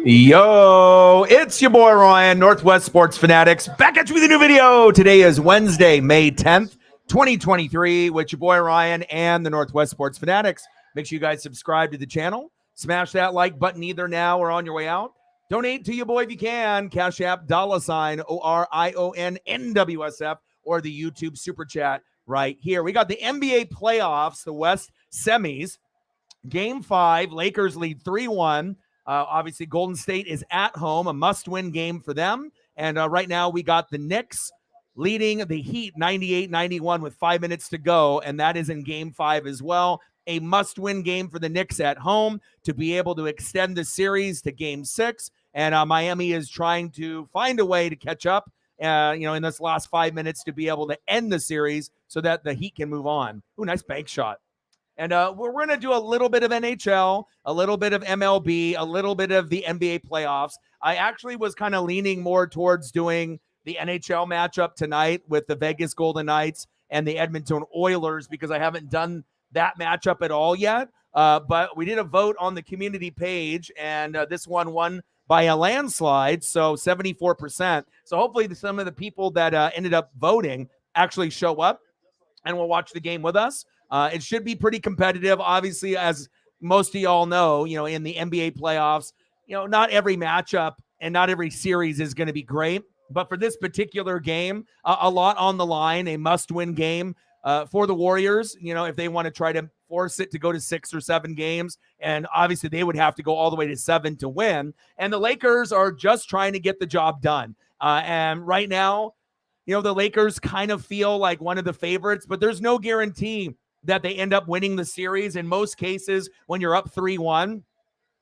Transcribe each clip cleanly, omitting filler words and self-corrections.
Yo, it's your boy Ryan, Northwest Sports Fanatics, back at you with a new video. Today is Wednesday, May 10th, 2023, with your boy Ryan and the Northwest Sports Fanatics. Make sure you guys subscribe to the channel. Smash that like button either now or on your way out. Donate to your boy if you can. Cash App, $ORIONNWSF, or the YouTube Super Chat right here. We got the NBA playoffs, the West semis. Game 5, Lakers lead 3-1. Obviously, Golden State is at home, a must-win game for them. And right now, we got the Knicks leading the Heat 98-91 with 5 minutes to go, and that is in Game 5 as well. A must-win game for the Knicks at home to be able to extend the series to Game 6. And Miami is trying to find a way to catch up, in this last 5 minutes to be able to end the series so that the Heat can move on. Ooh, nice bank shot. And we're going to do a little bit of NHL, a little bit of MLB, a little bit of the NBA playoffs. I actually was kind of leaning more towards doing the NHL matchup tonight with the Vegas Golden Knights and the Edmonton Oilers because I haven't done that matchup at all yet. But we did a vote on the community page, and this one won by a landslide, so 74%. So hopefully some of the people that ended up voting actually show up and will watch the game with us. It should be pretty competitive. Obviously, as most of y'all know, in the NBA playoffs, not every matchup and not every series is going to be great. But for this particular game, a lot on the line, a must-win game for the Warriors, if they want to try to force it to go to 6 or 7 games. And obviously, they would have to go all the way to 7 to win. And the Lakers are just trying to get the job done. And right now, the Lakers kind of feel like one of the favorites, but there's no guarantee that they end up winning the series. In most cases, when you're up 3-1,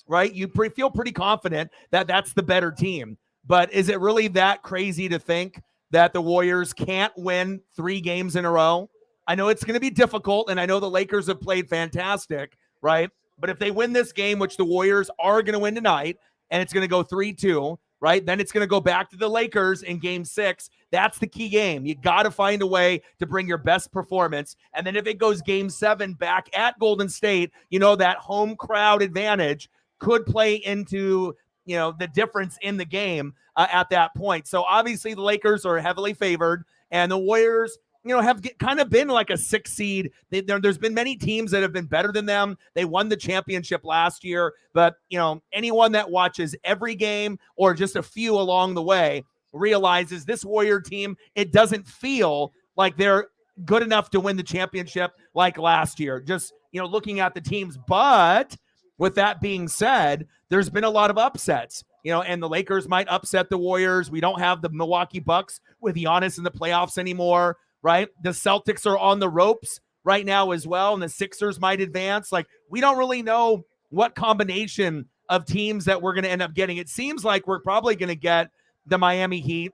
right, you feel pretty confident that that's the better team. But is it really that crazy to think that the Warriors can't win 3 games in a row? I know it's going to be difficult, and I know the Lakers have played fantastic, right? But if they win this game, which the Warriors are going to win tonight, and it's going to go 3-2, right? Then it's going to go back to the Lakers in Game 6. That's the key game. You got to find a way to bring your best performance. And then if it goes Game 7 back at Golden State, that home crowd advantage could play into, the difference in the game at that point. So obviously the Lakers are heavily favored, and the Warriors, have kind of been like a 6 seed. There's been many teams that have been better than them. They won the championship last year, but, anyone that watches every game or just a few along the way realizes this Warrior team, it doesn't feel like they're good enough to win the championship like last year. Just, looking at the teams. But with that being said, there's been a lot of upsets, and the Lakers might upset the Warriors. We don't have the Milwaukee Bucks with Giannis in the playoffs anymore. Right? The Celtics are on the ropes right now as well, and the Sixers might advance. Like, we don't really know what combination of teams that we're going to end up getting. It seems like we're probably going to get the Miami Heat,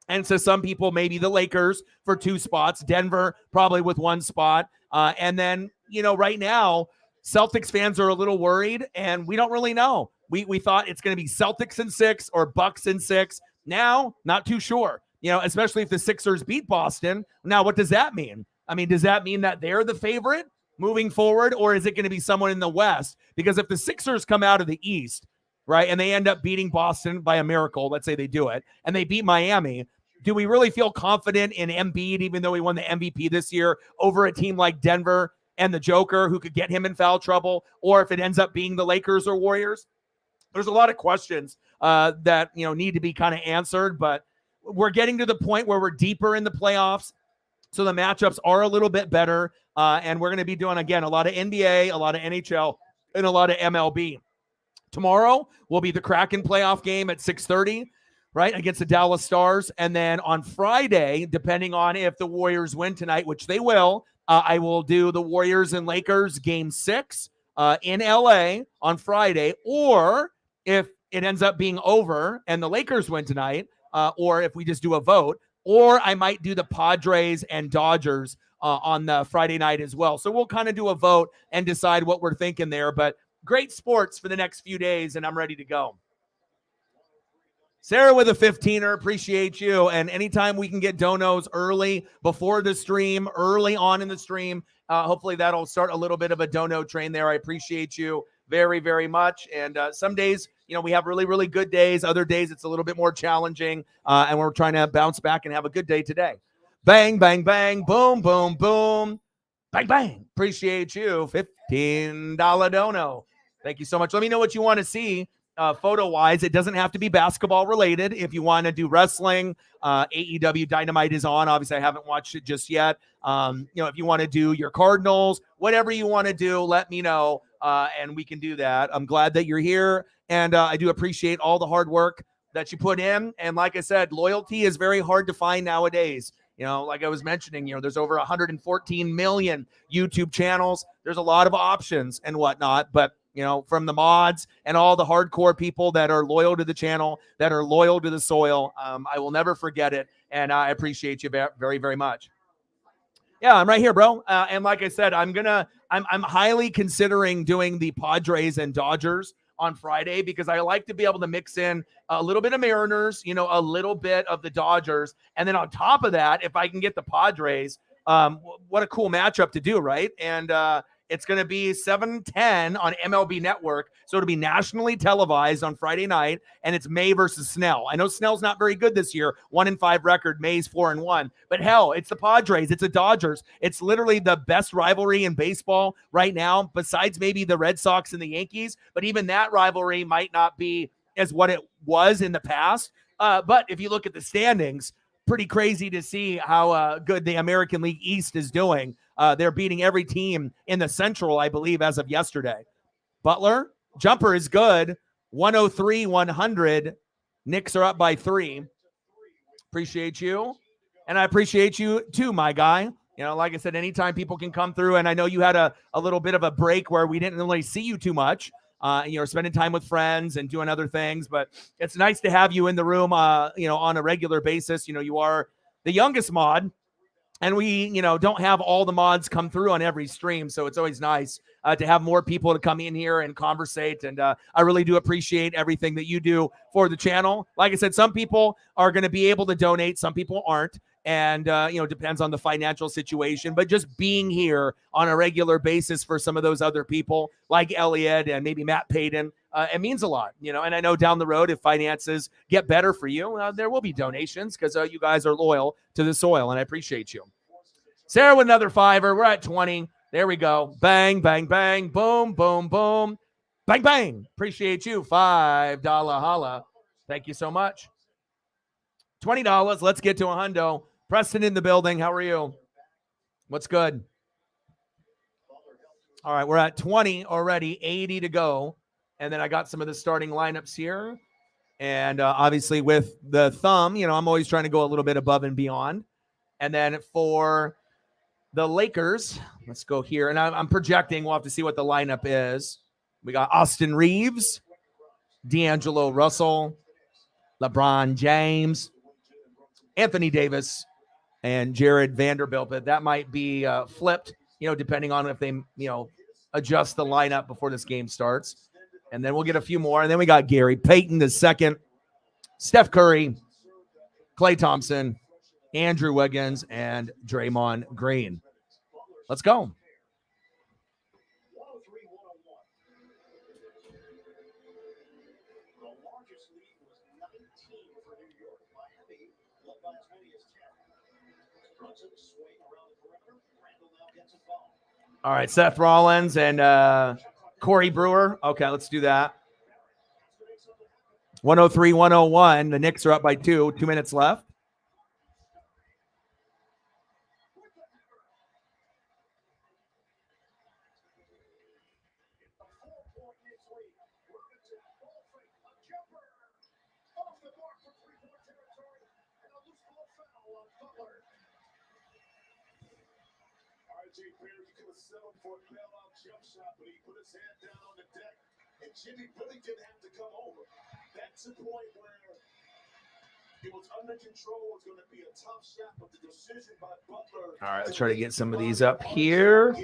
and so some people, maybe the Lakers for 2 spots, Denver probably with 1 spot. And then, right now, Celtics fans are a little worried, and we don't really know. We thought it's going to be Celtics in 6 or Bucks in 6. Now, not too sure. Especially if the Sixers beat Boston. Now, what does that mean? I mean, does that mean that they're the favorite moving forward, or is it going to be someone in the West? Because if the Sixers come out of the East, right, and they end up beating Boston by a miracle, let's say they do it, and they beat Miami, do we really feel confident in Embiid, even though he won the MVP this year, over a team like Denver and the Joker who could get him in foul trouble, or if it ends up being the Lakers or Warriors? There's a lot of questions that, need to be kind of answered, but we're getting to the point where we're deeper in the playoffs, so the matchups are a little bit better, and we're going to be doing, again, a lot of NBA, a lot of NHL, and a lot of MLB. Tomorrow will be the Kraken playoff game at 6:30, right, against the Dallas Stars, and then on Friday, depending on if the Warriors win tonight, which they will, I will do the Warriors and Lakers Game 6 in LA on Friday, or if it ends up being over and the Lakers win tonight, or if we just do a vote, or I might do the Padres and Dodgers on the Friday night as well. So we'll kind of do a vote and decide what we're thinking there. But great sports for the next few days, and I'm ready to go. Sarah with a 15er, appreciate you. And anytime we can get donos early before the stream, early on in the stream, hopefully that'll start a little bit of a dono train there. I appreciate you. very, very much. And some days, we have really, really good days. Other days, it's a little bit more challenging. And we're trying to bounce back and have a good day today. Bang, bang, bang, boom, boom, boom. Bang, bang. Appreciate you. $15 dono. Thank you so much. Let me know what you want to see photo-wise. It doesn't have to be basketball related. If you want to do wrestling, AEW Dynamite is on. Obviously, I haven't watched it just yet. If you want to do your Cardinals, whatever you want to do, let me know, and we can do that. I'm glad that you're here, and I do appreciate all the hard work that you put in. And like I said, loyalty is very hard to find nowadays. Like I was mentioning, there's over 114 million YouTube channels. There's a lot of options and whatnot, but from the mods and all the hardcore people that are loyal to the channel, that are loyal to the soil, I will never forget it. And I appreciate you very, very much. Yeah, I'm right here, bro. And like I said, I'm highly considering doing the Padres and Dodgers on Friday, because I like to be able to mix in a little bit of Mariners, a little bit of the Dodgers. And then on top of that, if I can get the Padres, what a cool matchup to do, right? And it's going to be 7:10 on MLB Network. So it'll be nationally televised on Friday night, and it's May versus Snell. I know Snell's not very good this year, 1-5 record, May's 4-1. But hell, it's the Padres, it's the Dodgers. It's literally the best rivalry in baseball right now, besides maybe the Red Sox and the Yankees. But even that rivalry might not be as what it was in the past. But if you look at the standings, pretty crazy to see how good the American League East is doing. They're beating every team in the Central, I believe, as of yesterday. Butler, jumper is good. 103-100. Knicks are up by 3. Appreciate you. And I appreciate you too, my guy. Like I said, anytime people can come through, and I know you had a little bit of a break where we didn't really see you too much. Spending time with friends and doing other things, but it's nice to have you in the room, on a regular basis. You are the youngest mod, and we, don't have all the mods come through on every stream. So it's always nice to have more people to come in here and conversate. And I really do appreciate everything that you do for the channel. Like I said, some people are going to be able to donate. Some people aren't. And, depends on the financial situation. But just being here on a regular basis for some of those other people like Elliot and maybe Matt Payton, it means a lot, And I know down the road, if finances get better for you, there will be donations, because you guys are loyal to the soil, and I appreciate you. Sarah with another $5. We're at 20. There we go. Bang, bang, bang. Boom, boom, boom. Bang, bang. Appreciate you. $5 holla. Thank you so much. $20. Let's get to a hundo. Preston in the building. How are you? What's good? All right, we're at 20 already, 80 to go. And then I got some of the starting lineups here. And obviously with the thumb, I'm always trying to go a little bit above and beyond. And then for the Lakers, let's go here. And I'm projecting. We'll have to see what the lineup is. We got Austin Reeves, D'Angelo Russell, LeBron James, Anthony Davis, and Jared Vanderbilt. But that might be flipped, depending on if they, adjust the lineup before this game starts. And then we'll get a few more. And then we got Gary Payton the second, Steph Curry, Klay Thompson, Andrew Wiggins, and Draymond Green. Let's go. All right, Seth Rollins and Corey Brewer. Okay, let's do that. 103-101. The Knicks are up by 2. 2 minutes left. Jimmy really didn't have to come over. That's the point where it was under control. It's going to be a tough shot, but the decision by Butler. All right, let's try to get some of these up here.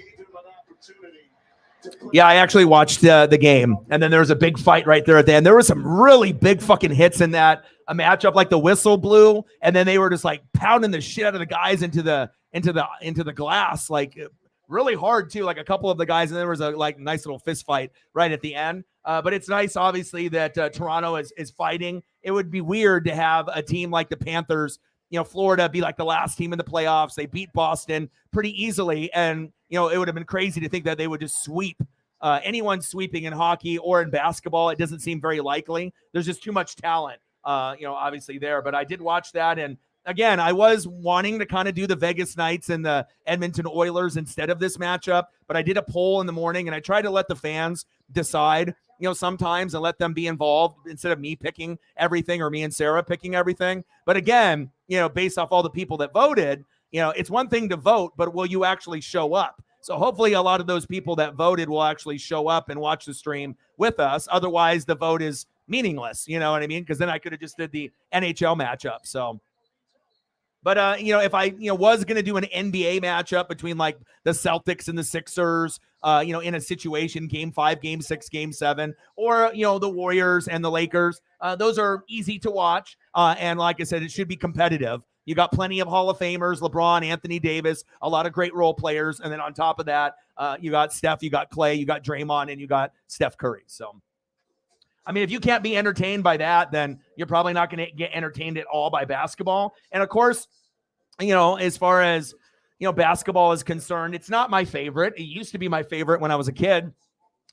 Yeah, I actually watched the game, and then there was a big fight right there at the end. There were some really big fucking hits in that a matchup, like the whistle blew, and then they were just like pounding the shit out of the guys into the glass, like really hard too. Like a couple of the guys, and there was a nice little fist fight right at the end. But it's nice, obviously, that Toronto is fighting. It would be weird to have a team like the Panthers, Florida be like the last team in the playoffs. They beat Boston pretty easily, and it would have been crazy to think that they would just sweep. Anyone sweeping in hockey or in basketball, it doesn't seem very likely. There's just too much talent, obviously there. But I did watch that, and again, I was wanting to kind of do the Vegas Knights and the Edmonton Oilers instead of this matchup, but I did a poll in the morning, and I tried to let the fans decide, sometimes, and let them be involved instead of me picking everything or me and Sarah picking everything. But again, based off all the people that voted, it's one thing to vote, but will you actually show up? So hopefully a lot of those people that voted will actually show up and watch the stream with us. Otherwise, the vote is meaningless. You know what I mean? Because then I could have just did the NHL matchup. So, but if I was going to do an NBA matchup between like the Celtics and the Sixers, in a situation, game 5, game 6, game 7, or the Warriors and the Lakers, those are easy to watch. And like I said, it should be competitive. You got plenty of Hall of Famers, LeBron, Anthony Davis, a lot of great role players. And then on top of that, you got Steph, you got Clay, you got Draymond, and you got Steph Curry. So, I mean, if you can't be entertained by that, then you're probably not going to get entertained at all by basketball. And of course, as far as, basketball is concerned, it's not my favorite. It used to be my favorite when I was a kid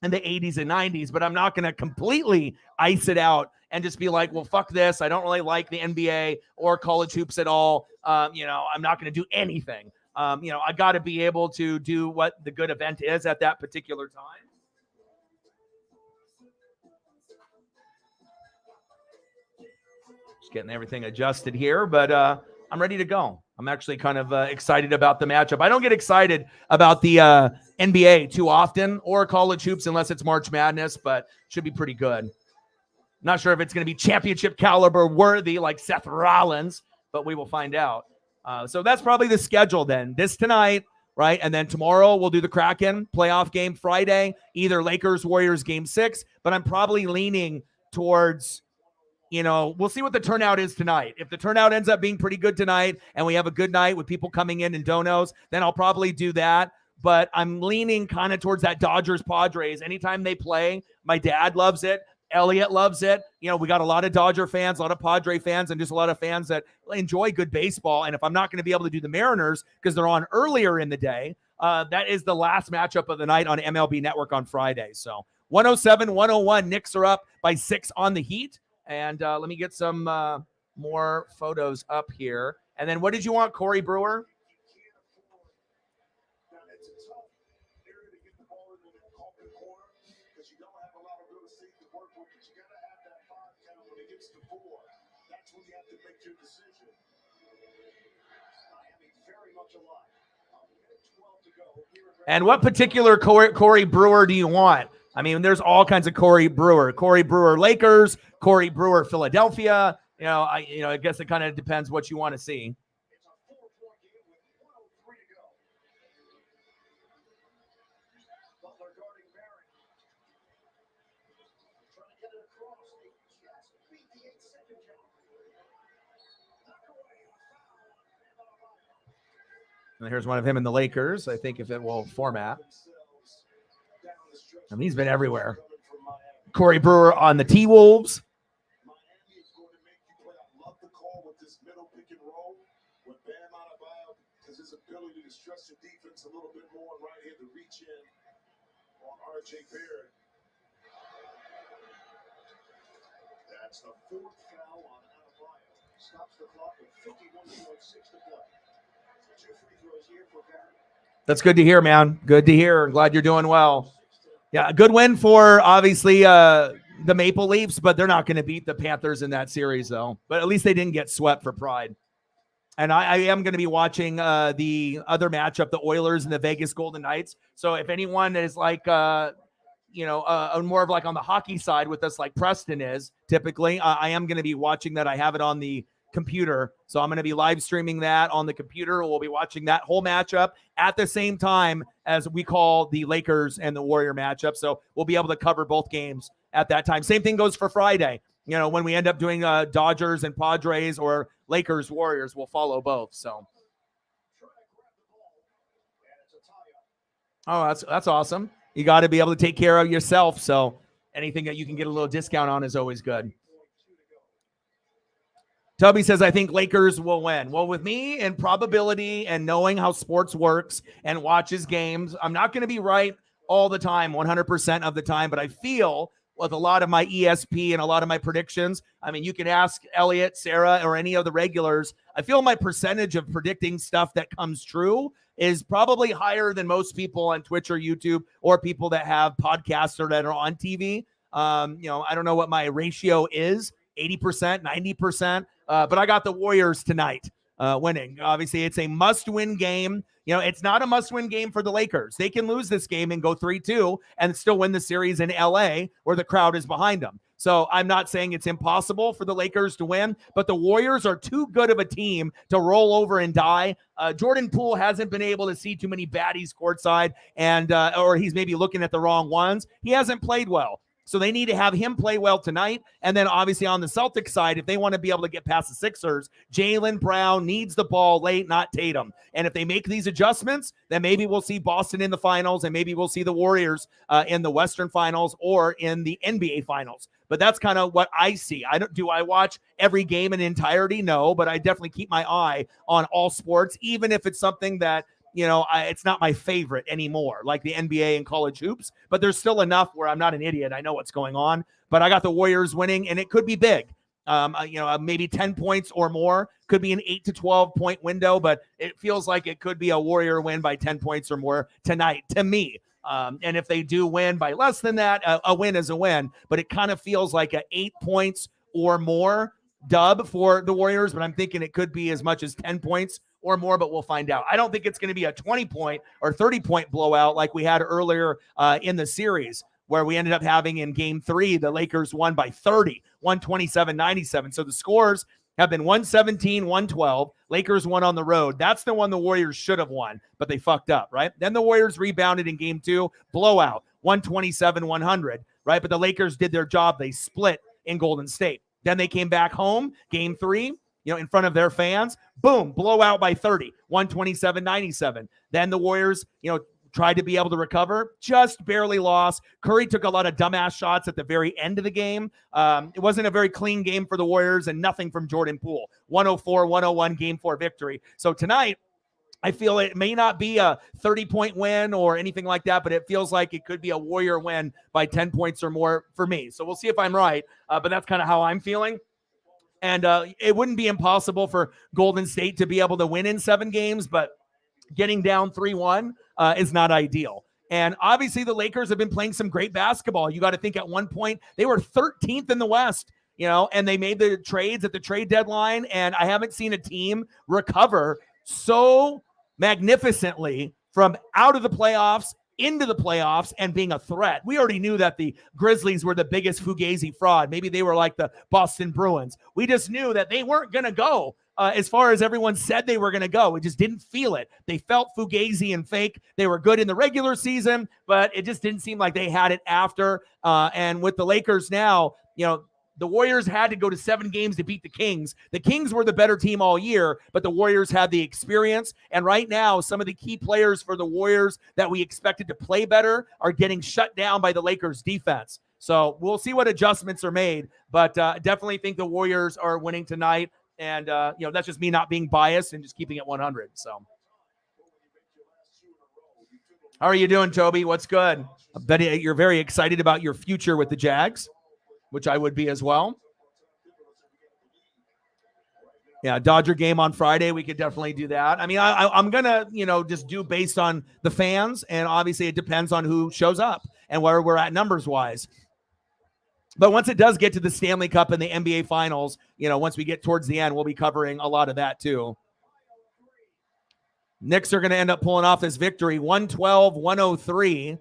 in the 80s and 90s, but I'm not going to completely ice it out and just be like, well, fuck this. I don't really like the NBA or college hoops at all. I'm not going to do anything. I got to be able to do what the good event is at that particular time. Just getting everything adjusted here, but I'm ready to go. I'm actually kind of excited about the matchup. I don't get excited about the NBA too often or college hoops unless it's March Madness, but should be pretty good. Not sure if it's going to be championship caliber worthy like Seth Rollins, but we will find out. So that's probably the schedule then. This tonight, right? And then tomorrow we'll do the Kraken playoff game Friday, either Lakers, Warriors game 6, but I'm probably leaning towards, we'll see what the turnout is tonight. If the turnout ends up being pretty good tonight and we have a good night with people coming in and donos, then I'll probably do that. But I'm leaning kind of towards that Dodgers Padres. Anytime they play, my dad loves it. Elliot loves it. We got a lot of Dodger fans, a lot of Padre fans, and just a lot of fans that enjoy good baseball. And if I'm not going to be able to do the Mariners because they're on earlier in the day, that is the last matchup of the night on MLB Network on Friday. So 107-101, Knicks are up by 6 on the Heat. And let me get some more photos up here. And then what did you want, Corey Brewer? And what particular Corey Brewer do you want? I mean, there's all kinds of Corey Brewer. Corey Brewer Lakers, Corey Brewer Philadelphia. I guess it kind of depends what you want to see. And here's one of him in the Lakers. I think if it will format. I mean, he's been everywhere. Corey Brewer on the T-Wolves. That's the 4th foul on Adebayo. Stops the clock with 51.6 to play. That's good to hear, man. Good to hear. Glad you're doing well. Yeah, a good win for, obviously, the Maple Leafs, but they're not going to beat the Panthers in that series, though. But at least they didn't get swept for pride. And I am going to be watching the other matchup, the Oilers and the Vegas Golden Knights. So if anyone is like, more of like on the hockey side with us, like Preston is typically, I am going to be watching that. I have it on the computer, so I'm going to be live streaming that on the computer. We'll be watching that whole matchup at the same time as we call the Lakers and the Warrior matchup, so we'll be able to cover both games at that time. Same thing goes for Friday. When we end up doing Dodgers and Padres or Lakers Warriors, we'll follow both. So Oh, that's awesome. You got to be able to take care of yourself. So anything that you can get a little discount on is always good. Tubby says, I think Lakers will win. Well, with me and probability and knowing how sports works and watches games, I'm not going to be right all the time, 100% of the time, but I feel with a lot of my ESP and a lot of my predictions, I mean, you can ask Elliot, Sarah, or any of the regulars. I feel my percentage of predicting stuff that comes true is probably higher than most people on Twitch or YouTube or people that have podcasts or that are on TV. I don't know what my ratio is, 80%, 90%. But I got the Warriors tonight winning. Obviously, it's a must-win game. It's not a must-win game for the Lakers. They can lose this game and go 3-2 and still win the series in LA where the crowd is behind them. So I'm not saying it's impossible for the Lakers to win, but the Warriors are too good of a team to roll over and die. Jordan Poole hasn't been able to see too many baddies courtside, and or he's maybe looking at the wrong ones. He hasn't played well. So they need to have him play well tonight. And then obviously on the Celtics side, if they want to be able to get past the Sixers, Jaylen Brown needs the ball late, not Tatum. And if they make these adjustments, then maybe we'll see Boston in the finals and maybe we'll see the Warriors in the Western finals or in the NBA finals. But that's kind of what I see. Do I watch every game in entirety? No, but I definitely keep my eye on all sports, even if it's something that it's not my favorite anymore, like the NBA and college hoops, but there's still enough where I'm not an idiot. I know what's going on, but I got the Warriors winning, and it could be big. Maybe 10 points or more, could be an 8 to 12 point window, but it feels like it could be a Warrior win by 10 points or more tonight to me. And if they do win by less than that, a win is a win, but it kind of feels like a 8 points or more dub for the Warriors, but I'm thinking it could be as much as 10 points or more, but we'll find out. I don't think it's going to be a 20-point or 30-point blowout like we had earlier in the series, where we ended up having in game 3, the Lakers won by 30, 127-97. So the scores have been 117, 112. Lakers won on the road. That's the one the Warriors should have won, but they fucked up, right? Then the Warriors rebounded in game 2, blowout, 127, 100, right? But the Lakers did their job. They split in Golden State. Then they came back home, game 3, in front of their fans. Boom, blowout by 30, 127-97. Then the Warriors, tried to be able to recover, just barely lost. Curry took a lot of dumbass shots at the very end of the game. It wasn't a very clean game for the Warriors, and nothing from Jordan Poole. 104-101 game 4 victory. So tonight, I feel it may not be a 30-point win or anything like that, but it feels like it could be a Warrior win by 10 points or more for me. So we'll see if I'm right, but that's kind of how I'm feeling. And it wouldn't be impossible for Golden State to be able to win in 7 games, but getting down 3-1 is not ideal. And obviously the Lakers have been playing some great basketball. You got to think at one point they were 13th in the West, and they made the trades at the trade deadline. And I haven't seen a team recover so magnificently from out of the playoffs into the playoffs and being a threat. We already knew that the Grizzlies were the biggest Fugazi fraud. Maybe they were like the Boston Bruins. We just knew that they weren't going to go as far as everyone said they were going to go. We just didn't feel it. They felt Fugazi and fake. They were good in the regular season, but it just didn't seem like they had it after. And with the Lakers now, the Warriors had to go to 7 games to beat the Kings. The Kings were the better team all year, but the Warriors had the experience. And right now, some of the key players for the Warriors that we expected to play better are getting shut down by the Lakers defense. So we'll see what adjustments are made, but definitely think the Warriors are winning tonight. And, that's just me not being biased and just keeping it 100. So how are you doing, Toby? What's good? I bet you're very excited about your future with the Jags, which I would be as well. Yeah, Dodger game on Friday. We could definitely do that. I mean, I'm going to, just do based on the fans. And obviously it depends on who shows up and where we're at numbers-wise. But once it does get to the Stanley Cup and the NBA Finals, once we get towards the end, we'll be covering a lot of that too. Knicks are going to end up pulling off this victory, 112-103.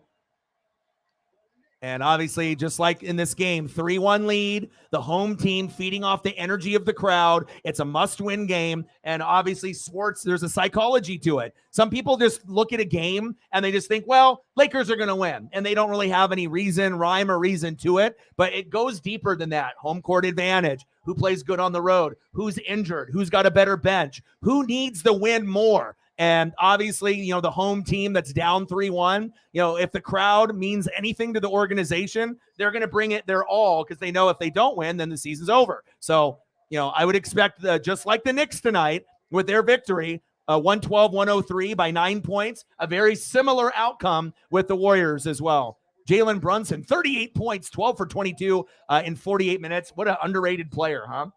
And obviously, just like in this game, 3-1 lead, the home team feeding off the energy of the crowd. It's a must-win game. And obviously, sports, there's a psychology to it. Some people just look at a game and they just think, well, Lakers are going to win. And they don't really have any rhyme or reason to it. But it goes deeper than that. Home court advantage. Who plays good on the road? Who's injured? Who's got a better bench? Who needs the win more? And obviously, the home team that's down 3-1, if the crowd means anything to the organization, they're going to bring it their all because they know if they don't win, then the season's over. So, I would expect just like the Knicks tonight with their victory, 112-103 by 9 points, a very similar outcome with the Warriors as well. Jalen Brunson, 38 points, 12 for 22 in 48 minutes. What an underrated player, huh?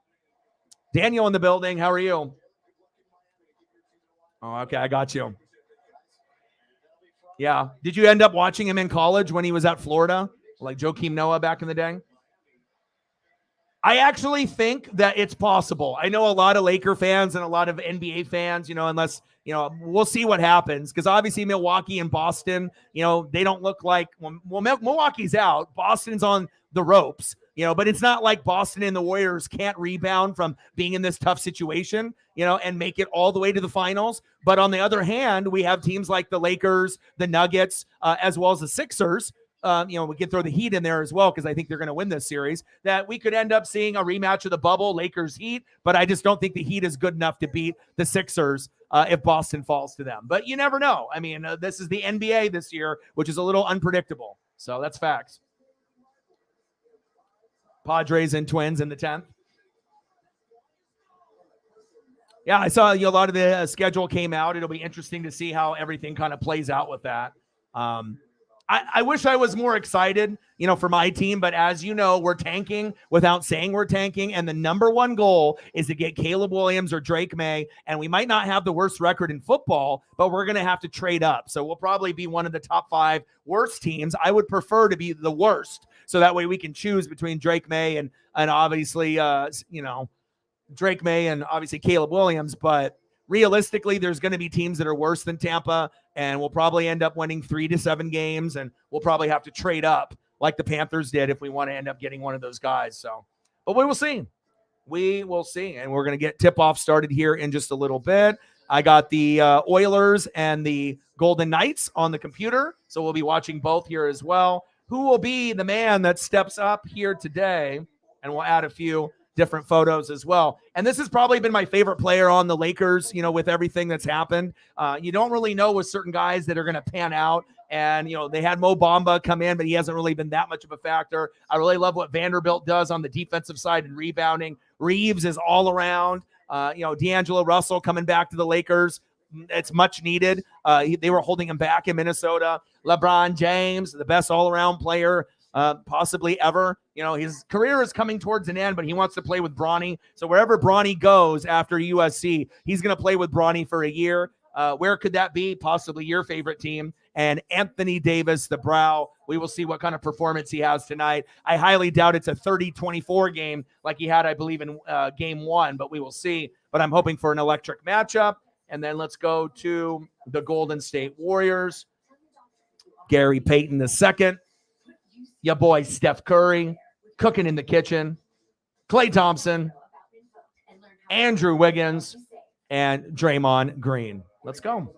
Daniel in the building. How are you? Oh, okay. I got you. Yeah. Did you end up watching him in college when he was at Florida, like Joakim Noah back in the day? I actually think that it's possible. I know a lot of Laker fans and a lot of NBA fans, unless, we'll see what happens. Because obviously Milwaukee and Boston, they don't look like, well, Milwaukee's out. Boston's on the ropes, but it's not like Boston and the Warriors can't rebound from being in this tough situation, and make it all the way to the finals. But on the other hand, we have teams like the Lakers, the Nuggets, as well as the Sixers. We can throw the Heat in there as well because I think they're going to win this series, that we could end up seeing a rematch of the bubble, Lakers Heat, but I just don't think the Heat is good enough to beat the Sixers if Boston falls to them. But you never know. I mean, this is the NBA this year, which is a little unpredictable. So that's facts. Padres and Twins in the 10th. Yeah, I saw a lot of the schedule came out. It'll be interesting to see how everything kind of plays out with that. I wish I was more excited, for my team. But as you know, we're tanking without saying we're tanking. And the number one goal is to get Caleb Williams or Drake May. And we might not have the worst record in football, but we're going to have to trade up. So we'll probably be one of the top 5 worst teams. I would prefer to be the worst. So that way we can choose between Drake May and obviously, Drake May and obviously Caleb Williams. But realistically, there's going to be teams that are worse than Tampa, and we'll probably end up winning 3 to 7 games, and we'll probably have to trade up like the Panthers did if we want to end up getting one of those guys. So, but we will see. We will see, and we're going to get tip-off started here in just a little bit. I got the Oilers and the Golden Knights on the computer, so we'll be watching both here as well. Who will be the man that steps up here today? And we'll add a few different photos as well. And this has probably been my favorite player on the Lakers, with everything that's happened. You don't really know with certain guys that are going to pan out. And, they had Mo Bamba come in, but he hasn't really been that much of a factor. I really love what Vanderbilt does on the defensive side and rebounding. Reeves is all around. D'Angelo Russell coming back to the Lakers. It's much needed. They were holding him back in Minnesota. LeBron James, the best all-around player possibly ever. His career is coming towards an end, but he wants to play with Bronny. So wherever Bronny goes after USC, he's going to play with Bronny for a year. Where could that be? Possibly your favorite team. And Anthony Davis, the brow. We will see what kind of performance he has tonight. I highly doubt it's a 30-24 game like he had, I believe, in game 1, but we will see. But I'm hoping for an electric matchup. And then let's go to the Golden State Warriors. Gary Payton II. Your boy Steph Curry, cooking in the kitchen. Klay Thompson, Andrew Wiggins, and Draymond Green. Let's go.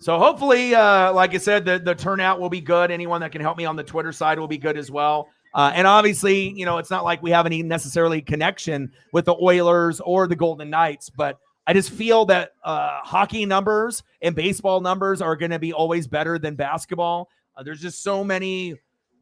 So hopefully, like I said, the turnout will be good. Anyone that can help me on the Twitter side will be good as well. And obviously, it's not like we have any necessarily connection with the Oilers or the Golden Knights, but I just feel that hockey numbers and baseball numbers are going to be always better than basketball. There's just so many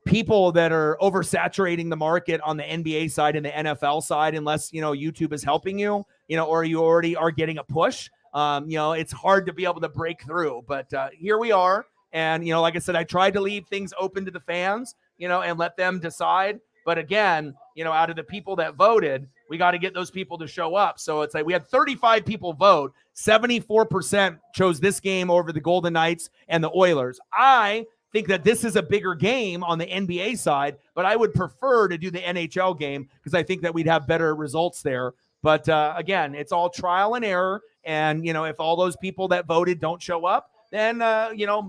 people that are oversaturating the market on the NBA side and the NFL side, unless, YouTube is helping you, or you already are getting a push. It's hard to be able to break through, but here we are. And, like I said, I tried to leave things open to the fans, and let them decide. But again, out of the people that voted, we got to get those people to show up. So it's like we had 35 people vote. 74% chose this game over the Golden Knights and the Oilers. I think that this is a bigger game on the NBA side, but I would prefer to do the NHL game because I think that we'd have better results there. But again, it's all trial and error. And, if all those people that voted don't show up, then,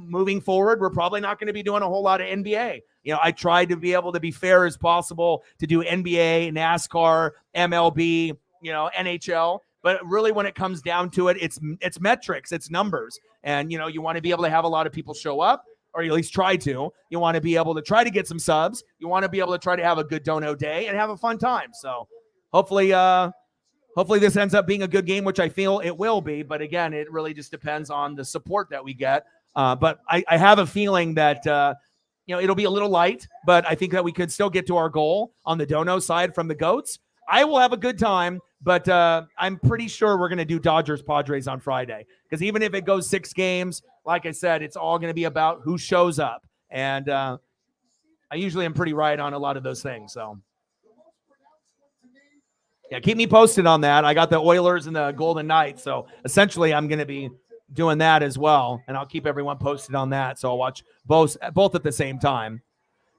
moving forward, we're probably not going to be doing a whole lot of NBA. I tried to be able to be fair as possible to do NBA, NASCAR, MLB, NHL. But really, when it comes down to it, it's metrics, it's numbers. And, you want to be able to have a lot of people show up, or at least try to. You want to be able to try to get some subs. You want to be able to try to have a good dono day and have a fun time. So hopefully hopefully this ends up being a good game, which I feel it will be. But again, it really just depends on the support that we get. But I have a feeling that, it'll be a little light, but I think that we could still get to our goal on the dono side from the Goats. I will have a good time, but I'm pretty sure we're going to do Dodgers-Padres on Friday. Because even if it goes 6 games, like I said, it's all going to be about who shows up. And I usually am pretty right on a lot of those things. So, yeah, keep me posted on that. I got the Oilers and the Golden Knights. So, essentially, I'm going to be doing that as well. And I'll keep everyone posted on that. So, I'll watch both at the same time.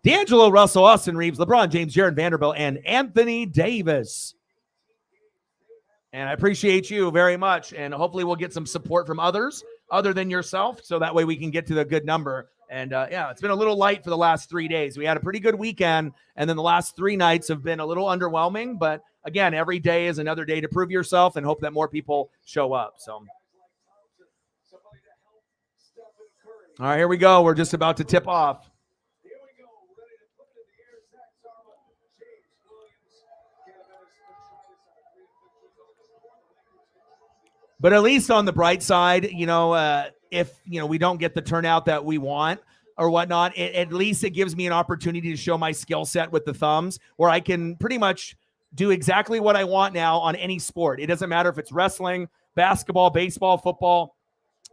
D'Angelo Russell, Austin Reeves, LeBron James, Jared Vanderbilt, and Anthony Davis. And I appreciate you very much. And hopefully we'll get some support from others other than yourself. So that way we can get to the good number. And it's been a little light for the last 3 days. We had a pretty good weekend. And then the last 3 nights have been a little underwhelming. But again, every day is another day to prove yourself and hope that more people show up. So, all right, here we go. We're just about to tip off. But at least on the bright side, if, we don't get the turnout that we want or whatnot, at least it gives me an opportunity to show my skill set with the thumbs where I can pretty much do exactly what I want now on any sport. It doesn't matter if it's wrestling, basketball, baseball, football,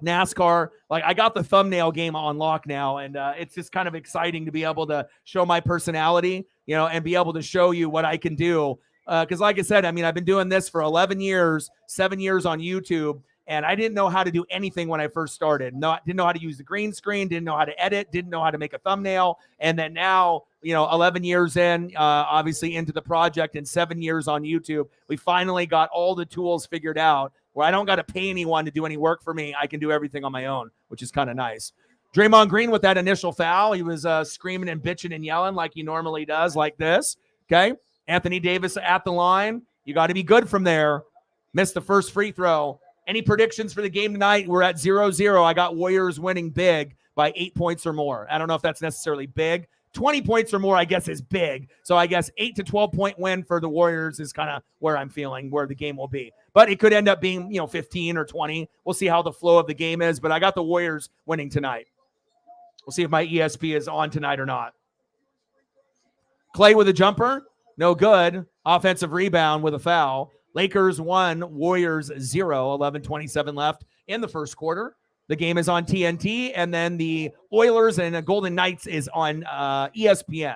NASCAR. Like, I got the thumbnail game on lock now, and it's just kind of exciting to be able to show my personality, and be able to show you what I can do. Because like I said, I've been doing this for 11 years, 7 years on YouTube, and I didn't know how to do anything when I first started. Didn't know how to use the green screen, didn't know how to edit, didn't know how to make a thumbnail. And then now, 11 years in, obviously into the project and 7 years on YouTube, we finally got all the tools figured out where I don't got to pay anyone to do any work for me. I can do everything on my own, which is kind of nice. Draymond Green with that initial foul. He was screaming and bitching and yelling like he normally does, like this. Okay. Anthony Davis at the line. You got to be good from there. Missed the first free throw. Any predictions for the game tonight? We're at 0-0. I got Warriors winning big by 8 points or more. I don't know if that's necessarily big. 20 points or more, I guess, is big. So I guess 8 to 12 point win for the Warriors is kind of where I'm feeling where the game will be. But it could end up being, 15 or 20. We'll see how the flow of the game is. But I got the Warriors winning tonight. We'll see if my ESP is on tonight or not. Clay with a jumper. No good. Offensive rebound with a foul. Lakers 1, Warriors 0, 11:27 left in the first quarter. The game is on TNT, and then the Oilers and the Golden Knights is on ESPN.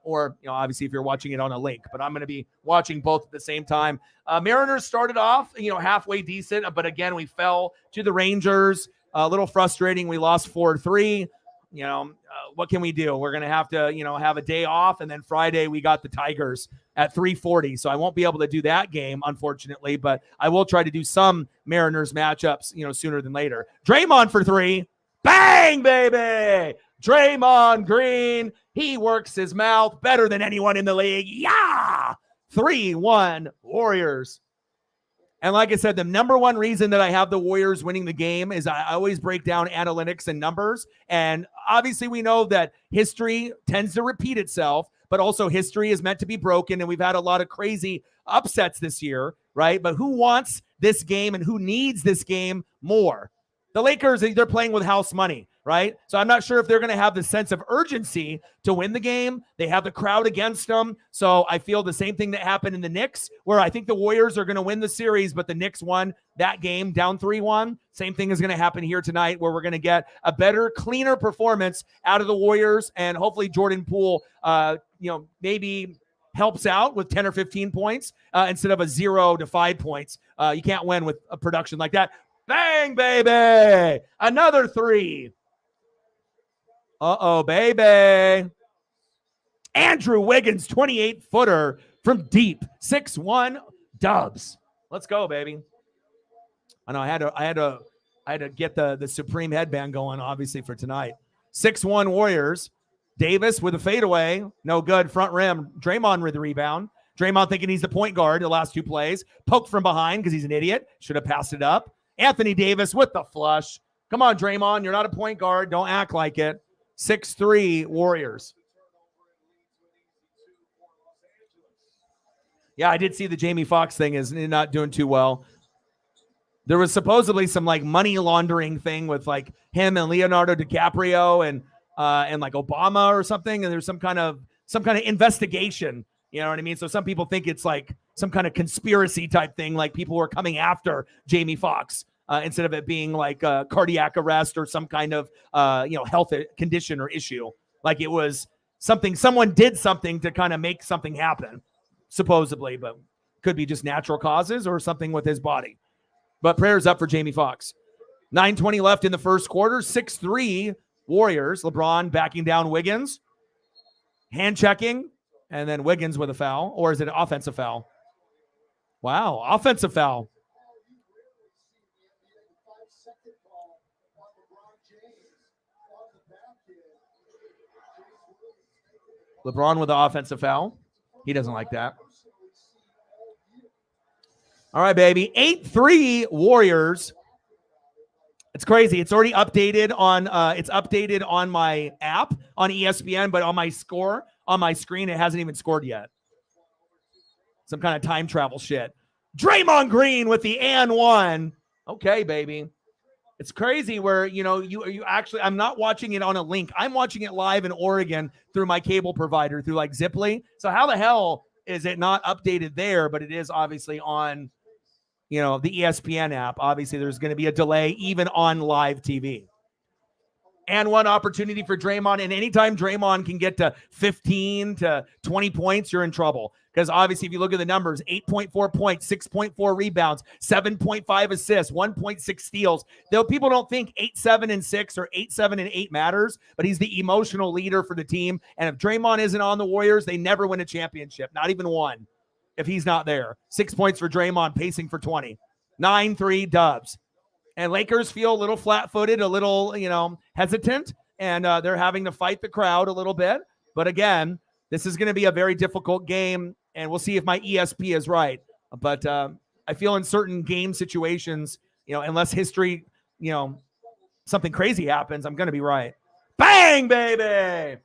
Or, obviously if you're watching it on a link, but I'm going to be watching both at the same time. Mariners started off, halfway decent, but again, we fell to the Rangers. A little frustrating. We lost 4-3. What can we do? We're going to have to, have a day off. And then Friday, we got the Tigers at 3:40. So I won't be able to do that game, unfortunately, but I will try to do some Mariners matchups, sooner than later. Draymond for 3. Bang, baby. Draymond Green. He works his mouth better than anyone in the league. Yeah. 3-1 Warriors. And like I said, the number one reason that I have the Warriors winning the game is I always break down analytics and numbers. And obviously we know that history tends to repeat itself, but also history is meant to be broken. And we've had a lot of crazy upsets this year, right? But who wants this game and who needs this game more? The Lakers, they're playing with house money, right? So I'm not sure if they're going to have the sense of urgency to win the game. They have the crowd against them. So I feel the same thing that happened in the Knicks, where I think the Warriors are going to win the series, but the Knicks won that game down 3-1. Same thing is going to happen here tonight, where we're going to get a better, cleaner performance out of the Warriors. And hopefully Jordan Poole, maybe helps out with 10 or 15 points instead of a 0 to 5 points. You can't win with a production like that. Bang, baby. Another 3. Uh-oh, baby. Andrew Wiggins, 28-footer from deep. 6-1 Dubs. Let's go, baby. I know I had to get the Supreme headband going, obviously, for tonight. 6-1 Warriors. Davis with a fadeaway. No good. Front rim. Draymond with the rebound. Draymond thinking he's the point guard the last 2 plays. Poked from behind because he's an idiot. Should have passed it up. Anthony Davis with the flush. Come on, Draymond. You're not a point guard. Don't act like it. 6-3 Warriors. Yeah, I did see the Jamie Foxx thing is not doing too well. There was supposedly some like money laundering thing with like him and Leonardo DiCaprio and like Obama or something, and there's some kind of investigation. You know what I mean? So some people think it's like some kind of conspiracy type thing, like people were coming after Jamie Foxx instead of it being like a cardiac arrest or some kind of health condition or issue. Like it was something, someone did something to kind of make something happen, supposedly, but could be just natural causes or something with his body. But prayers up for Jamie Foxx. 9:20 left in the first quarter. 6-3 Warriors. LeBron backing down Wiggins. Hand checking. And then Wiggins with a foul. Or is it an offensive foul? Wow. Offensive foul. LeBron with the offensive foul. He doesn't like that. All right, baby. 8-3 Warriors. It's crazy. It's already updated on my app on ESPN, but on my score on my screen, it hasn't even scored yet. Some kind of time travel shit. Draymond Green with the and one. Okay, baby. It's crazy where, you actually, I'm not watching it on a link. I'm watching it live in Oregon through my cable provider, through like Ziply. So how the hell is it not updated there? But it is obviously on, the ESPN app. Obviously, there's going to be a delay even on live TV. And one opportunity for Draymond. And anytime Draymond can get to 15 to 20 points, you're in trouble. Because obviously, if you look at the numbers, 8.4 points, 6.4 rebounds, 7.5 assists, 1.6 steals. Though people don't think 8, 7, and 6 or 8, 7, and 8 matters, but he's the emotional leader for the team. And if Draymond isn't on the Warriors, they never win a championship, not even one. If he's not there. 6 points for Draymond, pacing for 20. 9-3 Dubs. And Lakers feel a little flat-footed, a little, hesitant, and they're having to fight the crowd a little bit. But again, this is going to be a very difficult game, and we'll see if my ESP is right. But I feel in certain game situations, unless history, something crazy happens, I'm going to be right. Bang, baby!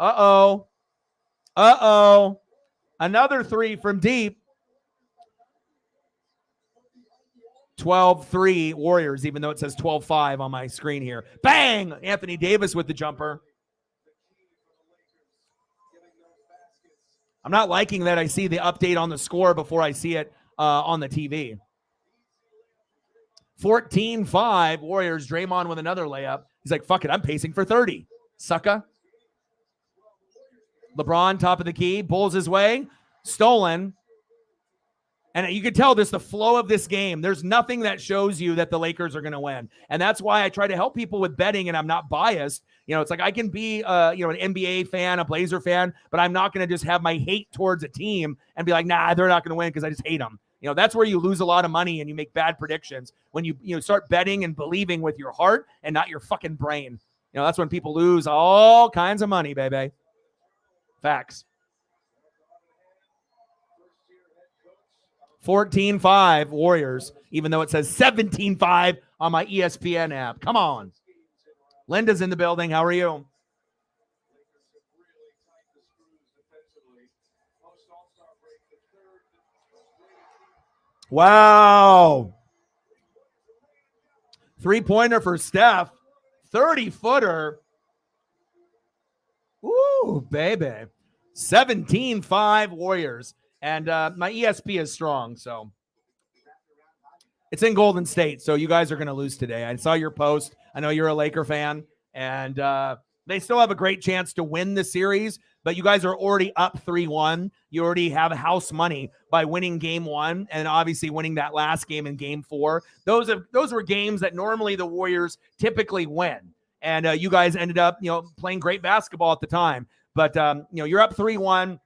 Uh-oh. Another three from deep. 12-3 Warriors, even though it says 12-5 on my screen here. Bang! Anthony Davis with the jumper. I'm not liking that I see the update on the score before I see it on the TV. 14-5 Warriors. Draymond with another layup. He's like, fuck it, I'm pacing for 30. Sucker. LeBron, top of the key, pulls his way. Stolen. And you can tell this, the flow of this game. There's nothing that shows you that the Lakers are going to win. And that's why I try to help people with betting, and I'm not biased. It's like I can be, an NBA fan, a Blazer fan, but I'm not going to just have my hate towards a team and be like, nah, they're not going to win because I just hate them. That's where you lose a lot of money and you make bad predictions. When you start betting and believing with your heart and not your fucking brain. That's when people lose all kinds of money, baby. Facts. 14-5 Warriors, even though it says 17-5 on my ESPN app. Come on. Linda's in the building. How are you? Wow. 3-pointer for Steph. 30-footer. Ooh, baby. 17-5 Warriors. And my ESP is strong, so it's in Golden State. So you guys are going to lose today. I saw your post. I know you're a Laker fan, and they still have a great chance to win the series, but you guys are already up 3-1. You already have house money by winning game 1 and obviously winning that last game in game 4. Those were games that normally the Warriors typically win. And you guys ended up, playing great basketball at the time. But, you're up 3-1.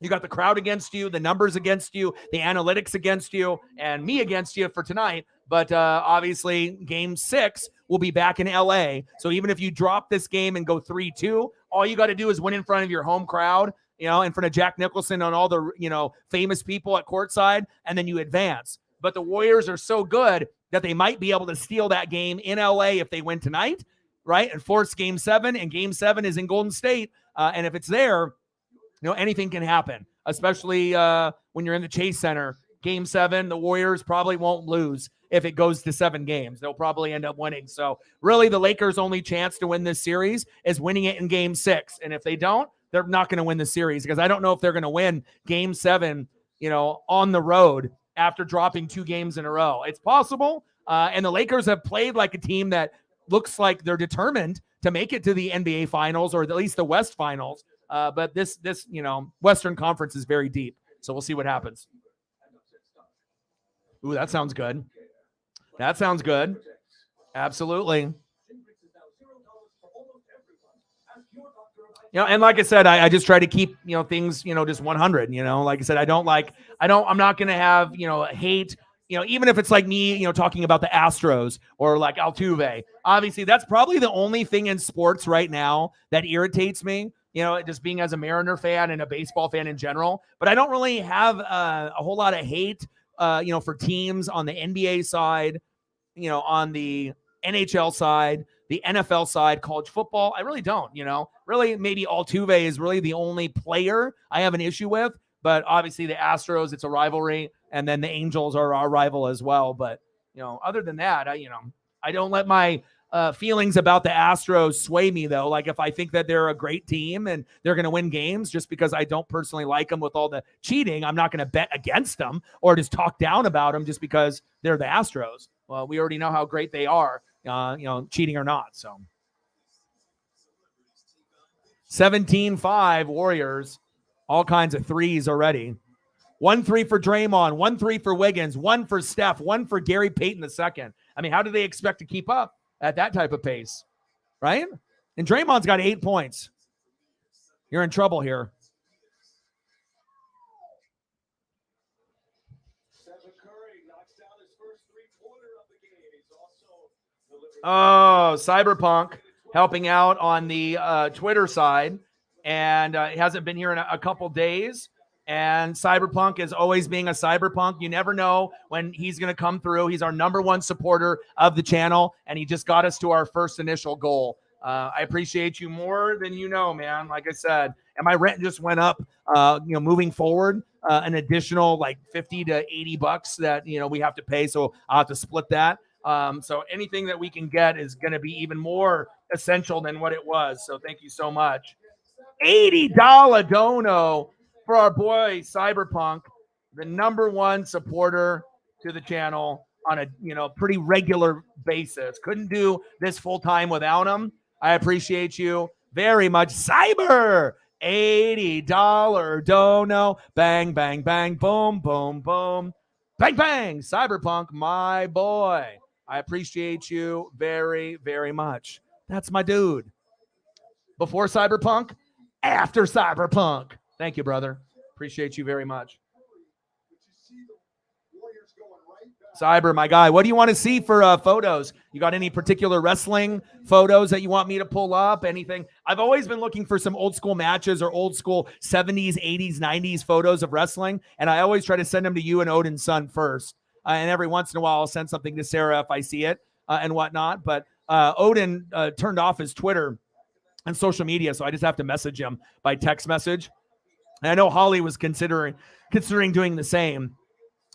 You got the crowd against you, the numbers against you, the analytics against you, and me against you for tonight. But obviously, game 6 will be back in LA. So even if you drop this game and go 3-2, all you got to do is win in front of your home crowd, in front of Jack Nicholson and all the, famous people at courtside, and then you advance. But the Warriors are so good that they might be able to steal that game in LA if they win tonight, right? And force game 7, and game 7 is in Golden State. And if it's there, Anything can happen, especially when you're in the Chase Center. Game 7, the Warriors probably won't lose if it goes to 7 games. They'll probably end up winning. So really the Lakers' only chance to win this series is winning it in Game 6. And if they don't, they're not going to win the series, because I don't know if they're going to win Game 7, on the road after dropping 2 games in a row. It's possible. And the Lakers have played like a team that looks like they're determined to make it to the NBA Finals, or at least the West Finals. But this Western Conference is very deep. So we'll see what happens. Ooh, that sounds good. That sounds good. Absolutely. And like I said, I just try to keep, things, just 100, like I said, I'm not going to have, hate, even if it's like me, talking about the Astros or like Altuve. Obviously, that's probably the only thing in sports right now that irritates me, just being as a Mariner fan and a baseball fan in general. But I don't really have a whole lot of hate, for teams on the NBA side, on the NHL side, the NFL side, college football. I really don't, really maybe Altuve is really the only player I have an issue with. But obviously the Astros, it's a rivalry. And then the Angels are our rival as well. But, other than that, I don't let my feelings about the Astros sway me, though. Like if I think that they're a great team and they're going to win games, just because I don't personally like them with all the cheating, I'm not going to bet against them or just talk down about them just because they're the Astros. Well, we already know how great they are, cheating or not. So 17-5 Warriors, all kinds of threes already. 1 3 for Draymond, 1 3 for Wiggins, 1 for Steph, 1 for Gary Payton II. I mean, how do they expect to keep up at that type of pace, right? And Draymond's got 8 points. You're in trouble here. Oh, Cyberpunk helping out on the Twitter side, and he hasn't been here in a couple days. And Cyberpunk is always being a Cyberpunk. You never know when he's going to come through. He's our #1 supporter of the channel, and he just got us to our first initial goal. I appreciate you more than you know, man. Like I said, and my rent just went up, moving forward, an additional like $50 to $80 that, we have to pay. So I'll have to split that. So anything that we can get is going to be even more essential than what it was. So thank you so much. $80 dono for our boy Cyberpunk, the #1 supporter to the channel on a pretty regular basis. Couldn't do this full time without him. I appreciate you very much. Cyber, $80 dono. Bang, bang, bang, boom, boom, boom. Bang, bang. Cyberpunk, my boy. I appreciate you very, very much. That's my dude. Before Cyberpunk, after Cyberpunk. Thank you, brother. Appreciate you very much. Cyber, my guy. What do you want to see for photos? You got any particular wrestling photos that you want me to pull up? Anything? I've always been looking for some old school matches or old school 70s, 80s, 90s photos of wrestling. And I always try to send them to you and Odin's son first. And every once in a while, I'll send something to Sarah if I see it and whatnot. But Odin turned off his Twitter and social media, so I just have to message him by text message. And I know Holly was considering doing the same,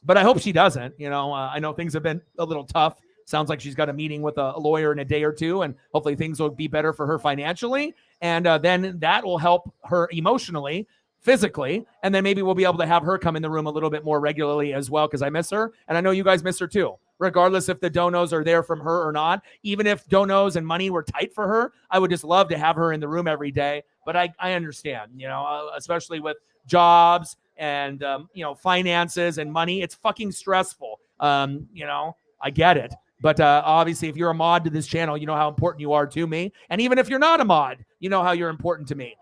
but I hope she doesn't. I know things have been a little tough. Sounds like she's got a meeting with a lawyer in a day or two, and hopefully things will be better for her financially. And then that will help her emotionally, physically, and then maybe we'll be able to have her come in the room a little bit more regularly as well, because I miss her, and I know you guys miss her too. Regardless if the donos are there from her or not, even if donos and money were tight for her, I would just love to have her in the room every day. But I understand, especially with jobs and, finances and money, it's fucking stressful. I get it. But obviously, if you're a mod to this channel, you know how important you are to me. And even if you're not a mod, you know how you're important to me.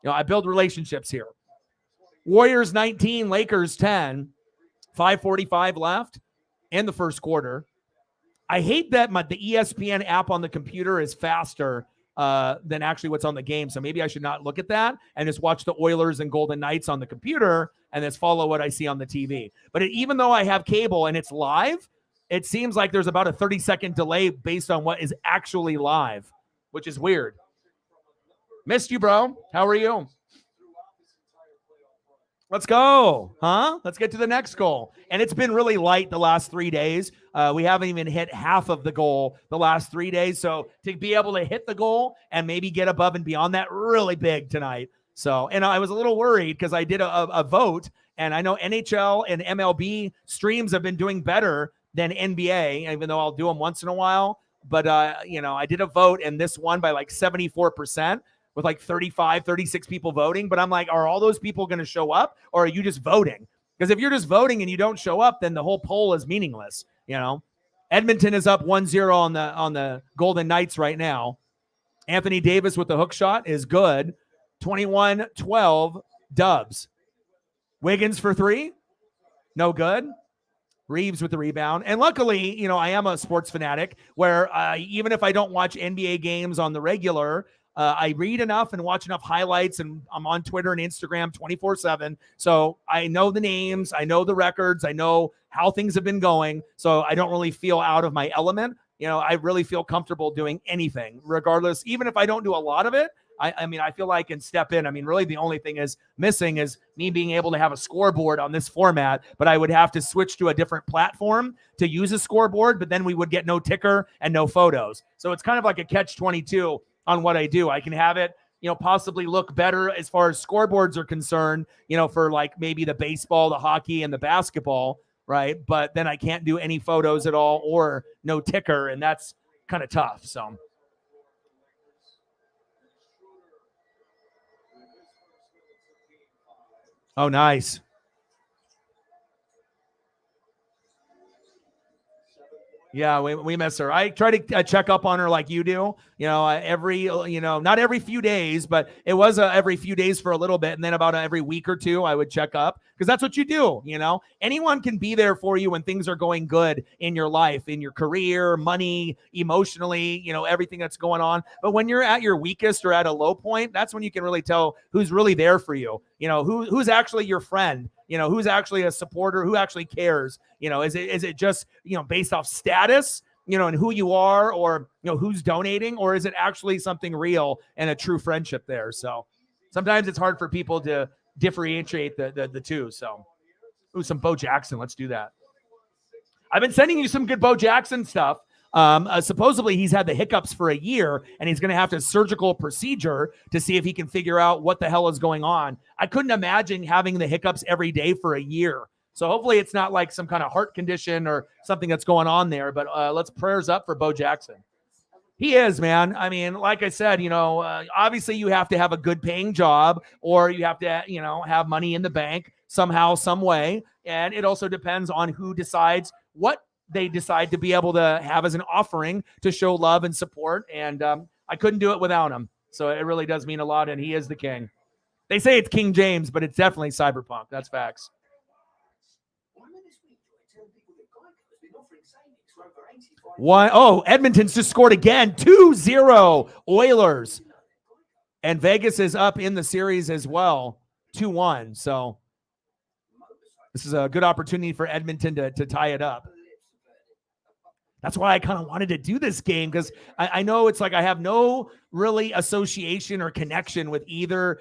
I build relationships here. Warriors 19, Lakers 10, 5:45 left in the first quarter. I hate that the ESPN app on the computer is faster than actually what's on the game. So maybe I should not look at that and just watch the Oilers and Golden Knights on the computer and just follow what I see on the TV. But even though I have cable and it's live, it seems like there's about a 30-second delay based on what is actually live, which is weird. Missed you, bro. How are you? Let's go, huh? Let's get to the next goal. And it's been really light the last 3 days. We haven't even hit half of the goal the last 3 days. So to be able to hit the goal and maybe get above and beyond that, really big tonight. So, and I was a little worried because I did a vote, and I know NHL and MLB streams have been doing better than NBA, even though I'll do them once in a while. But, I did a vote, and this won by like 74%. With like 35, 36 people voting. But I'm like, are all those people going to show up, or are you just voting? Because if you're just voting and you don't show up, then the whole poll is meaningless. Edmonton is up 1-0 on the Golden Knights right now. Anthony Davis with the hook shot is good. 21-12 Dubs. Wiggins for 3. No good. Reeves with the rebound. And luckily, I am a sports fanatic where even if I don't watch NBA games on the regular, I read enough and watch enough highlights, and I'm on Twitter and Instagram 24/7. So I know the names, I know the records, I know how things have been going. So I don't really feel out of my element. I really feel comfortable doing anything, regardless, even if I don't do a lot of it. I feel like I can step in. Really, the only thing is missing is me being able to have a scoreboard on this format, but I would have to switch to a different platform to use a scoreboard, but then we would get no ticker and no photos. So it's kind of like a catch-22 on what I do. I can have it, possibly look better as far as scoreboards are concerned, for like maybe the baseball, the hockey, and the basketball, right? But then I can't do any photos at all or no ticker, and that's kind of tough. So. Oh, nice. Yeah, we miss her. I try to check up on her like you do, every, not every few days, but it was every few days for a little bit. And then about every week or two, I would check up because that's what you do. Anyone can be there for you when things are going good in your life, in your career, money, emotionally, everything that's going on. But when you're at your weakest or at a low point, that's when you can really tell who's really there for you, who's actually your friend. Who's actually a supporter, who actually cares, is it just, based off status, and who you are, or, who's donating, or is it actually something real and a true friendship there? So sometimes it's hard for people to differentiate the two. So, some Bo Jackson. Let's do that. I've been sending you some good Bo Jackson stuff. Supposedly he's had the hiccups for a year, and he's going to have to surgical procedure to see if he can figure out what the hell is going on. I couldn't imagine having the hiccups every day for a year. So hopefully it's not like some kind of heart condition or something that's going on there, but let's prayers up for Bo Jackson. He is, man. Like I said, obviously you have to have a good paying job, or you have to, have money in the bank somehow, some way. And it also depends on who decides what they decide to be able to have as an offering to show love and support. And I couldn't do it without him. So it really does mean a lot. And he is the king. They say it's King James, but it's definitely Cyberpunk. That's facts. Edmonton's just scored again. 2-0 Oilers. And Vegas is up in the series as well. 2-1. So this is a good opportunity for Edmonton to tie it up. That's why I kind of wanted to do this game, because I know it's like I have no really association or connection with either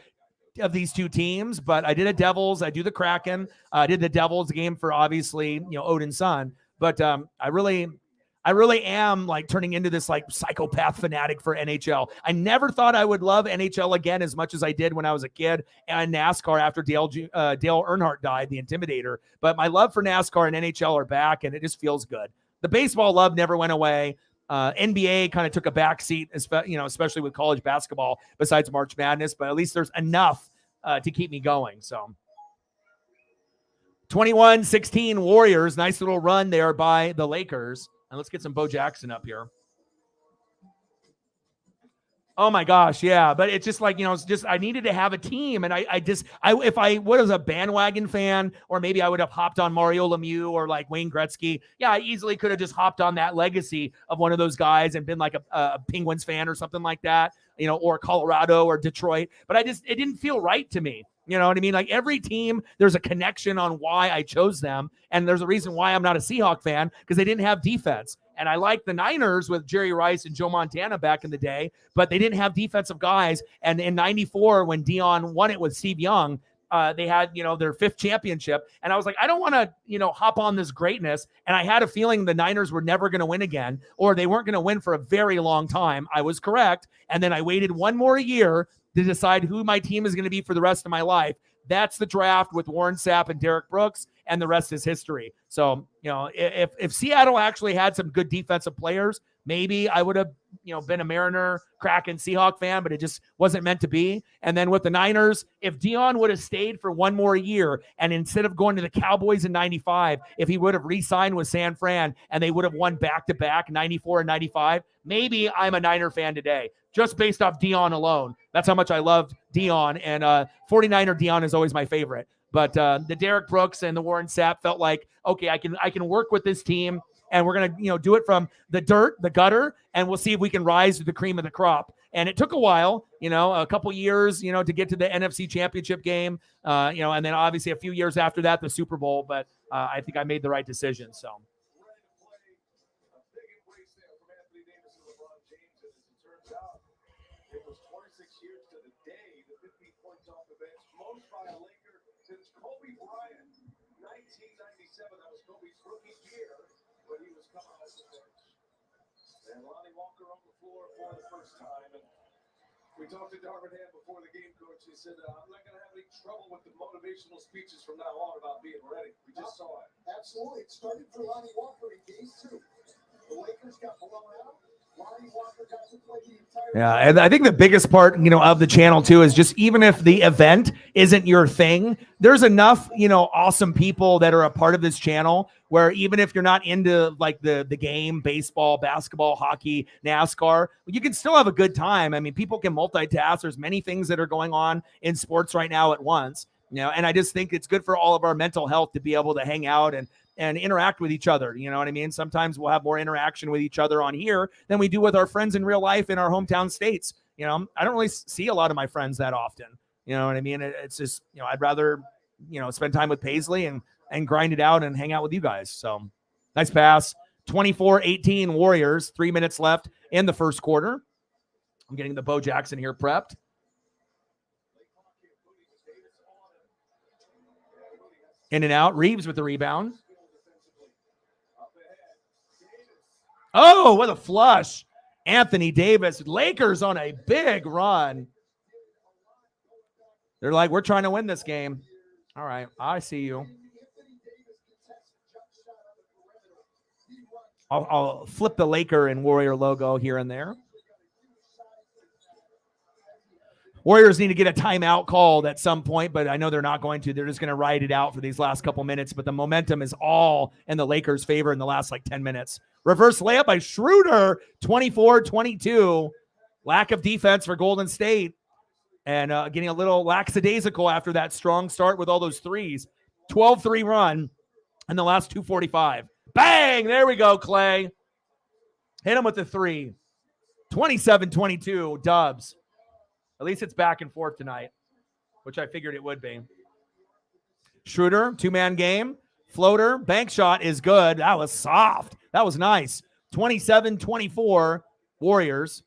of these two teams, but I did a Devils. I do the Kraken. I did the Devils game for obviously, Odin's son. But I really am like turning into this like psychopath fanatic for NHL. I never thought I would love NHL again as much as I did when I was a kid, and NASCAR after Dale Earnhardt died, the Intimidator. But my love for NASCAR and NHL are back, and it just feels good. The baseball love never went away. NBA kind of took a back seat, especially with college basketball besides March Madness, but at least there's enough to keep me going. So 21-16 Warriors. Nice little run there by the Lakers. And let's get some Bo Jackson up here. Oh my gosh, yeah. But it's just like, it's just I needed to have a team. And if I was a bandwagon fan, or maybe I would have hopped on Mario Lemieux or like Wayne Gretzky, yeah, I easily could have just hopped on that legacy of one of those guys and been like a Penguins fan or something like that, or Colorado or Detroit. But it didn't feel right to me. You know what I mean? Like every team, there's a connection on why I chose them. And there's a reason why I'm not a Seahawk fan, because they didn't have defense. And I like the Niners with Jerry Rice and Joe Montana back in the day, but they didn't have defensive guys. And in 94, when Dion won it with Steve Young, they had, their 5th championship. And I was like, I don't want to, hop on this greatness. And I had a feeling the Niners were never going to win again, or they weren't going to win for a very long time. I was correct. And then I waited one more year to decide who my team is going to be for the rest of my life. That's the draft with Warren Sapp and Derek Brooks, and the rest is history. So, if Seattle actually had some good defensive players, maybe I would have, been a Mariner, Kraken, Seahawk fan, but it just wasn't meant to be. And then with the Niners, if Dion would have stayed for one more year, and instead of going to the Cowboys in 95, if he would have re-signed with San Fran and they would have won back-to-back 94 and 95, maybe I'm a Niner fan today, just based off Dion alone. That's how much I loved Dion, and 49er Dion is always my favorite. But the Derek Brooks and the Warren Sapp felt like, okay, I can work with this team, and we're gonna do it from the dirt, the gutter, and we'll see if we can rise to the cream of the crop. And it took a while, a couple years, to get to the NFC Championship game, and then obviously a few years after that, the Super Bowl. But I think I made the right decision. So. It was 26 years to the day, the 15 points off the bench, most by a Laker since Kobe Bryant, 1997. That was Kobe's rookie year when he was coming off the bench. And Lonnie Walker on the floor for the first time. And we talked to Darvin Ham before the game, coach. He said, I'm not going to have any trouble with the motivational speeches from now on about being ready. We just saw it. Absolutely. It started for Lonnie Walker in games 2. The Lakers got blown out. Yeah, and I think the biggest part, of the channel too is just, even if the event isn't your thing, there's enough, awesome people that are a part of this channel where even if you're not into like the game, baseball, basketball, hockey, NASCAR, you can still have a good time. I mean, people can multitask. There's many things that are going on in sports right now at once, and I just think it's good for all of our mental health to be able to hang out and interact with each other. You know what I mean? Sometimes we'll have more interaction with each other on here than we do with our friends in real life in our hometown states. I don't really see a lot of my friends that often. You know what I mean? It's just, I'd rather, spend time with Paisley and grind it out and hang out with you guys. So nice pass. 24-18 Warriors, 3 minutes left in the first quarter. I'm getting the Bo Jackson here prepped. In and out. Reeves with the rebound. Oh, what a flush. Anthony Davis. Lakers on a big run. They're like, we're trying to win this game. All right, I see you. I'll flip the Laker and Warrior logo here and there. Warriors need to get a timeout called at some point, but I know they're not going to. They're just going to ride it out for these last couple minutes, but the momentum is all in the Lakers' favor in the last 10 minutes. Reverse layup by Schroeder, 24-22. Lack of defense for Golden State, and getting a little lackadaisical after that strong start with all those threes. 12-3 run in the last 2:45. Bang! There we go, Clay. Hit him with the three. 27-22, Dubs. At least it's back and forth tonight, which I figured it would be. Schroeder, two-man game. Floater, bank shot is good. That was soft. That was nice. 27-24, Warriors.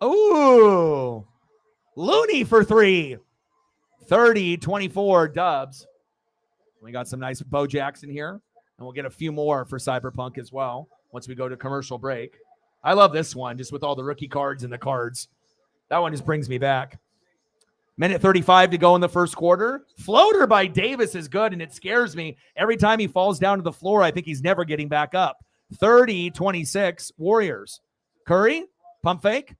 Ooh. Looney for three. 30-24, Dubs. We got some nice Bo Jackson here, and we'll get a few more for Cyberpunk as well once we go to commercial break. I love this one, just with all the rookie cards and the cards. That one just brings me back. Minute 35 to go in the first quarter. Floater by Davis is good, and it scares me. Every time he falls down to the floor, I think he's never getting back up. 30-26, Warriors. Curry, pump fake.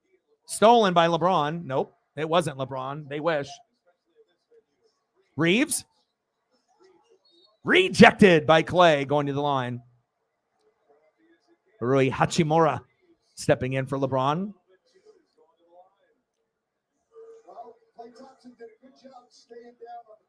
Stolen by LeBron. Nope, it wasn't LeBron. They wish. Reeves. Rejected by Clay going to the line. Rui Hachimura stepping in for LeBron.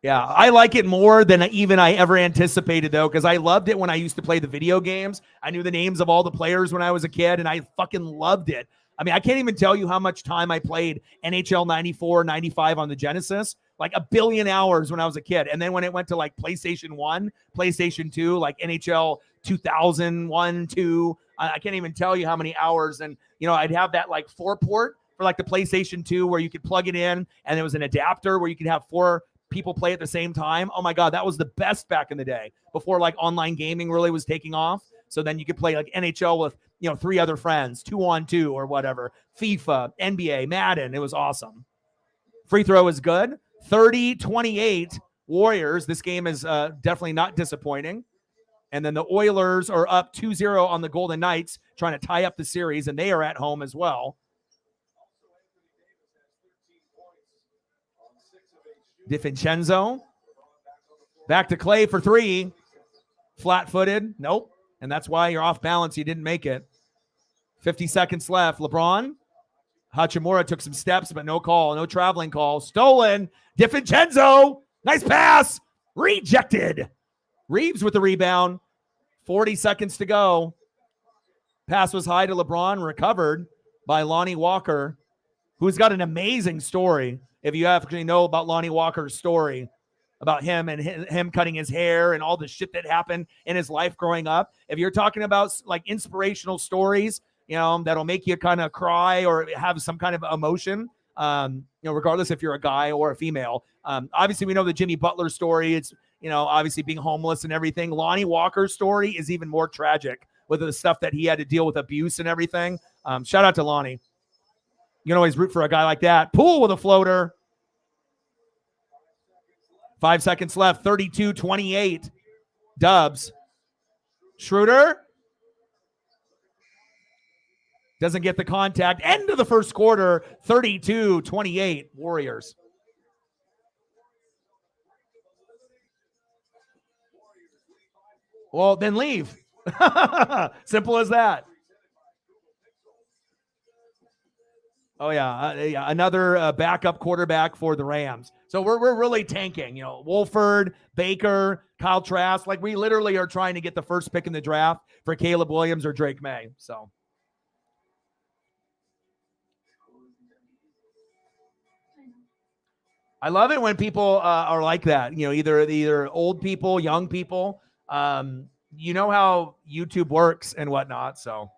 Yeah, I like it more than even I ever anticipated, though, because I loved it when I used to play the video games. I knew the names of all the players when I was a kid, and I fucking loved it. I mean, I can't even tell you how much time I played NHL 94, 95 on the Genesis, like a billion hours when I was a kid. And then when it went to like PlayStation 1, PlayStation 2, like NHL 2001, 2, I can't even tell you how many hours. And, I'd have that like 4-port for like the PlayStation 2 where you could plug it in and there was an adapter where you could have 4 people play at the same time. Oh my God, that was the best back in the day before like online gaming really was taking off. So then you could play like NHL with, 3 other friends, 2-on-2 or whatever, FIFA, NBA, Madden. It was awesome. Free throw is good. 30-28 Warriors. This game is definitely not disappointing. And then the Oilers are up 2-0 on the Golden Knights, trying to tie up the series, and they are at home as well. DiVincenzo. Back to Clay for 3. Flat-footed. Nope. And that's why you're off balance. You didn't make it. 50 seconds left. LeBron. Hachimura took some steps, but no call. No traveling call. Stolen. DiVincenzo. Nice pass. Rejected. Reeves with the rebound. 40 seconds to go. Pass was high to LeBron. Recovered by Lonnie Walker, who's got an amazing story. If you actually know about Lonnie Walker's story, about him and him cutting his hair and all the shit that happened in his life growing up. If you're talking about like inspirational stories, that'll make you kind of cry or have some kind of emotion, regardless if you're a guy or a female. Obviously, we know the Jimmy Butler story. It's, obviously being homeless and everything. Lonnie Walker's story is even more tragic with the stuff that he had to deal with, abuse and everything. Shout out to Lonnie. You can always root for a guy like that. Poole with a floater. 5 seconds left. 32-28. Dubs. Schroeder. Doesn't get the contact. End of the first quarter. 32-28. Warriors. Well, then leave. Simple as that. Oh, yeah. Another backup quarterback for the Rams. So we're really tanking. Wolford, Baker, Kyle Trask. Like, we literally are trying to get the first pick in the draft for Caleb Williams or Drake May. So. I love it when people are like that. Either old people, young people. You know how YouTube works and whatnot. So.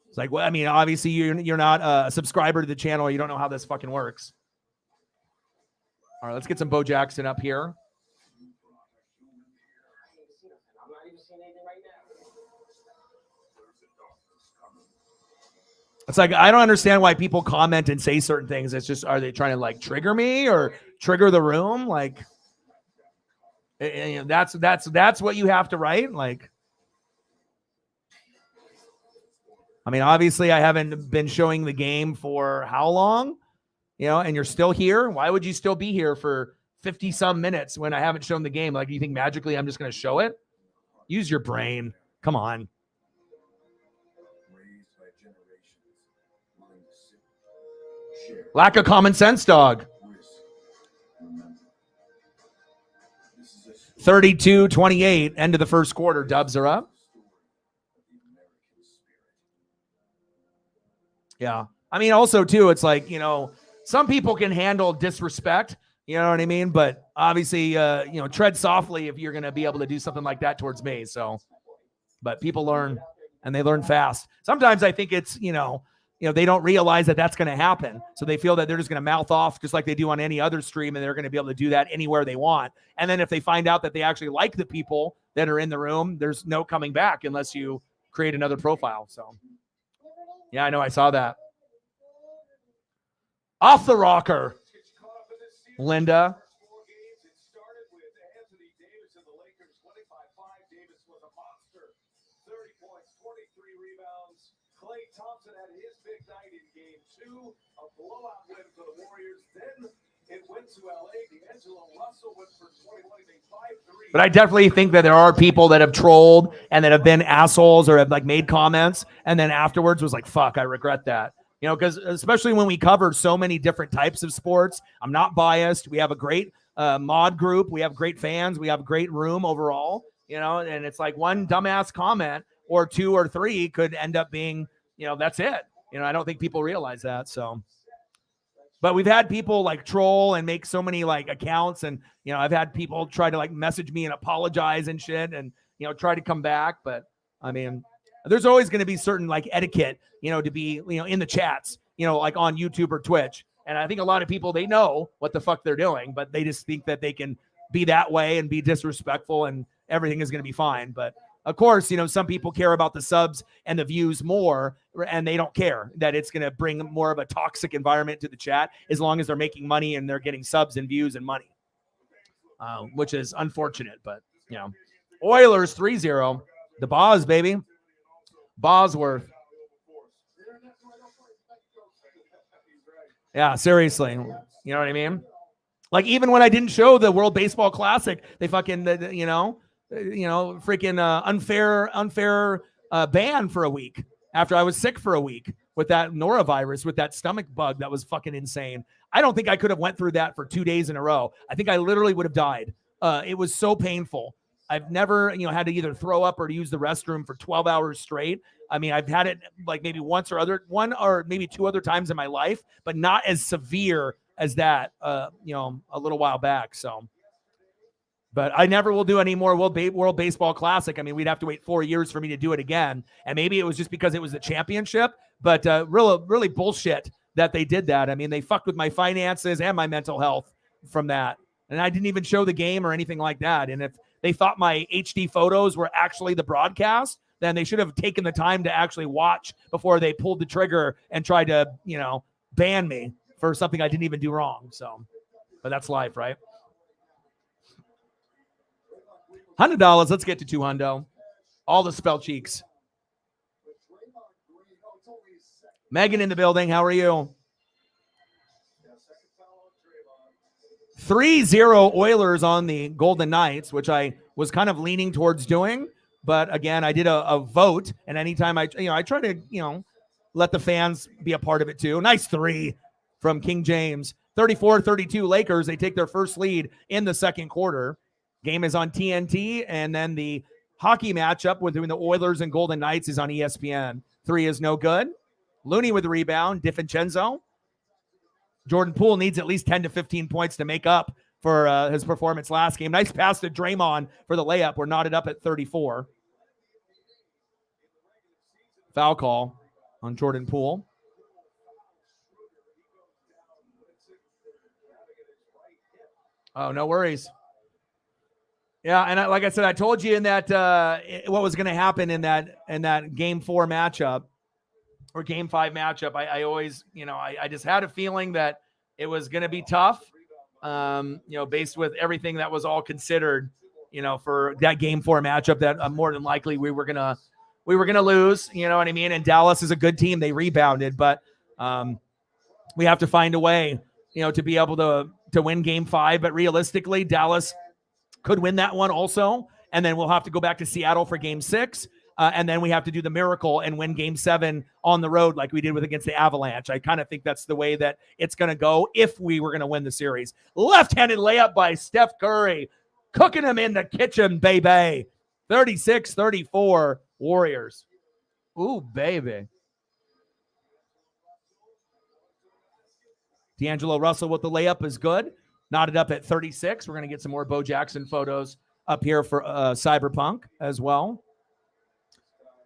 It's like, well, I mean, obviously you're not a subscriber to the channel. You don't know how this fucking works. All right, let's get some Bo Jackson up here. It's like, I don't understand why people comment and say certain things. It's just, are they trying to like trigger me or trigger the room? Like, that's what you have to write. Like, I mean, obviously I haven't been showing the game for how long, and you're still here. Why would you still be here for 50 some minutes when I haven't shown the game? Like, do you think magically I'm just going to show it? Use your brain. Come on. Lack of common sense, dog. 32-28, end of the first quarter. Dubs are up. Yeah. I mean, also, too, it's like, some people can handle disrespect, you know what I mean? But obviously, tread softly if you're going to be able to do something like that towards me. So, but people learn, and they learn fast. Sometimes I think it's, they don't realize that that's going to happen. So they feel that they're just going to mouth off just like they do on any other stream, and they're going to be able to do that anywhere they want. And then if they find out that they actually like the people that are in the room, there's no coming back unless you create another profile. So, yeah, I know. I saw that. Off the rocker. Linda. Thompson had his big night in game 2, a blowout win for the Warriors. Then it went to LA. D'Angelo Russell went for 21, 5-3. But I definitely think that there are people that have trolled and that have been assholes or have like made comments and then afterwards was like, fuck, I regret that. Because especially when we cover so many different types of sports, I'm not biased. We have a great mod group. We have great fans. We have a great room overall, and it's like one dumbass comment or 2 or 3 could end up being, that's it. I don't think people realize that. So, but we've had people like troll and make so many like accounts. And, I've had people try to like message me and apologize and shit and, try to come back. But I mean, there's always going to be certain like etiquette, to be, in the chats, like on YouTube or Twitch. And I think a lot of people, they know what the fuck they're doing, but they just think that they can be that way and be disrespectful and everything is going to be fine. But of course, some people care about the subs and the views more, and they don't care that it's going to bring more of a toxic environment to the chat as long as they're making money and they're getting subs and views and money, which is unfortunate. But, Oilers 3-0. The Boz, baby. Bosworth. Yeah, seriously. You know what I mean? Like, even when I didn't show the World Baseball Classic, they fucking, freaking unfair ban for a week after I was sick for a week with that norovirus, with that stomach bug that was fucking insane. I don't think I could have went through that for 2 days in a row. I think I literally would have died. It was so painful. I've never, had to either throw up or to use the restroom for 12 hours straight. I mean, I've had it like maybe one or maybe 2 other times in my life, but not as severe as that, a little while back. So, but I never will do any more World Baseball Classic. I mean, we'd have to wait 4 years for me to do it again. And maybe it was just because it was the championship, but really bullshit that they did that. I mean, they fucked with my finances and my mental health from that. And I didn't even show the game or anything like that. And if they thought my HD photos were actually the broadcast, then they should have taken the time to actually watch before they pulled the trigger and tried to, ban me for something I didn't even do wrong. So, but that's life, right? $100. Let's get to $200. All the spell cheeks. Megan in the building. How are you? 3-0 Oilers on the Golden Knights, which I was kind of leaning towards doing. But again, I did a vote. And anytime I try to, let the fans be a part of it too. Nice 3 from King James. 34-32 Lakers. They take their first lead in the second quarter. Game is on TNT. And then the hockey matchup between the Oilers and Golden Knights is on ESPN. 3 is no good. Looney with the rebound. DiVincenzo. Jordan Poole needs at least 10 to 15 points to make up for his performance last game. Nice pass to Draymond for the layup. We're knotted up at 34. Foul call on Jordan Poole. Oh, no worries. Yeah, and like I said, I told you in that what was going to happen in that Game 4 matchup. Or Game 5 matchup. I always, I just had a feeling that it was going to be tough, based with everything that was all considered, for that Game 4 matchup that more than likely we were going to lose, you know what I mean? And Dallas is a good team. They rebounded, but we have to find a way, to be able to win Game 5. But realistically, Dallas could win that one also. And then we'll have to go back to Seattle for Game 6. And then we have to do the miracle and win Game 7 on the road like we did against the Avalanche. I kind of think that's the way that it's going to go if we were going to win the series. Left-handed layup by Steph Curry. Cooking him in the kitchen, baby. 36-34 Warriors. Ooh, baby. D'Angelo Russell with the layup is good. Knotted up at 36. We're going to get some more Bo Jackson photos up here for Cyberpunk as well.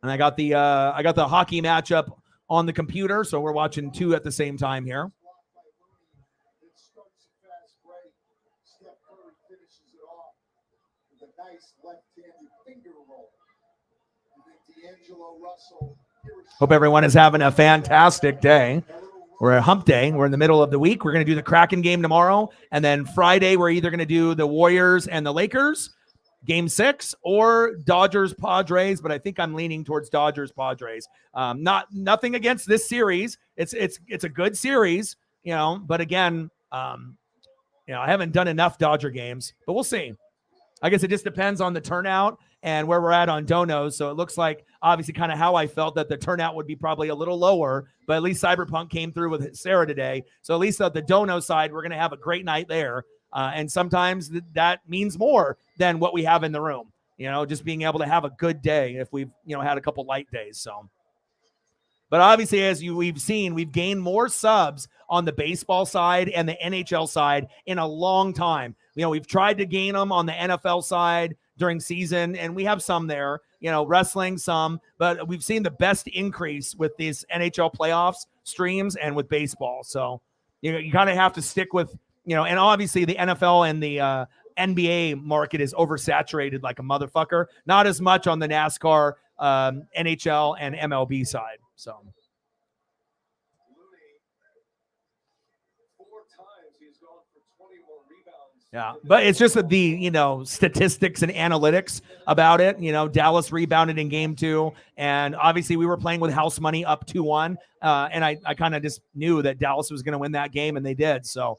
And I got the hockey matchup on the computer, so we're watching 2 at the same time here. Hope everyone is having a fantastic day. We're at hump day. We're in the middle of the week. We're going to do the Kraken game tomorrow. And then Friday, we're either going to do the Warriors and the Lakers. Game 6 or Dodgers Padres, but I think I'm leaning towards Dodgers Padres. Nothing against this series. It's a good series, but again, I haven't done enough Dodger games, but we'll see. I guess it just depends on the turnout and where we're at on donos. So it looks like obviously kind of how I felt that the turnout would be probably a little lower, but at least Cyberpunk came through with Sarah today. So at least at the dono side, we're going to have a great night there. And sometimes that means more than what we have in the room, just being able to have a good day if we've, had a couple light days. So, but obviously, as we've seen, we've gained more subs on the baseball side and the NHL side in a long time. We've tried to gain them on the NFL side during season, and we have some there. wrestling some, but we've seen the best increase with these NHL playoffs streams and with baseball. So you kind of have to stick with, and obviously the NFL and the NBA market is oversaturated like a motherfucker. Not as much on the NASCAR, NHL, and MLB side. So. Yeah, but it's just the statistics and analytics about it. Dallas rebounded in game 2, and obviously we were playing with house money up 2-1, and I kind of just knew that Dallas was going to win that game, and they did. So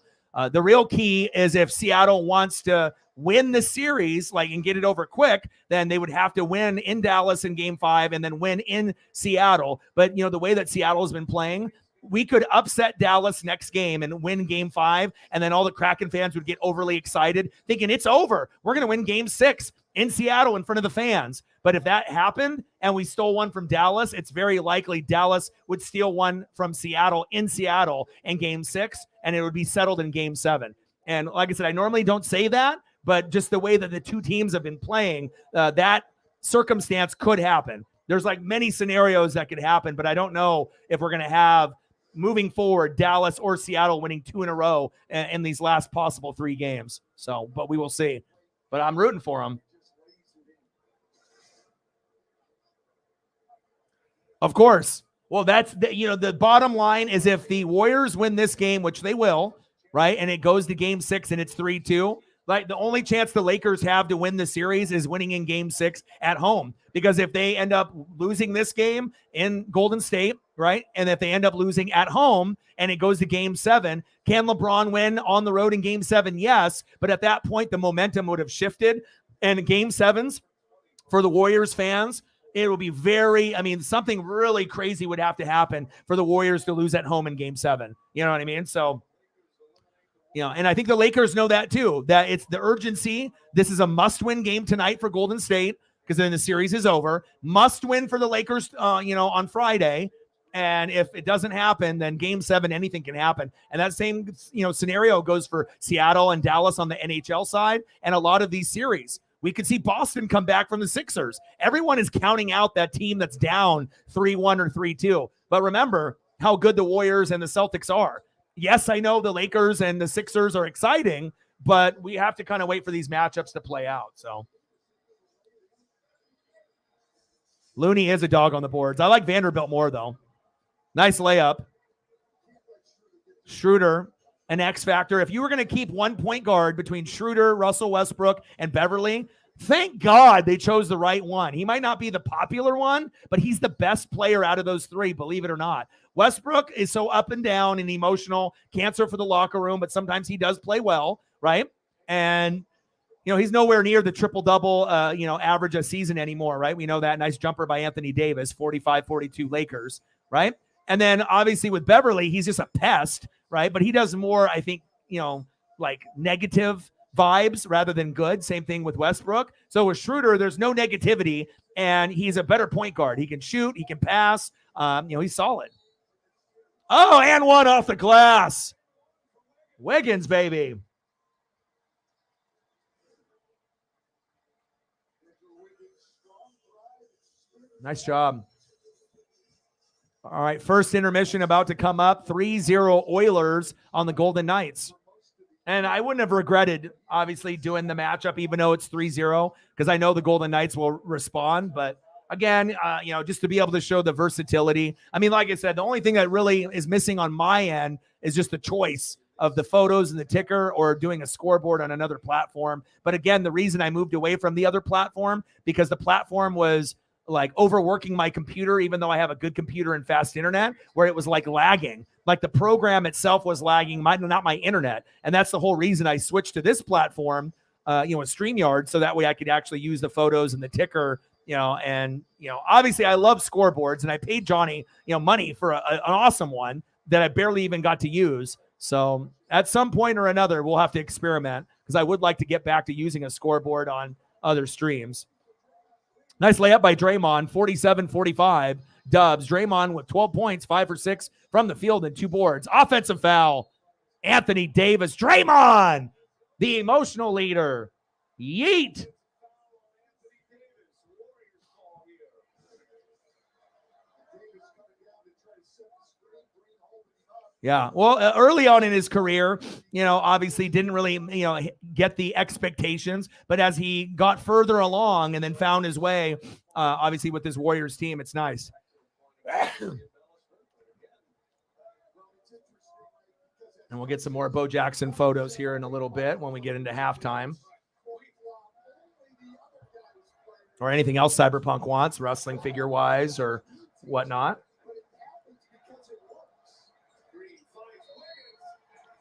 the real key is if Seattle wants to win the series, and get it over quick, then they would have to win in Dallas in game 5 and then win in Seattle. But the way that Seattle has been playing, we could upset Dallas next game and win game 5, and then all the Kraken fans would get overly excited thinking it's over. We're going to win game 6 in Seattle in front of the fans. But if that happened and we stole one from Dallas, it's very likely Dallas would steal one from Seattle in Seattle in game 6, and it would be settled in game 7. And like I said, I normally don't say that, but just the way that the two teams have been playing, that circumstance could happen. There's many scenarios that could happen, but I don't know if we're going to have, moving forward, Dallas or Seattle winning 2 in a row in these last possible 3 games. So, but we will see. But I'm rooting for them. Of course. Well, that's the bottom line is if the Warriors win this game, which they will, right, and it goes to game 6 and it's 3-2, the only chance the Lakers have to win the series is winning in game 6 at home. Because if they end up losing this game in Golden State, right, and if they end up losing at home and it goes to game 7, can LeBron win on the road in game 7? Yes. But at that point, the momentum would have shifted. And game 7s for the Warriors fans, it will be something really crazy would have to happen for the Warriors to lose at home in game 7. You know what I mean? So, and I think the Lakers know that too, that it's the urgency. This is a must-win game tonight for Golden State because then the series is over. Must win for the Lakers, on Friday. And if it doesn't happen, then game 7, anything can happen. And that same, scenario goes for Seattle and Dallas on the NHL side and a lot of these series. We could see Boston come back from the Sixers. Everyone is counting out that team that's down 3-1 or 3-2. But remember how good the Warriors and the Celtics are. Yes, I know the Lakers and the Sixers are exciting, but we have to kind of wait for these matchups to play out. So Looney is a dog on the boards. I like Vanderbilt more, though. Nice layup. Schroeder, an X factor. If you were going to keep one point guard between Schroeder, Russell Westbrook, and Beverly, thank God they chose the right one. He might not be the popular one, but he's the best player out of those 3, believe it or not. Westbrook is so up and down and emotional, cancer for the locker room, but sometimes he does play well, right? And, he's nowhere near the triple-double, average a season anymore, right? We know that. Nice jumper by Anthony Davis, 45-42 Lakers, right? And then, obviously, with Beverly, he's just a pest, right? But he does more, I think, negative vibes rather than good. Same thing with Westbrook. So with Schroeder, there's no negativity, and he's a better point guard. He can shoot. He can pass. He's solid. Oh, and one off the glass. Wiggins, baby. Nice job. All right, first intermission about to come up. 3-0 Oilers on the Golden Knights. And I wouldn't have regretted, obviously, doing the matchup, even though it's 3-0, because I know the Golden Knights will respond. But again, just to be able to show the versatility. I mean, like I said, the only thing that really is missing on my end is just the choice of the photos and the ticker or doing a scoreboard on another platform. But again, the reason I moved away from the other platform, because the platform was overworking my computer, even though I have a good computer and fast internet, where it was lagging. The program itself was lagging, not my internet. And that's the whole reason I switched to this platform, a StreamYard, so that way I could actually use the photos and the ticker, and, obviously I love scoreboards, and I paid Johnny, money for an awesome one that I barely even got to use. So at some point or another, we'll have to experiment, because I would like to get back to using a scoreboard on other streams. Nice layup by Draymond, 47-45 Dubs. Draymond with 12 points, 5 for 6 from the field and 2 boards. Offensive foul. Anthony Davis. Draymond, the emotional leader. Yeet. Yeah. Well, early on in his career, obviously didn't really, get the expectations. But as he got further along and then found his way, obviously with this Warriors team, it's nice. And we'll get some more Bo Jackson photos here in a little bit when we get into halftime. Or anything else Cyberpunk wants, wrestling figure-wise or whatnot.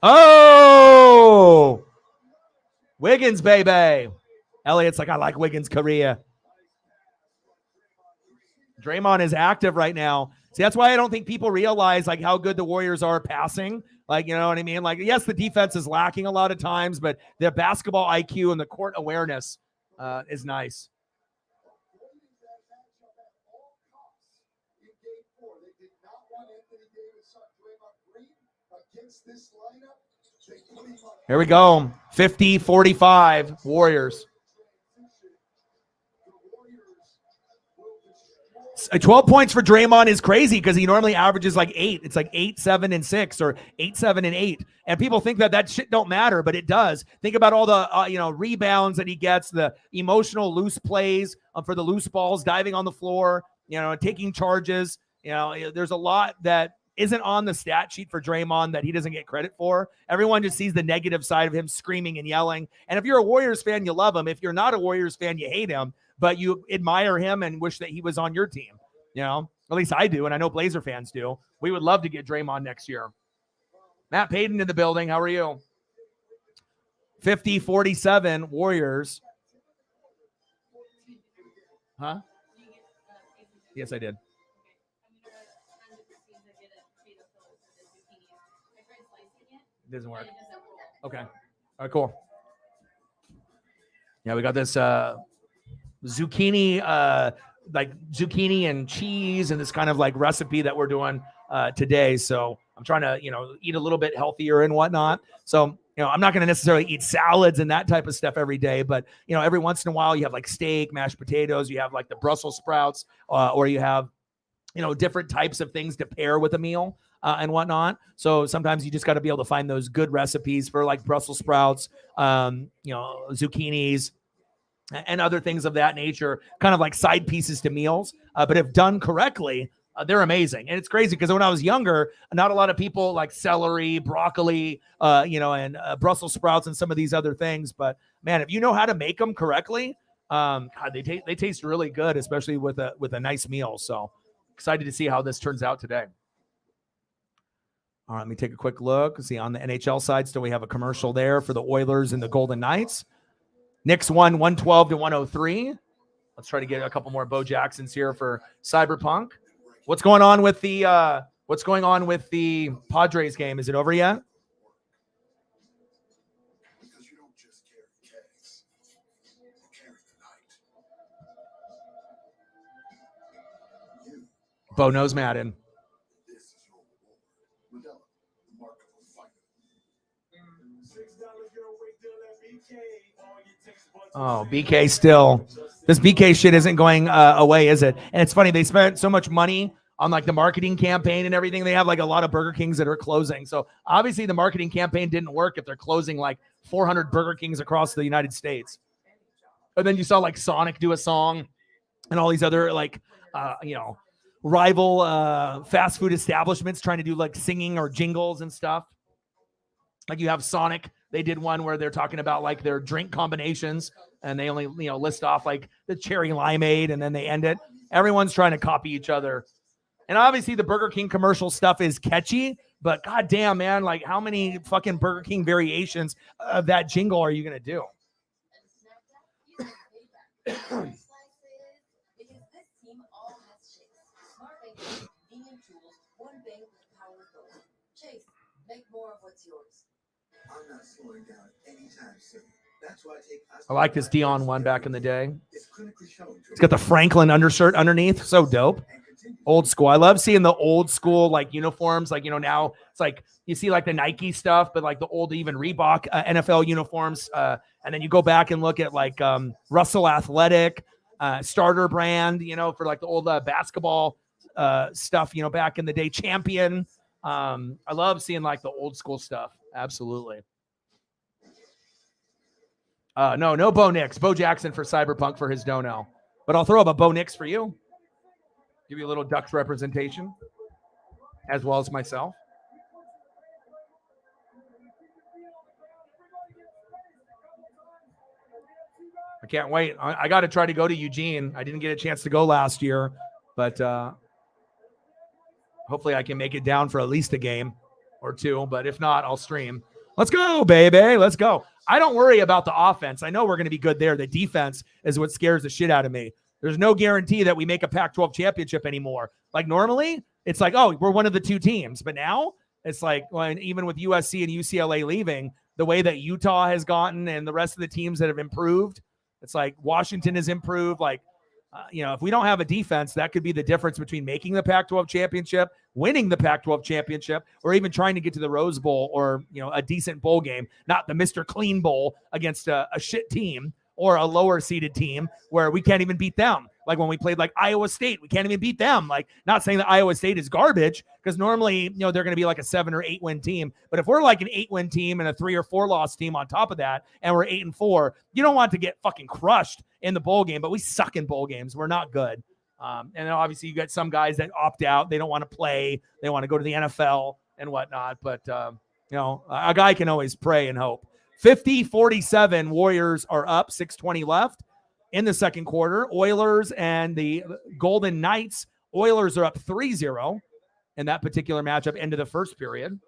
Oh! Wiggins, baby. Elliot's like, I like Wiggins' career. Draymond is active right now. See, that's why I don't think people realize like how good the Warriors are passing. Like, you know what I mean? Like, yes, the defense is lacking a lot of times, but their basketball IQ and the court awareness is nice. Here we go. 50-45 Warriors. 12 points for Draymond is crazy because he normally averages like 8. It's like 8, 7, and 6 or 8, 7, and 8. And people think that shit don't matter, but it does. Think about all the rebounds that he gets, the emotional loose plays for the loose balls, diving on the floor, taking charges. There's a lot that isn't on the stat sheet for Draymond that he doesn't get credit for. Everyone just sees the negative side of him screaming and yelling. And if you're a Warriors fan, you love him. If you're not a Warriors fan, you hate him, but you admire him and wish that he was on your team. At least I do. And I know Blazer fans do. We would love to get Draymond next year. Matt Payton in the building. How are you? 50-47 Warriors. Huh? Yes, I did. It doesn't work. Okay. All right, cool. Yeah, we got this zucchini and cheese and this kind of like recipe that we're doing today. So I'm trying to, eat a little bit healthier and whatnot. So, I'm not going to necessarily eat salads and that type of stuff every day, but, every once in a while you have like steak, mashed potatoes, you have like the Brussels sprouts, or you have, different types of things to pair with a meal. And whatnot. So sometimes you just got to be able to find those good recipes for like Brussels sprouts, zucchinis, and other things of that nature, kind of like side pieces to meals. But if done correctly, they're amazing. And it's crazy because when I was younger, not a lot of people like celery, broccoli, and Brussels sprouts and some of these other things. But man, if you know how to make them correctly, God, they taste really good, especially with a nice meal. So excited to see how this turns out today. All right, let me take a quick look. See, on the NHL side, still we have a commercial there for the Oilers and the Golden Knights. Knicks won 112-103. Let's try to get a couple more Bo Jacksons here for Cyberpunk. What's going on with the Padres game? Is it over yet? Bo knows Madden. Oh, BK still. This BK shit isn't going away, is it? And it's funny, they spent so much money on like the marketing campaign and everything. They have like a lot of Burger Kings that are closing. So obviously the marketing campaign didn't work if they're closing like 400 Burger Kings across the United States. And then you saw like Sonic do a song and all these other like, rival fast food establishments trying to do like singing or jingles and stuff. Like you have Sonic. They did one where they're talking about like their drink combinations and they only, list off like the cherry limeade and then they end it. Everyone's trying to copy each other. And obviously the Burger King commercial stuff is catchy, but goddamn, man, like how many fucking Burger King variations of that jingle are you going to do? I like this Dion one back in the day. It's got the Franklin undershirt underneath. So dope. Old school. I love seeing the old school like uniforms. Like, now it's like you see like the Nike stuff, but like the old even Reebok NFL uniforms. And then you go back and look at like Russell Athletic, starter brand, for like the old basketball stuff, back in the day, Champion. I love seeing like the old school stuff. Absolutely. No Bo Nix. Bo Jackson for Cyberpunk for his dono. But I'll throw up a Bo Nix for you. Give you a little Ducks representation, as well as myself. I can't wait. I got to try to go to Eugene. I didn't get a chance to go last year, but hopefully I can make it down for at least a game or two. But if not, I'll stream. Let's go, baby. Let's go. I don't worry about the offense. I know we're going to be good there. The defense is what scares the shit out of me. There's no guarantee that we make a Pac-12 championship anymore. Like normally, it's like, oh, we're one of the two teams. But now it's like, when even with USC and UCLA leaving, the way that Utah has gotten and the rest of the teams that have improved, it's like Washington has improved. Like, if we don't have a defense, that could be the difference between making the Pac-12 championship, winning the Pac-12 championship, or even trying to get to the Rose Bowl or, a decent bowl game, not the Mr. Clean Bowl against a shit team or a lower seeded team where we can't even beat them. Like when we played like Iowa State, we can't even beat them. Like, not saying that Iowa State is garbage, because normally, they're going to be like a 7 or 8 win team. But if we're like an 8 win team and a 3 or 4 loss team on top of that, and we're 8-4, you don't want to get fucking crushed in the bowl game. But we suck in bowl games. We're not good. And then obviously you got some guys that opt out. They don't want to play. They want to go to the NFL and whatnot. But, a guy can always pray and hope. 50-47, Warriors are up, 6:20 left in the second quarter. Oilers and the Golden Knights. Oilers are up 3-0 in that particular matchup into the first period.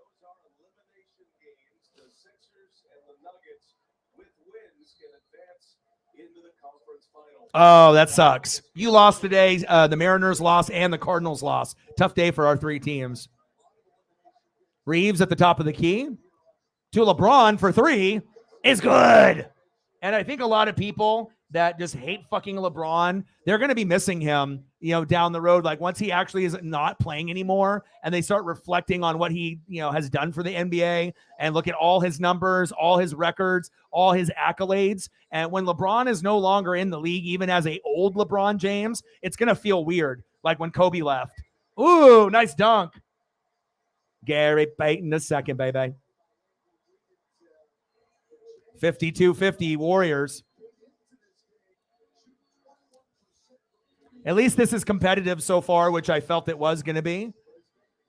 Oh, that sucks. You lost today. The Mariners lost and the Cardinals lost. Tough day for our 3 teams. Reeves at the top of the key to LeBron for 3 is good. And I think a lot of people that just hate fucking LeBron, they're going to be missing him, down the road. Like once he actually is not playing anymore and they start reflecting on what he, has done for the NBA and look at all his numbers, all his records, all his accolades. And when LeBron is no longer in the league, even as a old LeBron James, it's going to feel weird. Like when Kobe left. Ooh, nice dunk. Gary Payton the second, baby. 52-50 Warriors. At least this is competitive so far, which I felt it was going to be.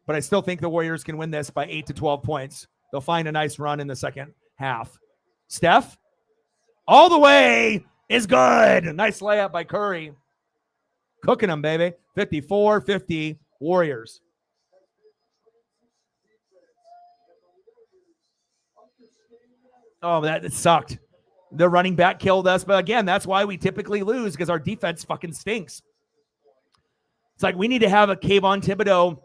But I still think the Warriors can win this by 8 to 12 points. They'll find a nice run in the second half. Steph, all the way, is good. Nice layup by Curry. Cooking them, baby. 54-50 Warriors. Oh, that sucked. The running back killed us. But again, that's why we typically lose, because our defense fucking stinks. It's like we need to have a Kayvon Thibodeau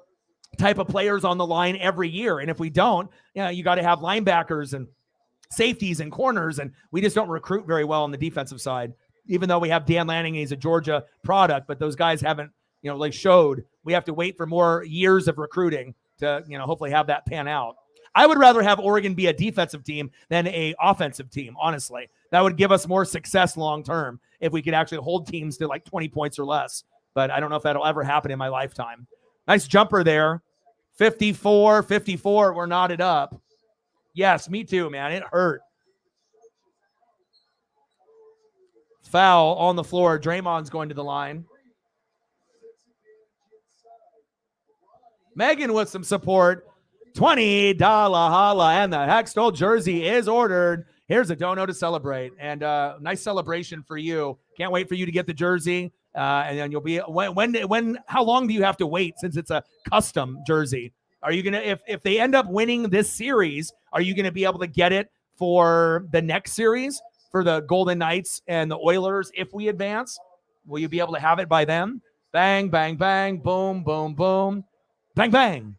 type of players on the line every year. And if we don't, you got to have linebackers and safeties and corners. And we just don't recruit very well on the defensive side, even though we have Dan Lanning. He's a Georgia product, but those guys haven't, like showed. We have to wait for more years of recruiting to, hopefully have that pan out. I would rather have Oregon be a defensive team than a offensive team, honestly. That would give us more success long-term if we could actually hold teams to like 20 points or less. But I don't know if that'll ever happen in my lifetime. Nice jumper there. 54-54, we're knotted up. Yes, me too, man. It hurt. Foul on the floor. Draymond's going to the line. Megan with some support. $20 holla, and the Hextall jersey is ordered. Here's a dono to celebrate, and nice celebration for you. Can't wait for you to get the jersey, and then you'll be when. How long do you have to wait since it's a custom jersey? Are you gonna if they end up winning this series, are you gonna be able to get it for the next series for the Golden Knights and the Oilers if we advance? Will you be able to have it by then? Bang, bang, bang, boom, boom, boom, bang, bang.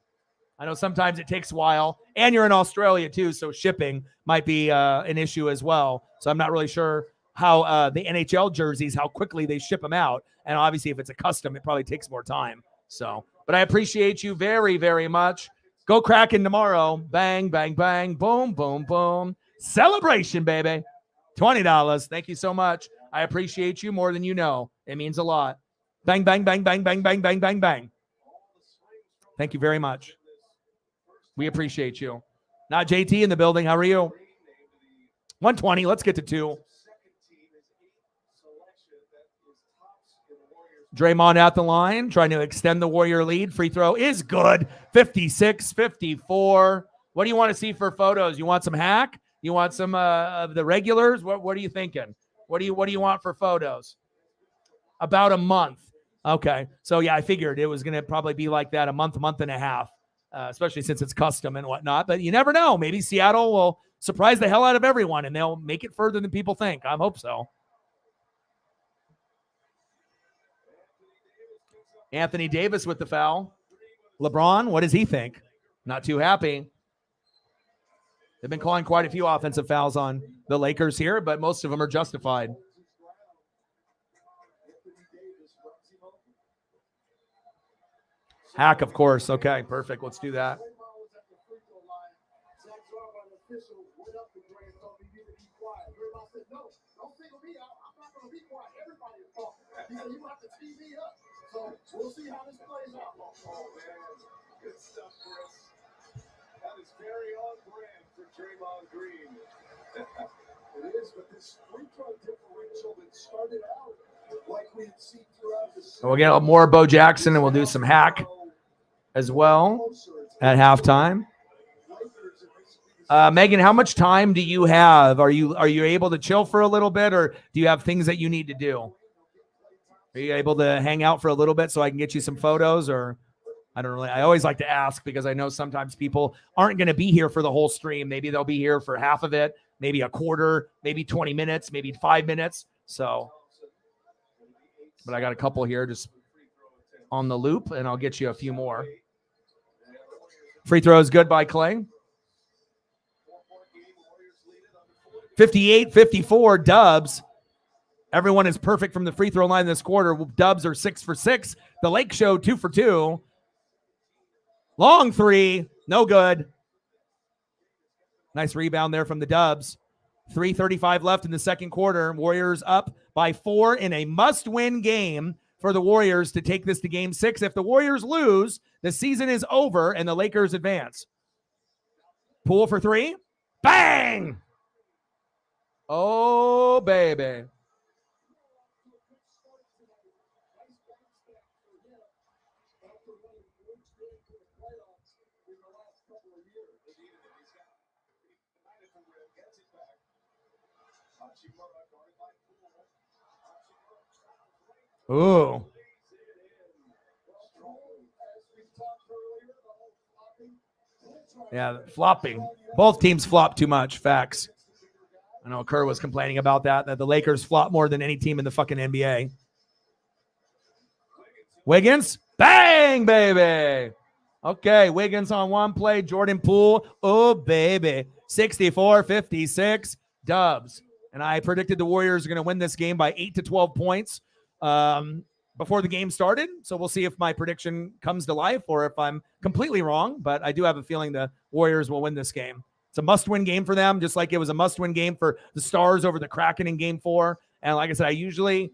I know sometimes it takes a while, and you're in Australia too, so shipping might be an issue as well. So I'm not really sure how the NHL jerseys, how quickly they ship them out. And obviously, if it's a custom, it probably takes more time. So, but I appreciate you very, very much. Go Kraken tomorrow. Bang, bang, bang, boom, boom, boom. Celebration, baby. $20. Thank you so much. I appreciate you more than you know. It means a lot. Bang, bang, bang, bang, bang, bang, bang, bang, bang. Thank you very much. We appreciate you. Not JT in the building. How are you? 120. Let's get to 2. Draymond at the line, trying to extend the Warrior lead. Free throw is good. 56-54. What do you want to see for photos? You want some hack? You want some of the regulars? What are you thinking? What do you want for photos? About a month. Okay. So yeah, I figured it was going to probably be like that, a month and a half, especially since it's custom and whatnot. But you never know. Maybe Seattle will surprise the hell out of everyone and they'll make it further than people think. I hope so. Anthony Davis with the foul. LeBron, what does he think? Not too happy. They've been calling quite a few offensive fouls on the Lakers here, but most of them are justified. Hack, of course. Okay, perfect. Let's do that. So we'll see how this plays out. Oh, man. Good stuff, Chris. That is very on brand for Draymond Green. It is, but this free throw differential that started out like we had seen throughout the season. We'll get more Bo Jackson, and we'll do some hack as well at halftime. Megan, how much time do you have? Are you able to chill for a little bit, or do you have things that you need to do? Are you able to hang out for a little bit so I can get you some photos? Or I don't really, I always like to ask because I know sometimes people aren't going to be here for the whole stream. Maybe they'll be here for half of it, maybe a quarter, maybe 20 minutes, maybe 5 minutes. So, but I got a couple here just on the loop, and I'll get you a few more. Free throw is good by Clay. 58-54 Dubs. Everyone is perfect from the free throw line this quarter. Dubs are 6 for 6. The Lake Show 2 for 2. Long three, no good. Nice rebound there from the Dubs. 3:35 left in the second quarter. Warriors up by 4 in a must-win game for the Warriors to take this to game 6. If the Warriors lose, the season is over and the Lakers advance. Poole for 3. Bang! Oh, baby. Ooh. Yeah, flopping. Both teams flop too much. Facts. I know Kerr was complaining about that the Lakers flop more than any team in the fucking NBA. Wiggins. Bang, baby. Okay, Wiggins on one play. Jordan Poole. Oh, baby. 64-56. Dubs. And I predicted the Warriors are going to win this game by 8 to 12 points before the game started. So we'll see if my prediction comes to life or if I'm completely wrong. But I do have a feeling the Warriors will win this game. It's a must-win game for them, just like it was a must-win game for the Stars over the Kraken in Game 4. And like I said, I usually,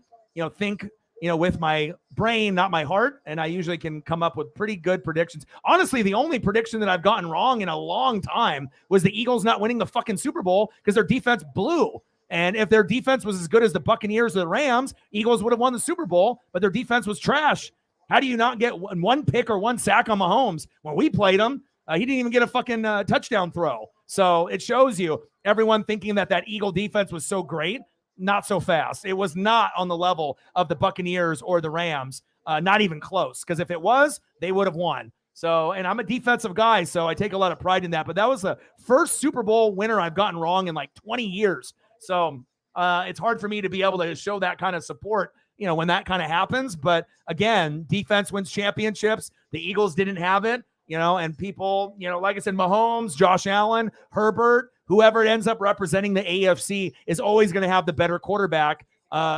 think, with my brain, not my heart, and I usually can come up with pretty good predictions. Honestly, the only prediction that I've gotten wrong in a long time was the Eagles not winning the fucking Super Bowl because their defense blew. And if their defense was as good as the Buccaneers or the Rams, Eagles would have won the Super Bowl, but their defense was trash. How do you not get one pick or one sack on Mahomes? When we played him, he didn't even get a fucking touchdown throw. So it shows you everyone thinking that Eagle defense was so great. Not so fast. It was not on the level of the Buccaneers or the Rams. Not even close. Because if it was, they would have won. So, and I'm a defensive guy, so I take a lot of pride in that. But that was the first Super Bowl winner I've gotten wrong in like 20 years. So it's hard for me to be able to show that kind of support, when that kind of happens. But again, defense wins championships. The Eagles didn't have it, and people, like I said, Mahomes, Josh Allen, Herbert, whoever ends up representing the AFC is always going to have the better quarterback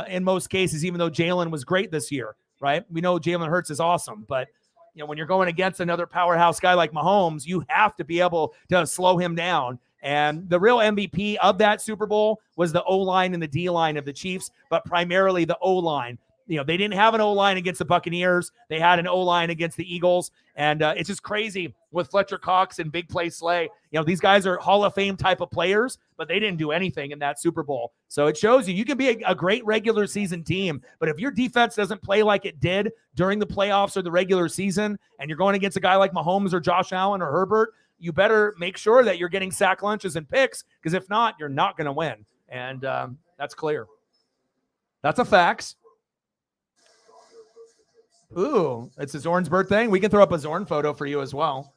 in most cases, even though Jalen was great this year, right? We know Jalen Hurts is awesome, but when you're going against another powerhouse guy like Mahomes, you have to be able to slow him down. And the real MVP of that Super Bowl was the O-line and the D-line of the Chiefs, but primarily the O-line. they didn't have an O-line against the Buccaneers. They had an O-line against the Eagles. And it's just crazy with Fletcher Cox and Big Play Slay. These guys are Hall of Fame type of players, but they didn't do anything in that Super Bowl. So it shows you can be a great regular season team, but if your defense doesn't play like it did during the playoffs or the regular season, and you're going against a guy like Mahomes or Josh Allen or Herbert, you better make sure that you're getting sack lunches and picks, because if not, you're not going to win. And that's clear. That's a fax. Ooh, it's a Zorn's birthday. We can throw up a Zorn photo for you as well.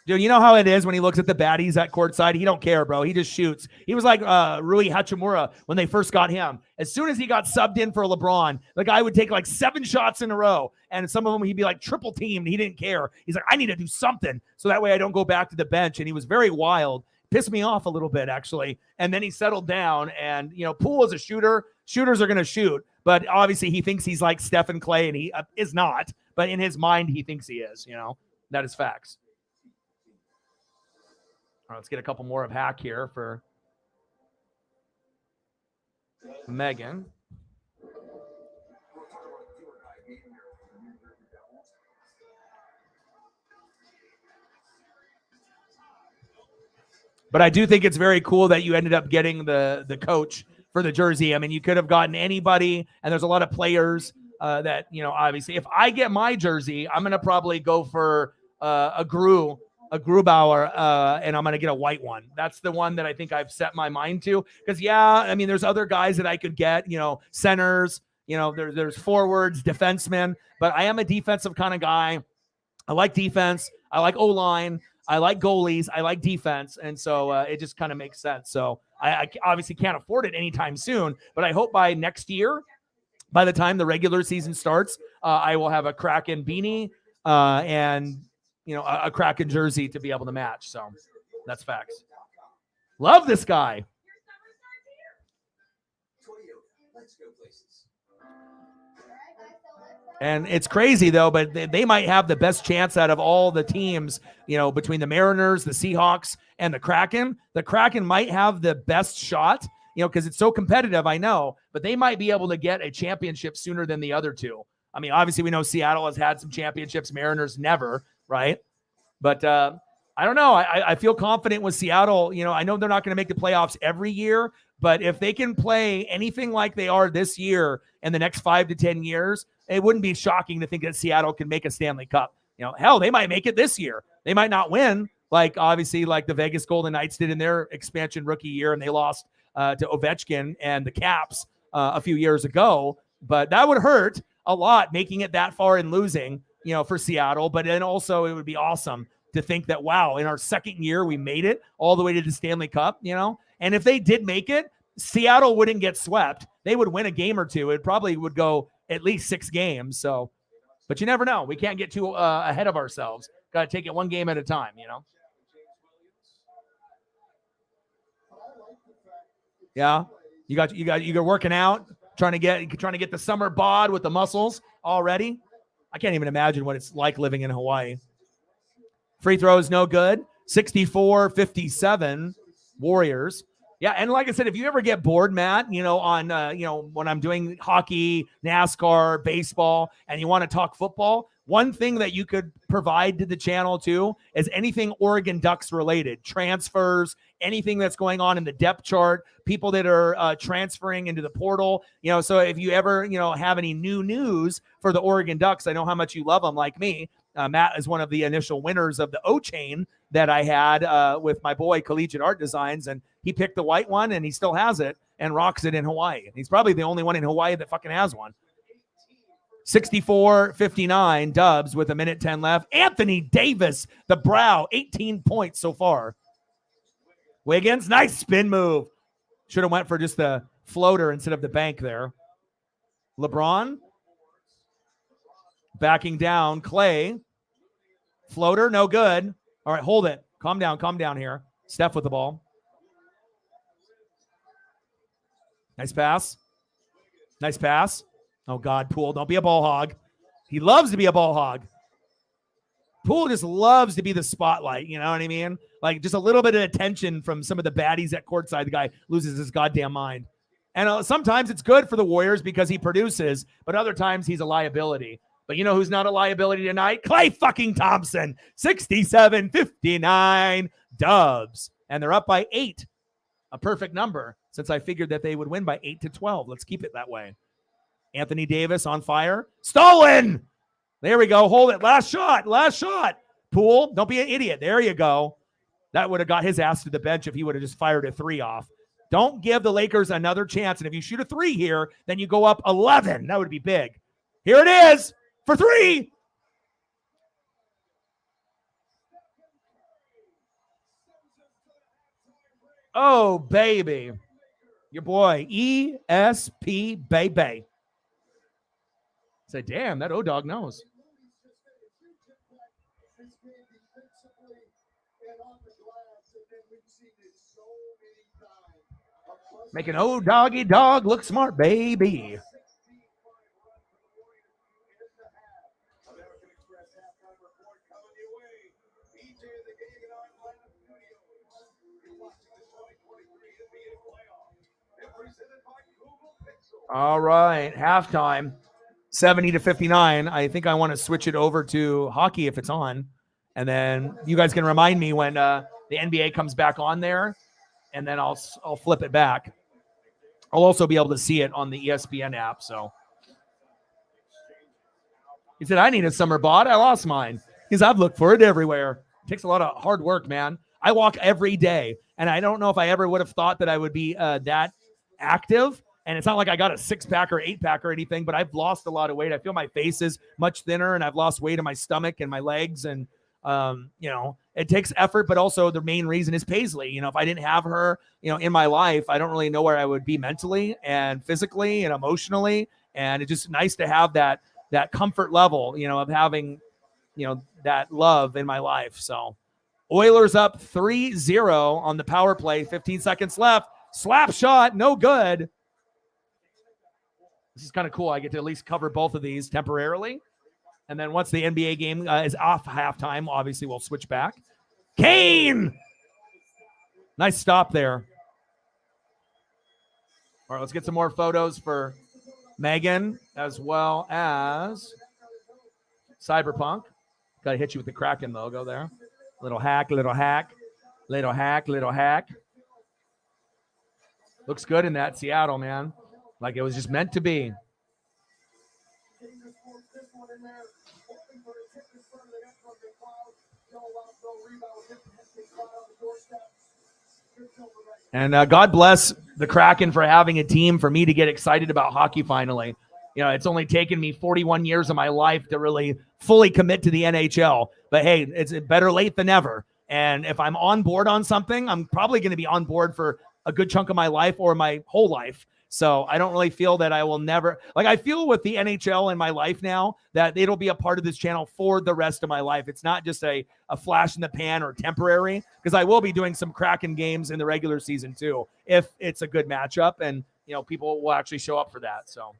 Dude, you know how it is when he looks at the baddies at courtside? He don't care, bro. He just shoots. He was like Rui Hachimura when they first got him. As soon as he got subbed in for LeBron, the guy would take like 7 shots in a row, and some of them he'd be like triple teamed. He didn't care. He's like, I need to do something so that way I don't go back to the bench. And he was very wild. Pissed me off a little bit, actually. And then he settled down, and, Poole is a shooter. Shooters are going to shoot. But obviously he thinks he's like Stephen Clay, and he is not. But in his mind, he thinks he is, That is facts. All right, let's get a couple more of Hack here for Megan. But I do think it's very cool that you ended up getting the coach for the jersey. I mean, you could have gotten anybody, and there's a lot of players that, obviously, if I get my jersey, I'm going to probably go for a Grubauer, and I'm going to get a white one. That's the one that I think I've set my mind to. Because, there's other guys that I could get, centers, there's forwards, defensemen. But I am a defensive kind of guy. I like defense. I like O-line. I like goalies. I like defense. And so it just kind of makes sense. So I obviously can't afford it anytime soon. But I hope by next year, by the time the regular season starts, I will have a Kraken beanie and a Kraken jersey to be able to match. So that's facts. Love this guy. And it's crazy, though, but they might have the best chance out of all the teams, between the Mariners, the Seahawks, and the Kraken. The Kraken might have the best shot, because it's so competitive, I know, but they might be able to get a championship sooner than the other two. I mean, obviously, we know Seattle has had some championships, Mariners never, right? But I don't know. I feel confident with Seattle. I know they're not going to make the playoffs every year, but if they can play anything like they are this year in the next 5 to 10 years, it wouldn't be shocking to think that Seattle can make a Stanley Cup. Hell, they might make it this year. They might not win, like the Vegas Golden Knights did in their expansion rookie year, and they lost to Ovechkin and the Caps a few years ago. But that would hurt a lot, making it that far and losing, for Seattle. But then also it would be awesome to think that, wow, in our second year, we made it all the way to the Stanley Cup, And if they did make it, Seattle wouldn't get swept. They would win a game or two. It probably would go at least 6 games. So, but you never know. We can't get too ahead of ourselves. Got to take it one game at a time, Yeah. You're working out, trying to get the summer bod with the muscles already. I can't even imagine what it's like living in Hawaii. Free throws, no good. 64-57 Warriors. Yeah, and like I said, if you ever get bored, Matt, on when I'm doing hockey, NASCAR, baseball, and you want to talk football, one thing that you could provide to the channel too is anything Oregon Ducks related, transfers, anything that's going on in the depth chart, people that are transferring into the portal. So if you ever have any new news for the Oregon Ducks, I know how much you love them, like me. Matt is one of the initial winners of the O-Chain that I had with my boy Collegiate Art Designs, and he picked the white one, and he still has it and rocks it in Hawaii. He's probably the only one in Hawaii that fucking has one. 64-59 Dubs with 1:10 left. Anthony Davis, the brow, 18 points so far. Wiggins, nice spin move. Should have went for just the floater instead of the bank there. LeBron backing down. Clay, floater, no good. All right, hold it. Calm down here. Steph with the ball. Nice pass. Oh, God, Poole, don't be a ball hog. He loves to be a ball hog. Poole just loves to be the spotlight, you know what I mean? Like just a little bit of attention from some of the baddies at courtside. The guy loses his goddamn mind. And sometimes it's good for the Warriors because he produces, but other times he's a liability. But you know who's not a liability tonight? Klay fucking Thompson. 67-59 Dubs. And they're up by 8. A perfect number since I figured that they would win by 8-12. Let's keep it that way. Anthony Davis on fire. Stolen! There we go. Hold it. Last shot. Poole, don't be an idiot. There you go. That would have got his ass to the bench if he would have just fired a 3 off. Don't give the Lakers another chance. And if you shoot a 3 here, then you go up 11. That would be big. Here it is for 3. Oh, baby. Your boy, ESP Baby. Say, damn, that O-Dog knows. Make an O-Doggy dog look smart, baby. All right, halftime, 70-59. I think I want to switch it over to hockey if it's on. And then you guys can remind me when the NBA comes back on there, and then I'll flip it back. I'll also be able to see it on the ESPN app. So he said, I need a summer bod. I lost mine because I've looked for it everywhere. It takes a lot of hard work, man. I walk every day, and I don't know if I ever would have thought that I would be that active. And it's not like I got a 6-pack or 8-pack or anything, but I've lost a lot of weight. I feel my face is much thinner, and I've lost weight in my stomach and my legs. And, it takes effort, but also the main reason is Paisley. If I didn't have her, in my life, I don't really know where I would be mentally and physically and emotionally. And it's just nice to have that comfort level, of having, that love in my life. So Oilers up 3-0 on the power play, 15 seconds left. Slap shot, no good. This is kind of cool. I get to at least cover both of these temporarily. And then once the NBA game is off halftime, obviously we'll switch back. Kane! Nice stop there. All right, let's get some more photos for Megan as well as Cyberpunk. Got to hit you with the Kraken logo there. Little hack. Looks good in that Seattle, man. Like it was just meant to be. And God bless the Kraken for having a team for me to get excited about hockey finally. It's only taken me 41 years of my life to really fully commit to the NHL. But hey, it's better late than never. And if I'm on board on something, I'm probably going to be on board for a good chunk of my life or my whole life. So I don't really feel that I will never, I feel with the NHL in my life now that it'll be a part of this channel for the rest of my life. It's not just a flash in the pan or temporary, because I will be doing some Kraken games in the regular season too, if it's a good matchup and, people will actually show up for that. So.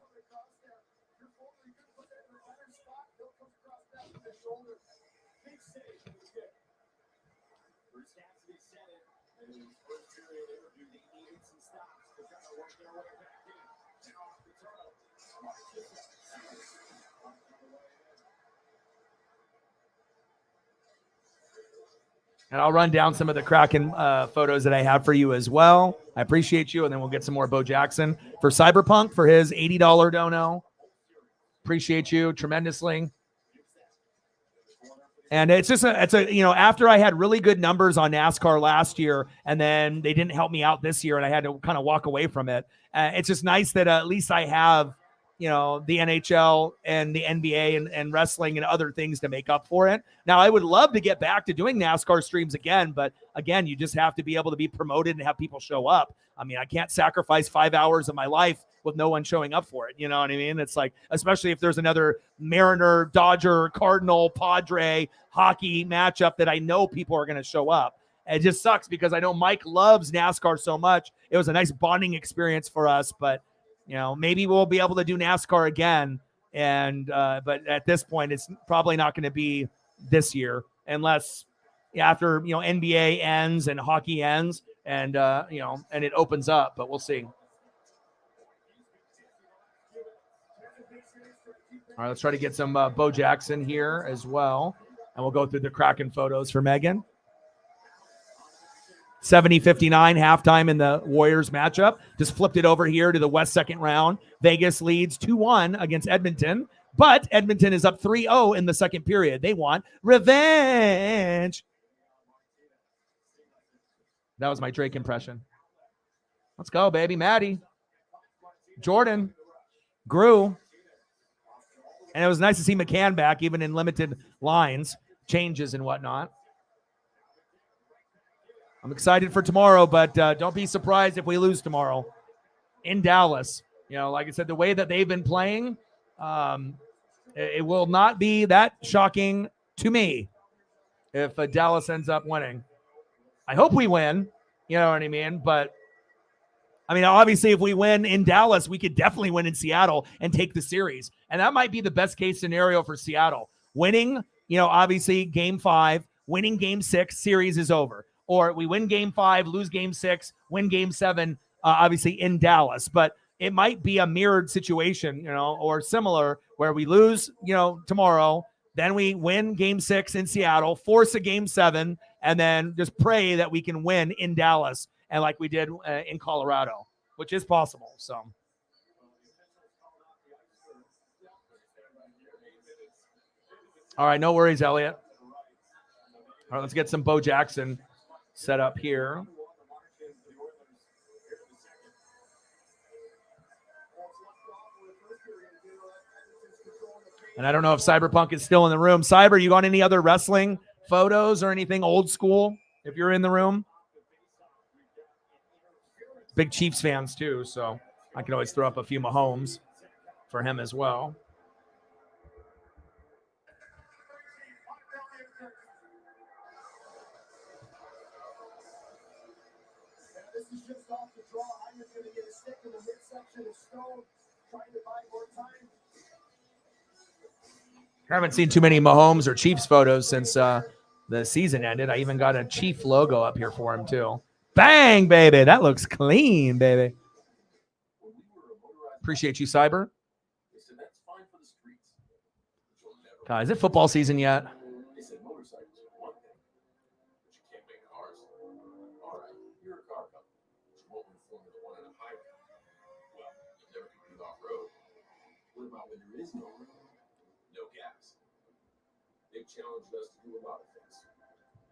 And I'll run down some of the Kraken photos that I have for you as well. I appreciate you. And then we'll get some more Bo Jackson for Cyberpunk for his $80 dono. Appreciate you tremendously. And it's after I had really good numbers on NASCAR last year, and then they didn't help me out this year, and I had to kind of walk away from it. It's just nice that at least I have, the NHL and the NBA and wrestling and other things to make up for it. Now, I would love to get back to doing NASCAR streams again, but again, you just have to be able to be promoted and have people show up. I mean, I can't sacrifice 5 hours of my life with no one showing up for it. You know what I mean? It's like, especially if there's another Mariner, Dodger, Cardinal, Padre hockey matchup that I know people are going to show up. It just sucks because I know Mike loves NASCAR so much. It was a nice bonding experience for us, but maybe we'll be able to do NASCAR again. And, but at this point, it's probably not going to be this year unless after, NBA ends and hockey ends and, and it opens up, but we'll see. All right, let's try to get some Bo Jackson here as well. And we'll go through the Kraken photos for Megan. 70-59 halftime in the Warriors matchup. Just flipped it over here to the West second round. Vegas leads 2-1 against Edmonton, but Edmonton is up 3-0 in the second period. They want revenge. That was my Drake impression. Let's go, baby. Maddie. Jordan. Grew. And it was nice to see McCann back, even in limited lines, changes and whatnot. I'm excited for tomorrow, but don't be surprised if we lose tomorrow in Dallas. You know, like I said, the way that they've been playing, it will not be that shocking to me if Dallas ends up winning. I hope we win, you know what I mean? But, I mean, obviously, if we win in Dallas, we could definitely win in Seattle and take the series. And that might be the best case scenario for Seattle. Winning, you know, obviously, game 5, winning game 6, series is over. Or we win game 5, lose game 6, win game 7, obviously in Dallas. But it might be a mirrored situation, you know, or similar where we lose, you know, tomorrow, then we win game 6 in Seattle, force a game 7, and then just pray that we can win in Dallas and like we did in Colorado, which is possible. So. All right, no worries, Elliot. All right, let's get some Bo Jackson set up here. And I don't know if Cyberpunk is still in the room. Cyber, you got any other wrestling photos or anything old school if you're in the room? Big Chiefs fans too, so I can always throw up a few Mahomes for him as well. This is just off the draw. I'm just going to get a stick in the midsection of stone, trying to buy more time. I haven't seen too many Mahomes or Chiefs photos since the season ended. I even got a Chief logo up here for him too. Bang, baby. That looks clean, baby. Appreciate you, Cyber. God, is it football season yet?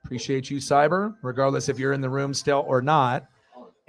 Appreciate you, Cyber, regardless if you're in the room still or not.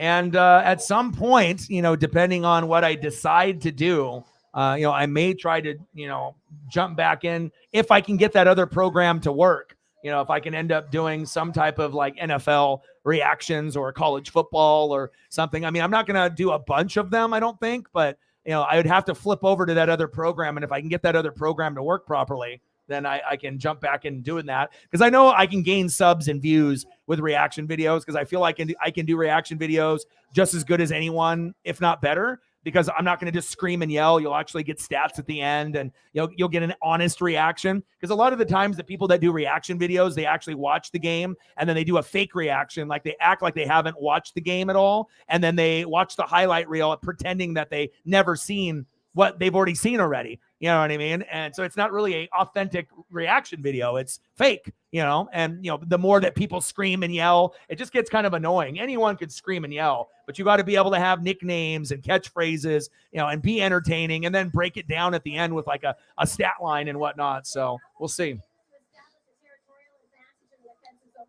And at some point, you know, depending on what I decide to do, you know, I may try to, you know, jump back in if I can get that other program to work. You know, if I can end up doing some type of like NFL reactions or college football or something. I mean, I'm not going to do a bunch of them, I don't think, but, you know, I would have to flip over to that other program. And if I can get that other program to work properly, then I can jump back in doing that, because I know I can gain subs and views with reaction videos, because I feel like I can do reaction videos just as good as anyone, if not better, because I'm not going to just scream and yell. You'll actually get stats at the end, and you'll get an honest reaction, because a lot of the times the people that do reaction videos, they actually watch the game and then they do a fake reaction, like they act like they haven't watched the game at all, and then they watch the highlight reel pretending that they never seen what they've already seen already. You know what I mean? And so it's not really a authentic reaction video. It's fake, you know, and, you know, the more that people scream and yell, it just gets kind of annoying. Anyone could scream and yell, but you got to be able to have nicknames and catchphrases, you know, and be entertaining, and then break it down at the end with like a stat line and whatnot. So we'll see.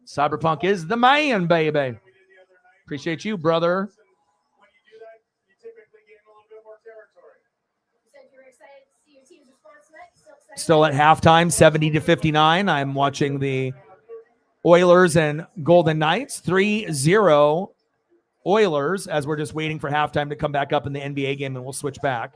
Cyberpunk is the man, baby. Appreciate you, brother. Still at halftime, 70-59. I'm watching the Oilers and Golden Knights, 3-0 Oilers, as we're just waiting for halftime to come back up in the NBA game, and we'll switch back.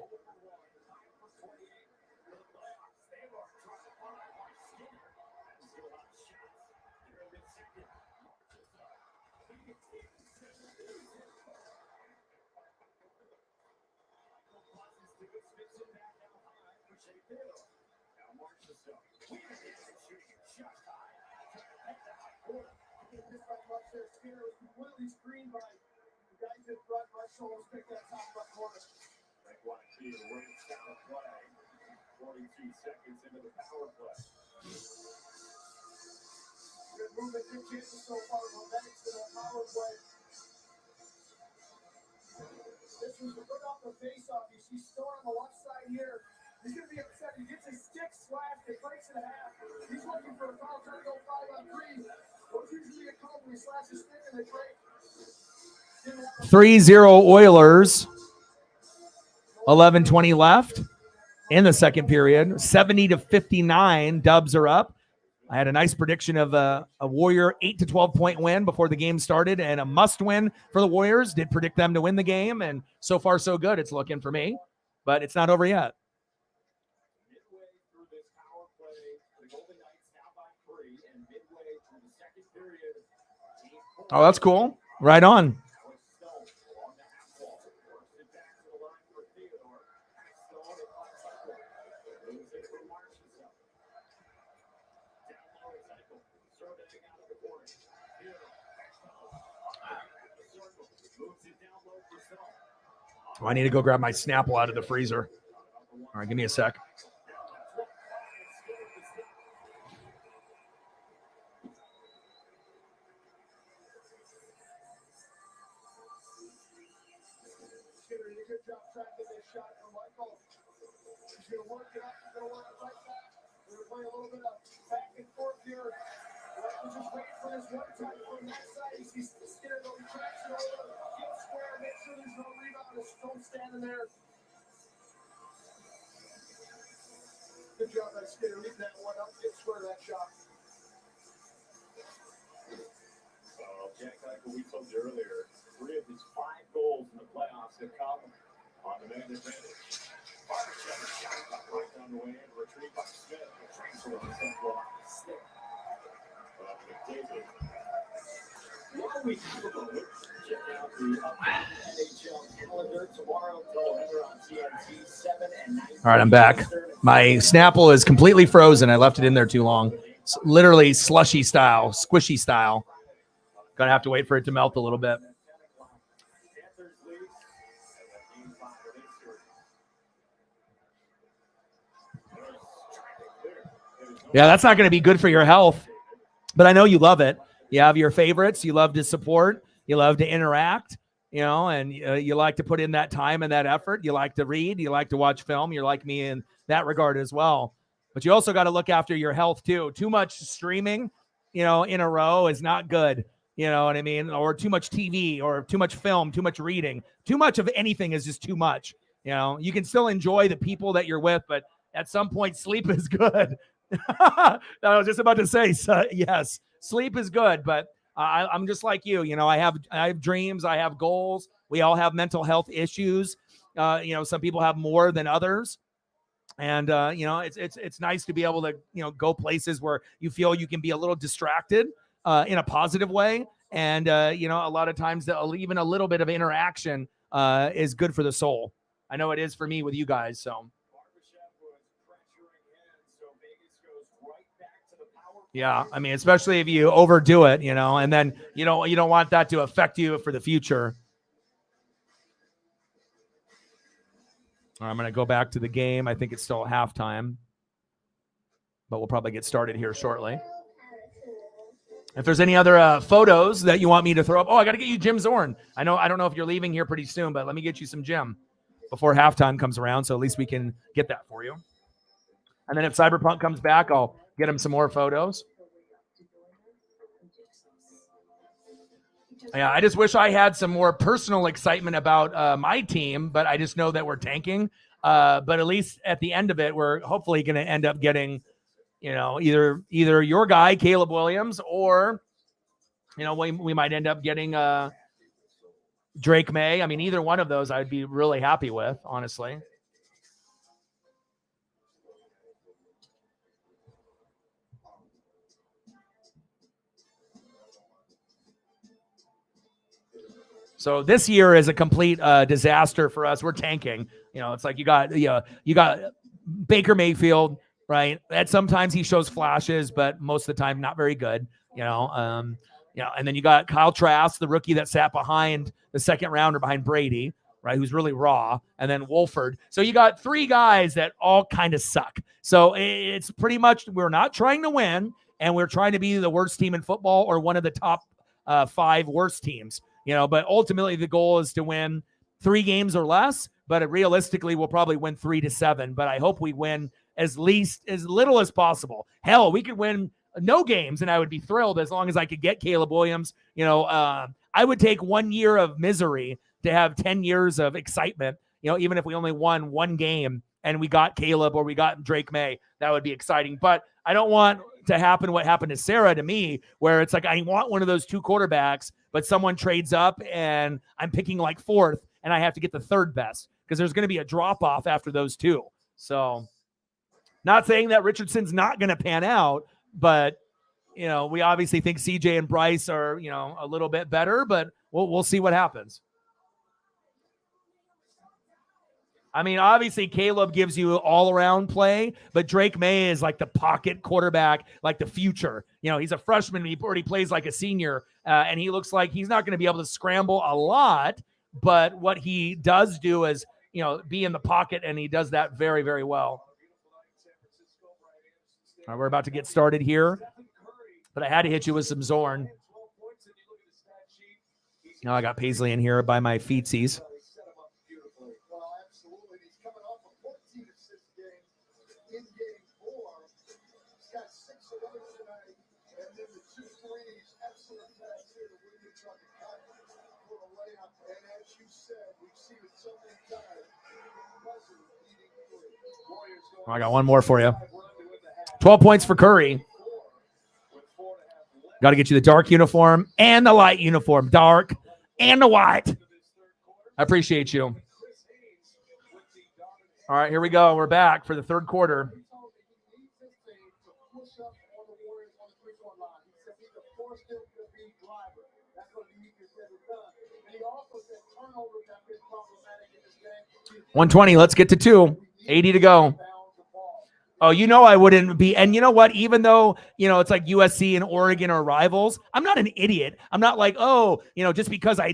42 seconds into the power play. Good movement, good chances so far. Momentum to the power play. This was good off the face-off. You see Storr on the left side here. He's going to be upset. He gets his stick slashed. It breaks in half. He's looking for a foul. Trying to go 5-on-3. What's usually a call when he slashes stick in the break? 3-0 Oilers. 11:20 left in the second period. 70-59. Dubs are up. I had a nice prediction of a Warrior 8 to 12 point win before the game started, and a must win for the Warriors. Did predict them to win the game, and so far so good. It's looking for me, but it's not over yet. Midway through this power play, the Golden Knights now by 3, and midway through the second period, Oh, that's cool. Right on. along the half wall, works it back to the line for Theodore. Stone at left circle. Moves it for Marchessault. Down low is Eichel. Surveying out of the corner. Theodore. The circle. Moves it down low for Stone. Oh, I need to go grab my Snapple out of the freezer. All right, give me a sec. Skinner did a good job tracking this shot from Michael. He's going to work it up. He's going to work it right back. We're going to play a little bit of back and forth here. Michael just waiting for his one time from that side. He sees Skinner go, he tracks it over. Get square, make sure there's no rebound. There's Stone standing there. Good job by Skinner. Leave that one up. Get square that shot. Jack Eichel, we told you earlier, 3 of his 5 goals in the playoffs have come on the man advantage. Barbashev shot right down the way in, retrieved by Smith. The transfer of the central stick. McDavid. While we talk about it, check out the upcoming NHL calendar tomorrow. Doubleheader on TNT, 7 and 9. All right, I'm back. My Snapple is completely frozen. I left it in there too long. It's literally slushy style, squishy style. Gonna have to wait for it to melt a little bit. Yeah, that's not going to be good for your health, but I know you love it. You have your favorites. You love to support. You love to interact, and you like to put in that time and that effort. You like to read. You like to watch film. You're like me in that regard as well. But you also got to look after your health too. Too much streaming, in a row is not good. You know what I mean? Or too much TV or too much film, too much reading. Too much of anything is just too much. You can still enjoy the people that you're with, but at some point, sleep is good. I was just about to say, yes, sleep is good, but I'm just like you. I have dreams. I have goals. We all have mental health issues. Some people have more than others. And, it's nice to be able to, go places where you feel you can be a little distracted in a positive way. And, a lot of times even a little bit of interaction is good for the soul. I know it is for me with you guys. So, yeah, I mean, especially if you overdo it, and then you don't want that to affect you for the future. All right, I'm going to go back to the game. I think it's still halftime, but we'll probably get started here shortly. If there's any other photos that you want me to throw up, I got to get you Jim Zorn. I don't know if you're leaving here pretty soon, but let me get you some Jim before halftime comes around, so at least we can get that for you. And then if Cyberpunk comes back, I'll get him some more photos. Yeah, I just wish I had some more personal excitement about my team, but I just know that we're tanking. But at least at the end of it, we're hopefully going to end up getting, either your guy, Caleb Williams, or, we might end up getting Drake May. I mean, either one of those I'd be really happy with, honestly. So this year is a complete disaster for us. We're tanking. It's like you got Baker Mayfield, right? And sometimes he shows flashes, but most of the time not very good. And then you got Kyle Trask, the rookie that sat behind the second rounder behind Brady. right, who's really raw, and then Wolford. So you got 3 guys that all kind of suck. So it's pretty much we're not trying to win, and we're trying to be the worst team in football or one of the top 5 worst teams. But ultimately the goal is to win 3 games or less. But realistically, we'll probably win 3 to 7. But I hope we win as little as possible. Hell, we could win no games, and I would be thrilled as long as I could get Caleb Williams. I would take 1 year of misery to have 10 years of excitement. Even if we only won 1 game and we got Caleb or we got Drake May, that would be exciting. But I don't want to happen what happened to Sarah to me, where it's like I want one of those 2 quarterbacks, but someone trades up and I'm picking like 4th and I have to get the 3rd best because there's going to be a drop off after those 2. So not saying that Richardson's not going to pan out, but we obviously think CJ and Bryce are, a little bit better, but we'll see what happens. I mean, obviously Caleb gives you all-around play, but Drake May is like the pocket quarterback, like the future. He's a freshman. He already plays like a senior, and he looks like he's not going to be able to scramble a lot, but what he does do is, be in the pocket, and he does that very, very well. All right, we're about to get started here, but I had to hit you with some Zorn. Now I got Paisley in here by my feetsies. I got one more for you. 12 points for Curry. Got to get you the dark uniform and the light uniform. Dark and the white. I appreciate you. All right, here we go. We're back for the 3rd quarter. $120. Let's get to 2. 80 to go. Oh, I wouldn't be. And you know what? Even though, it's like USC and Oregon are rivals, I'm not an idiot. I'm not like, just because I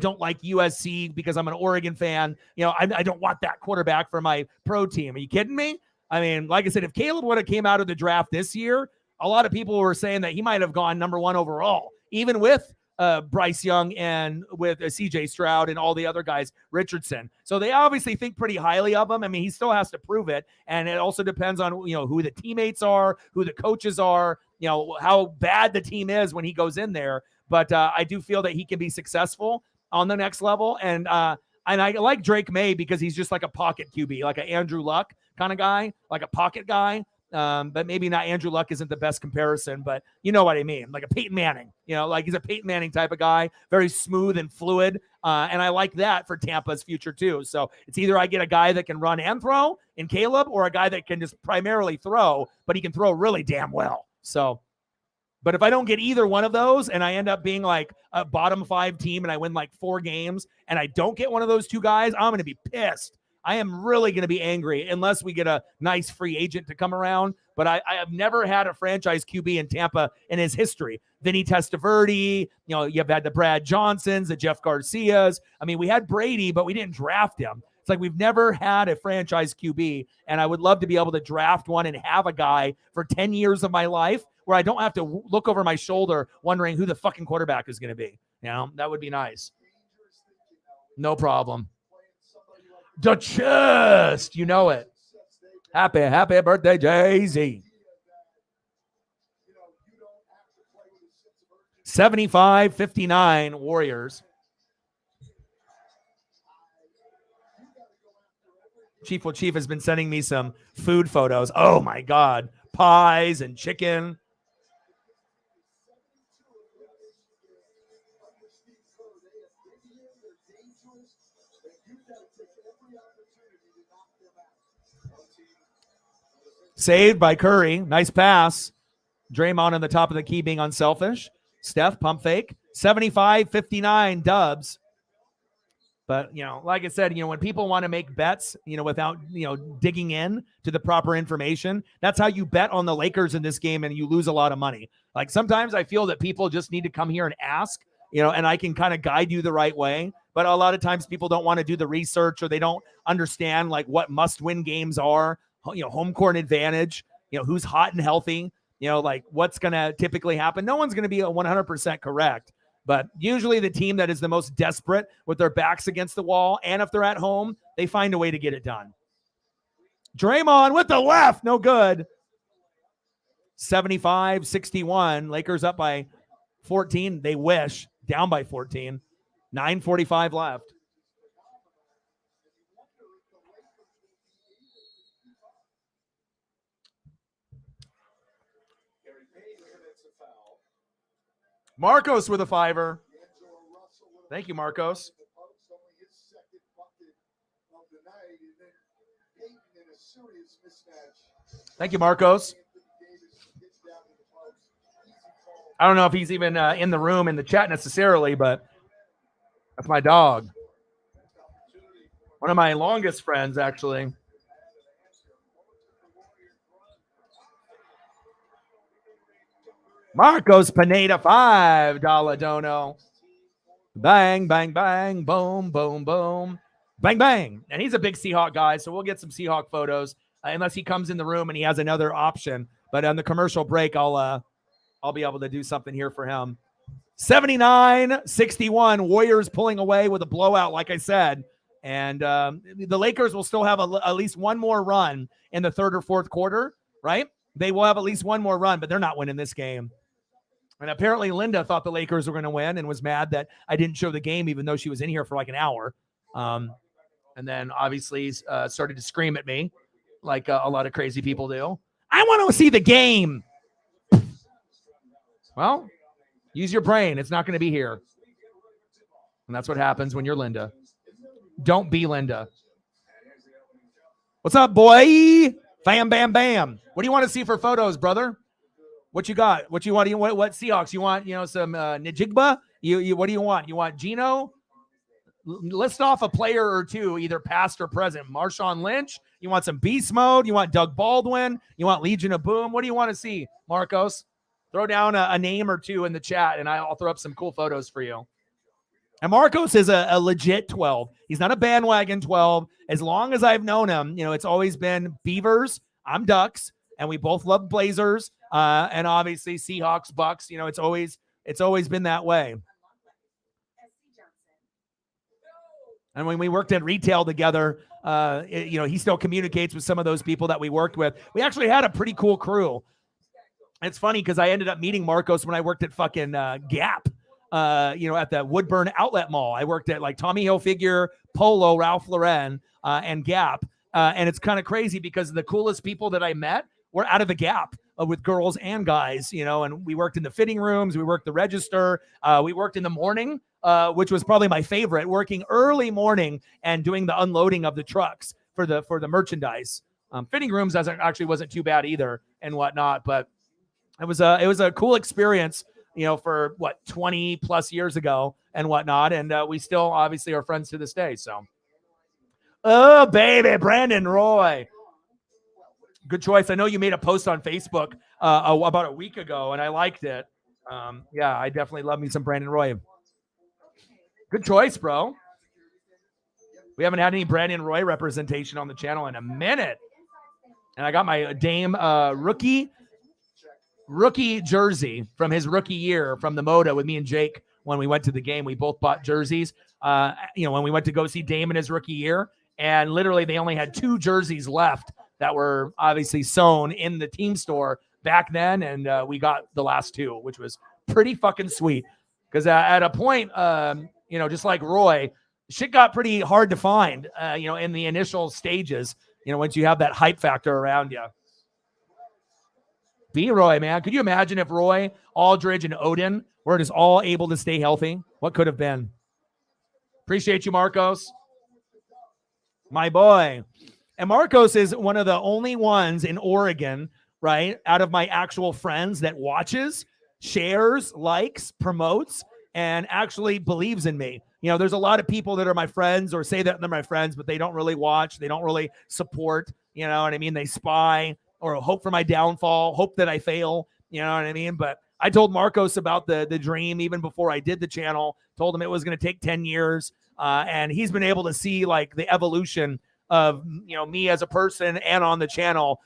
don't like USC because I'm an Oregon fan, I don't want that quarterback for my pro team. Are you kidding me? I mean, like I said, if Caleb would have came out of the draft this year, a lot of people were saying that he might have gone number 1 overall, even with Bryce Young and with CJ Stroud and all the other guys, Richardson. So they obviously think pretty highly of him. I mean, he still has to prove it. And it also depends on, who the teammates are, who the coaches are, how bad the team is when he goes in there. But I do feel that he can be successful on the next level. And I like Drake May because he's just like a pocket QB, like an Andrew Luck kind of guy, like a pocket guy. But maybe not. Andrew Luck isn't the best comparison, but you know what I mean. Like a Peyton Manning, like he's a Peyton Manning type of guy, very smooth and fluid. And I like that for Tampa's future too. So it's either I get a guy that can run and throw in Caleb or a guy that can just primarily throw, but he can throw really damn well. So, but if I don't get either one of those and I end up being like a bottom 5 team and I win like 4 games and I don't get one of those 2 guys, I'm going to be pissed. I am really going to be angry unless we get a nice free agent to come around. But I have never had a franchise QB in Tampa in his history. Vinny Testaverde, you've had the Brad Johnsons, the Jeff Garcias. I mean, we had Brady, but we didn't draft him. It's like we've never had a franchise QB, and I would love to be able to draft one and have a guy for 10 years of my life where I don't have to look over my shoulder wondering who the fucking quarterback is going to be. That would be nice. No problem. The chest, it. Happy birthday, Jay-Z. 75-59 Warriors. Chief has been sending me some food photos. Oh my God. Pies and chicken. Saved by Curry. Nice pass. Draymond on the top of the key being unselfish. Steph, pump fake. 75-59 Dubs. But, like I said, when people want to make bets, without, digging in to the proper information, that's how you bet on the Lakers in this game and you lose a lot of money. Like sometimes I feel that people just need to come here and ask, and I can kind of guide you the right way. But a lot of times people don't want to do the research, or they don't understand like what must-win games are, home court advantage, who's hot and healthy, like what's going to typically happen. No one's going to be 100% correct. But usually the team that is the most desperate with their backs against the wall, and if they're at home, they find a way to get it done. Draymond with the left, no good. 75-61. Lakers up by 14. They wish. Down by 14. 9:45 left. Marcos with a 5-er. Thank you, Marcos. Thank you, Marcos. I don't know if he's even in the room in the chat necessarily, but that's my dog. One of my longest friends, actually. Marcos Pineda, $5 dono. Bang, bang, bang, boom, boom, boom. Bang, bang. And he's a big Seahawk guy, so we'll get some Seahawk photos unless he comes in the room and he has another option. But on the commercial break, I'll be able to do something here for him. 79-61. Warriors pulling away with a blowout, like I said. And the Lakers will still have at least one more run in the third or fourth quarter, right? They will have at least one more run, but they're not winning this game. And apparently Linda thought the Lakers were going to win and was mad that I didn't show the game, even though she was in here for like an hour. And then obviously started to scream at me like a lot of crazy people do. I want to see the game. Well, use your brain. It's not going to be here. And that's what happens when you're Linda. Don't be Linda. What's up, boy? Bam, bam, bam. What do you want to see for photos, brother? What you got? What you want? What Seahawks? You want, some Najigba? You what do you want? You want Gino? List off a player or two, either past or present. Marshawn Lynch. You want some beast mode? You want Doug Baldwin? You want Legion of Boom? What do you want to see, Marcos? Throw down a name or two in the chat, and I'll throw up some cool photos for you. And Marcos is a legit 12. He's not a bandwagon 12. As long as I've known him, it's always been Beavers. I'm Ducks, and we both love Blazers. And obviously Seahawks, Bucks. It's always been that way. And when we worked at retail together, he still communicates with some of those people that we worked with. We actually had a pretty cool crew. It's funny because I ended up meeting Marcos when I worked at fucking Gap, at the Woodburn Outlet Mall. I worked at like Tommy Hilfiger, Polo, Ralph Lauren, and Gap. And it's kind of crazy because the coolest people that I met were out of the Gap with girls and guys, and we worked in the fitting rooms. We worked the register. We worked in the morning, which was probably my favorite, working early morning and doing the unloading of the trucks for the merchandise. Fitting rooms actually wasn't too bad either and whatnot, but it was a cool experience, for 20 plus years ago and whatnot. And we still obviously are friends to this day. So, oh baby, Brandon Roy. Good choice. I know you made a post on Facebook about a week ago, and I liked it. Yeah, I definitely love me some Brandon Roy. Good choice, bro. We haven't had any Brandon Roy representation on the channel in a minute. And I got my Dame rookie jersey from his rookie year from the Moda with me and Jake when we went to the game. We both bought jerseys, when we went to go see Dame in his rookie year. And literally they only had 2 jerseys left that were obviously sewn in the team store back then. And we got the last 2, which was pretty fucking sweet. Because at a point, just like Roy, shit got pretty hard to find, in the initial stages, once you have that hype factor around you. B-Roy, man. Could you imagine if Roy, Aldridge, and Odin were just all able to stay healthy? What could have been? Appreciate you, Marcos. My boy. And Marcos is one of the only ones in Oregon, right, out of my actual friends that watches, shares, likes, promotes, and actually believes in me. There's a lot of people that are my friends or say that they're my friends, but they don't really watch. They don't really support. You know what I mean? They spy or hope for my downfall, hope that I fail. You know what I mean? But I told Marcos about the dream even before I did the channel, told him it was going to take 10 years. And he's been able to see like the evolution of, me as a person and on the channel,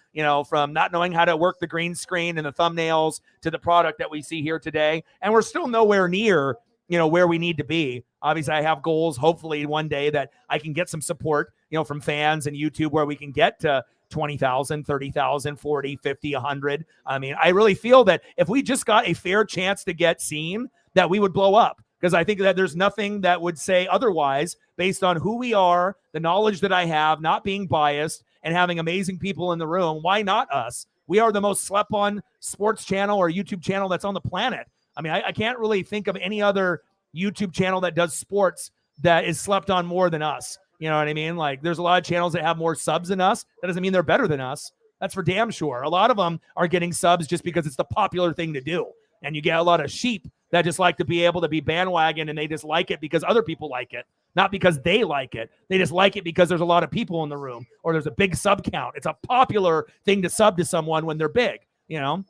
from not knowing how to work the green screen and the thumbnails to the product that we see here today. And we're still nowhere near, where we need to be. Obviously, I have goals, hopefully one day that I can get some support, from fans and YouTube where we can get to 20,000, 30,000, 40, 50, 100. I mean, I really feel that if we just got a fair chance to get seen, that we would blow up. Because I think that there's nothing that would say otherwise based on who we are, the knowledge that I have, not being biased, and having amazing people in the room. Why not us? We are the most slept on sports channel or YouTube channel that's on the planet. I mean, I can't really think of any other YouTube channel that does sports that is slept on more than us. You know what I mean? Like, there's a lot of channels that have more subs than us. That doesn't mean they're better than us. That's for damn sure. A lot of them are getting subs just because it's the popular thing to do. And you get a lot of sheep that just like to be able to be bandwagon, and they just like it because other people like it, not because they like it. They just like it because there's a lot of people in the room or there's a big sub count. It's a popular thing to sub to someone when they're big, But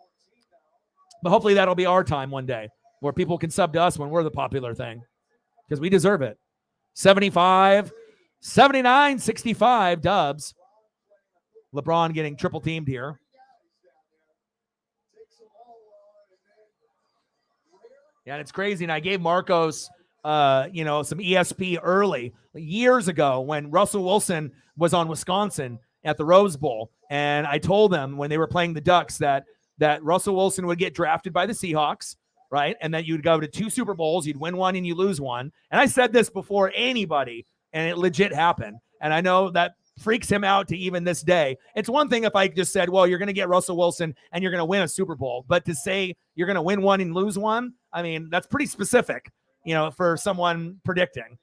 hopefully that'll be our time one day where people can sub to us when we're the popular thing, because we deserve it. 75, 79, 65 Dubs. LeBron getting triple teamed here. Yeah, and it's crazy. And I gave Marcos, some ESP early years ago when Russell Wilson was on Wisconsin at the Rose Bowl. And I told them when they were playing the Ducks that Russell Wilson would get drafted by the Seahawks, right? And that you'd go to 2 Super Bowls, you'd win one and you lose one. And I said this before anybody, and it legit happened. And I know that freaks him out to even this day. It's one thing if I just said, well, you're going to get Russell Wilson and you're going to win a Super Bowl. But to say you're going to win one and lose one, I mean, that's pretty specific, for someone predicting.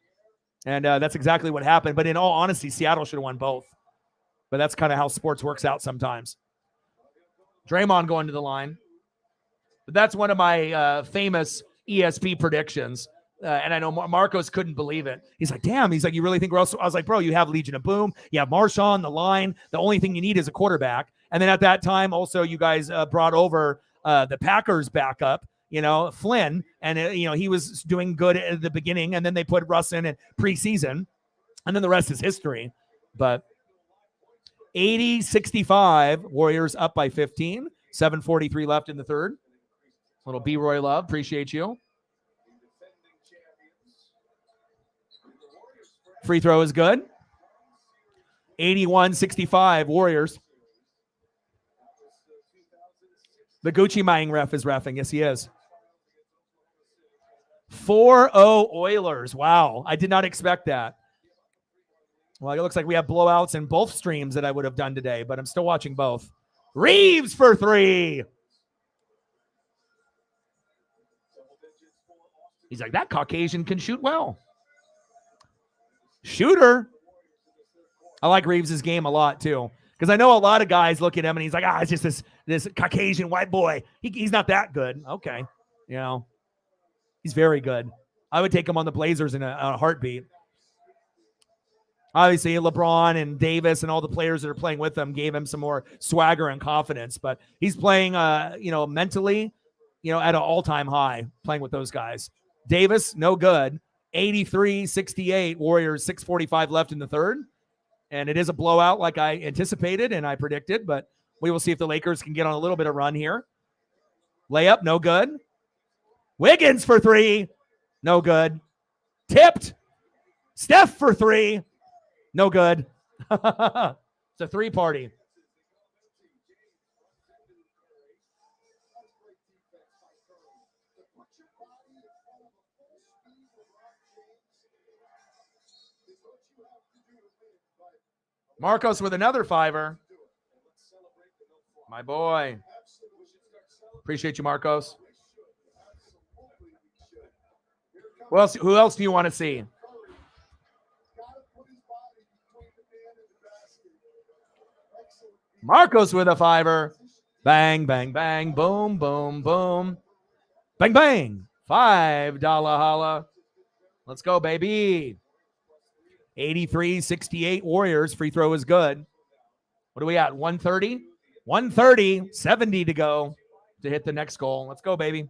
And that's exactly what happened. But in all honesty, Seattle should have won both. But that's kind of how sports works out sometimes. Draymond going to the line. But that's one of my famous ESP predictions. And I know Marcos couldn't believe it. He's like, damn. He's like, you really think Russell? I was like, bro, you have Legion of Boom. You have Marshawn, the line. The only thing you need is a quarterback. And then at that time, also, you guys brought over the Packers backup, Flynn. And, he was doing good at the beginning. And then they put Russ in at preseason. And then the rest is history. But 80-65, Warriors up by 15. 7:43 left in the third. Little B-Roy love. Appreciate you. Free throw is good. 81-65, Warriors. The Gucci Mane ref is reffing. Yes, he is. 4-0 Oilers. Wow. I did not expect that. Well, it looks like we have blowouts in both streams that I would have done today, but I'm still watching both. Reeves for 3. He's like, that Caucasian can shoot well. Shooter. I like Reeves' game a lot, too, because I know a lot of guys look at him and he's like, it's just this Caucasian white boy. He's not that good. Okay. He's very good. I would take him on the Blazers in a heartbeat. Obviously, LeBron and Davis and all the players that are playing with him gave him some more swagger and confidence, but he's playing, mentally, at an all-time high playing with those guys. Davis, no good. 83-68, Warriors, 6:45 left in the third. And it is a blowout like I anticipated and I predicted, but we will see if the Lakers can get on a little bit of run here. Layup, no good. Wiggins for 3, no good. Tipped. Steph for 3, no good. It's a 3-party. Marcos with another 5er. My boy. Appreciate you, Marcos. Who else do you want to see? Marcos with a 5er. Bang, bang, bang. Boom, boom, boom. Bang, bang. $5 holla. Let's go, baby. 83-68 Warriors. Free throw is good. What do we got? 130? 130. 70 to go. to hit the next goal. Let's go, baby.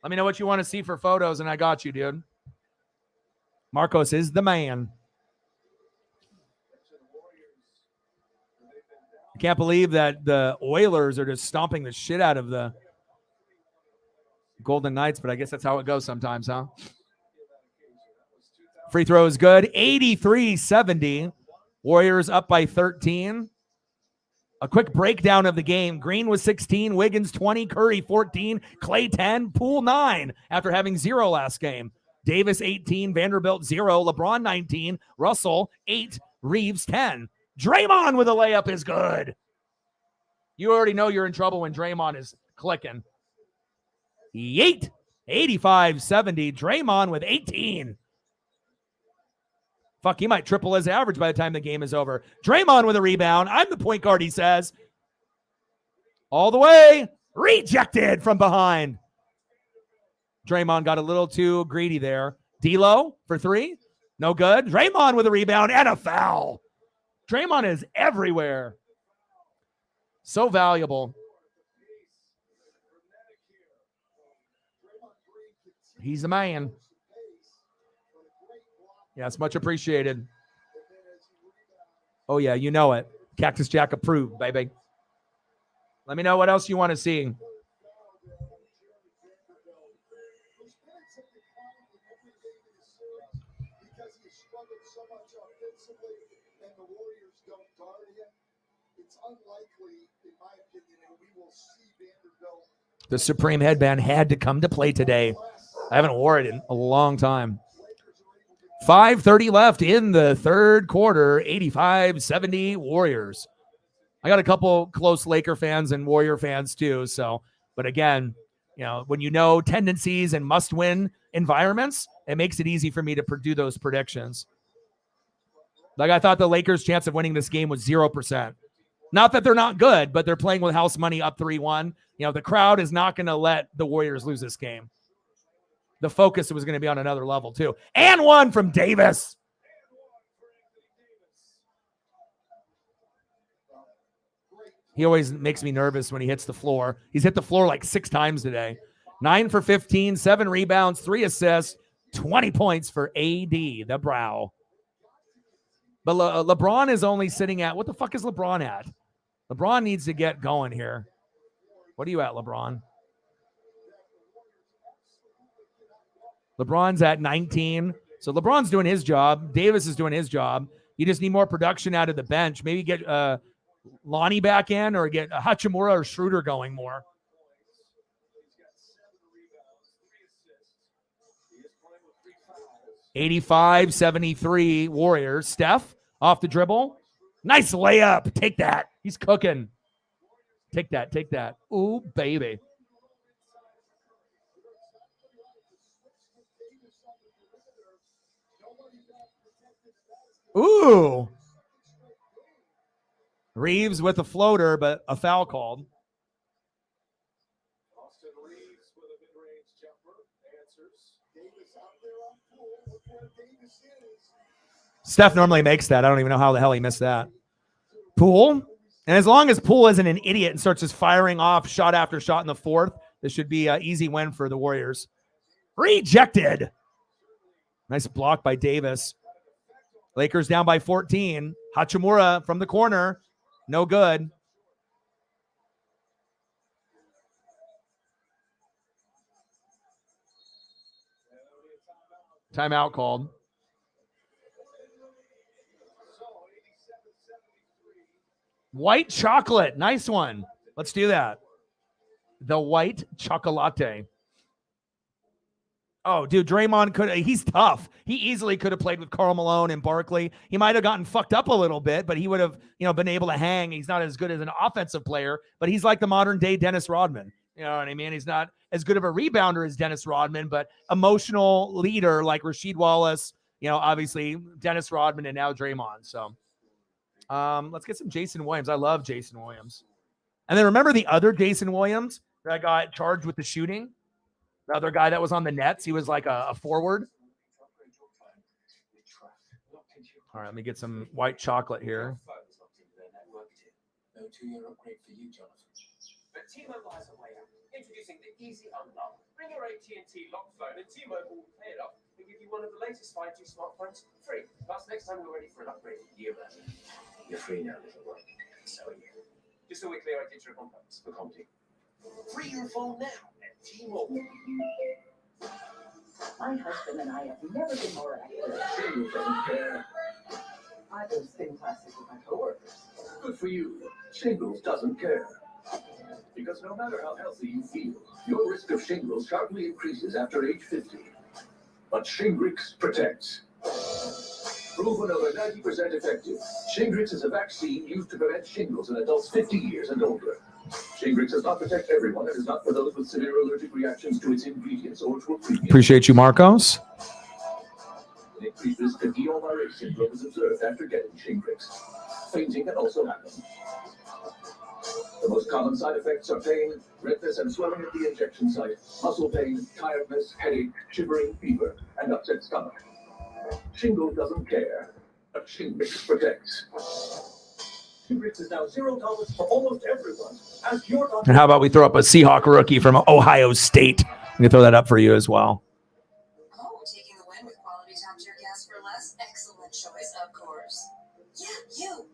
Let me know what you want to see for photos, and I got you, dude. Marcos is the man. I can't believe that the Oilers are just stomping the shit out of the Golden Knights, but I guess that's how it goes sometimes, huh? Free throw is good. 83-70. Warriors up by 13. A quick breakdown of the game. Green was 16, Wiggins 20, Curry 14, Clay 10, Poole 9 after having 0 last game. Davis 18, Vanderbilt 0, LeBron 19, Russell 8, Reeves 10. Draymond with a layup is good. You already know you're in trouble when Draymond is clicking. Yeet. 85-70. Draymond with 18. Fuck, he might triple his average by the time the game is over. Draymond with a rebound. I'm the point guard, he says. All the way. Rejected from behind. Draymond got a little too greedy there. D'Lo for 3. No good. Draymond with a rebound and a foul. Draymond is everywhere. So valuable. He's the man. Yes, much appreciated. Oh, yeah, you know it. Cactus Jack approved, baby. Let me know what else you want to see. The Supreme headband had to come to play today. I haven't worn it in a long time. 5:30 left in the third quarter. 85-70 Warriors. I got a couple close Laker fans and Warrior fans too. So, but again, you know, when you know tendencies and must-win environments, it makes it easy for me to do those predictions. Like I thought the Lakers' chance of winning this game was 0%. Not that they're not good, but they're playing with house money up 3-1. You know, the crowd is not going to let the Warriors lose this game. The focus was going to be on another level too. And one from Davis. He always makes me nervous when he hits the floor. He's hit the floor like 6 times today. 9 for 15, 7 rebounds, 3 assists, 20 points for AD, the brow. But LeBron is only sitting at, what the fuck is LeBron at? LeBron needs to get going here. What are you at, LeBron? LeBron's at 19. So LeBron's doing his job. Davis is doing his job. You just need more production out of the bench. Maybe get Lonnie back in or get Hachimura or Schroeder going more. 85-73 Warriors. Steph off the dribble. Nice layup. Take that. He's cooking. Take that. Take that. Ooh, baby. Ooh. Reeves with a floater, but a foul called. Steph normally makes that. I don't even know how the hell he missed that. Poole. And as long as Poole isn't an idiot and starts just firing off shot after shot in the fourth, this should be an easy win for the Warriors. Rejected. Nice block by Davis. Lakers down by 14. Hachimura from the corner. No good. Timeout called. White chocolate. Nice one. Let's do that. The white chocolate. Oh, dude, Draymond he's tough. He easily could have played with Karl Malone and Barkley. He might have gotten fucked up a little bit, but he would have, been able to hang. He's not as good as an offensive player, but he's like the modern day Dennis Rodman. You know what I mean? He's not as good of a rebounder as Dennis Rodman, but emotional leader like Rasheed Wallace, obviously Dennis Rodman and now Draymond. So let's get some Jason Williams. I love Jason Williams. And then remember the other Jason Williams that got charged with the shooting? The other guy that was on the Nets, he was like a forward. All right, let me get some white chocolate here. But T-Mobile has a way out. Introducing the Easy Unlock. Bring your AT&T lock phone and T-Mobile will pay it off and give you one of the latest 5G smartphones free. Plus, next time we're ready for an upgrade, you're free now, little one. So are you. Just so we're clear, I did trip on purpose for comedy. Free your phone now at T-Mobile. My husband and I have never been more active. Shingles doesn't care. I go spin classes with my coworkers. Good for you. Shingles doesn't care. Because no matter how healthy you feel, your risk of shingles sharply increases after age 50. But Shingrix protects. Proven over 90% effective, Shingrix is a vaccine used to prevent shingles in adults 50 years and older. Shingrix does not protect everyone and is not for those with severe allergic reactions to its ingredients or to a previous. Appreciate you, Marcos. An increased risk of Guillain-Barré syndrome is observed after getting Shingrix. Fainting can also happen. The most common side effects are pain, redness and swelling at the injection site, muscle pain, tiredness, headache, shivering, fever, and upset stomach. Shingle doesn't care, but Shingrix protects. Shingrix is now $0 for almost everyone. Ask your doctor. And how about we throw up a Seahawk rookie from Ohio State? We can throw that up for you as well. Oh, taking the win with quality top-tier gas for less? Excellent choice, of course. Yeah, you.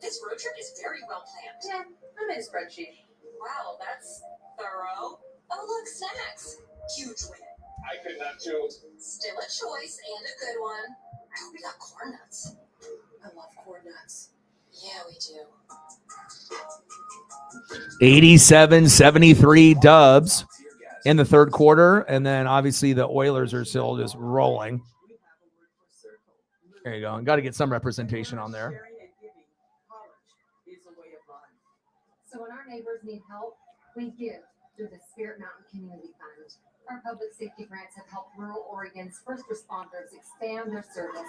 This road trip is very well planned. Yeah, I made a spreadsheet. Wow, that's thorough. Oh, look, snacks. Huge win. I could not too. Still a choice and a good one. I hope we got corn nuts. I love corn nuts. Yeah, we do. 87-73 Dubs in the third quarter. And then obviously the Oilers are still just rolling. There you go. Got to get some representation on there. So when our neighbors need help, we give through the Spirit Mountain Community Fund. Our public safety grants have helped rural Oregon's first responders expand their service.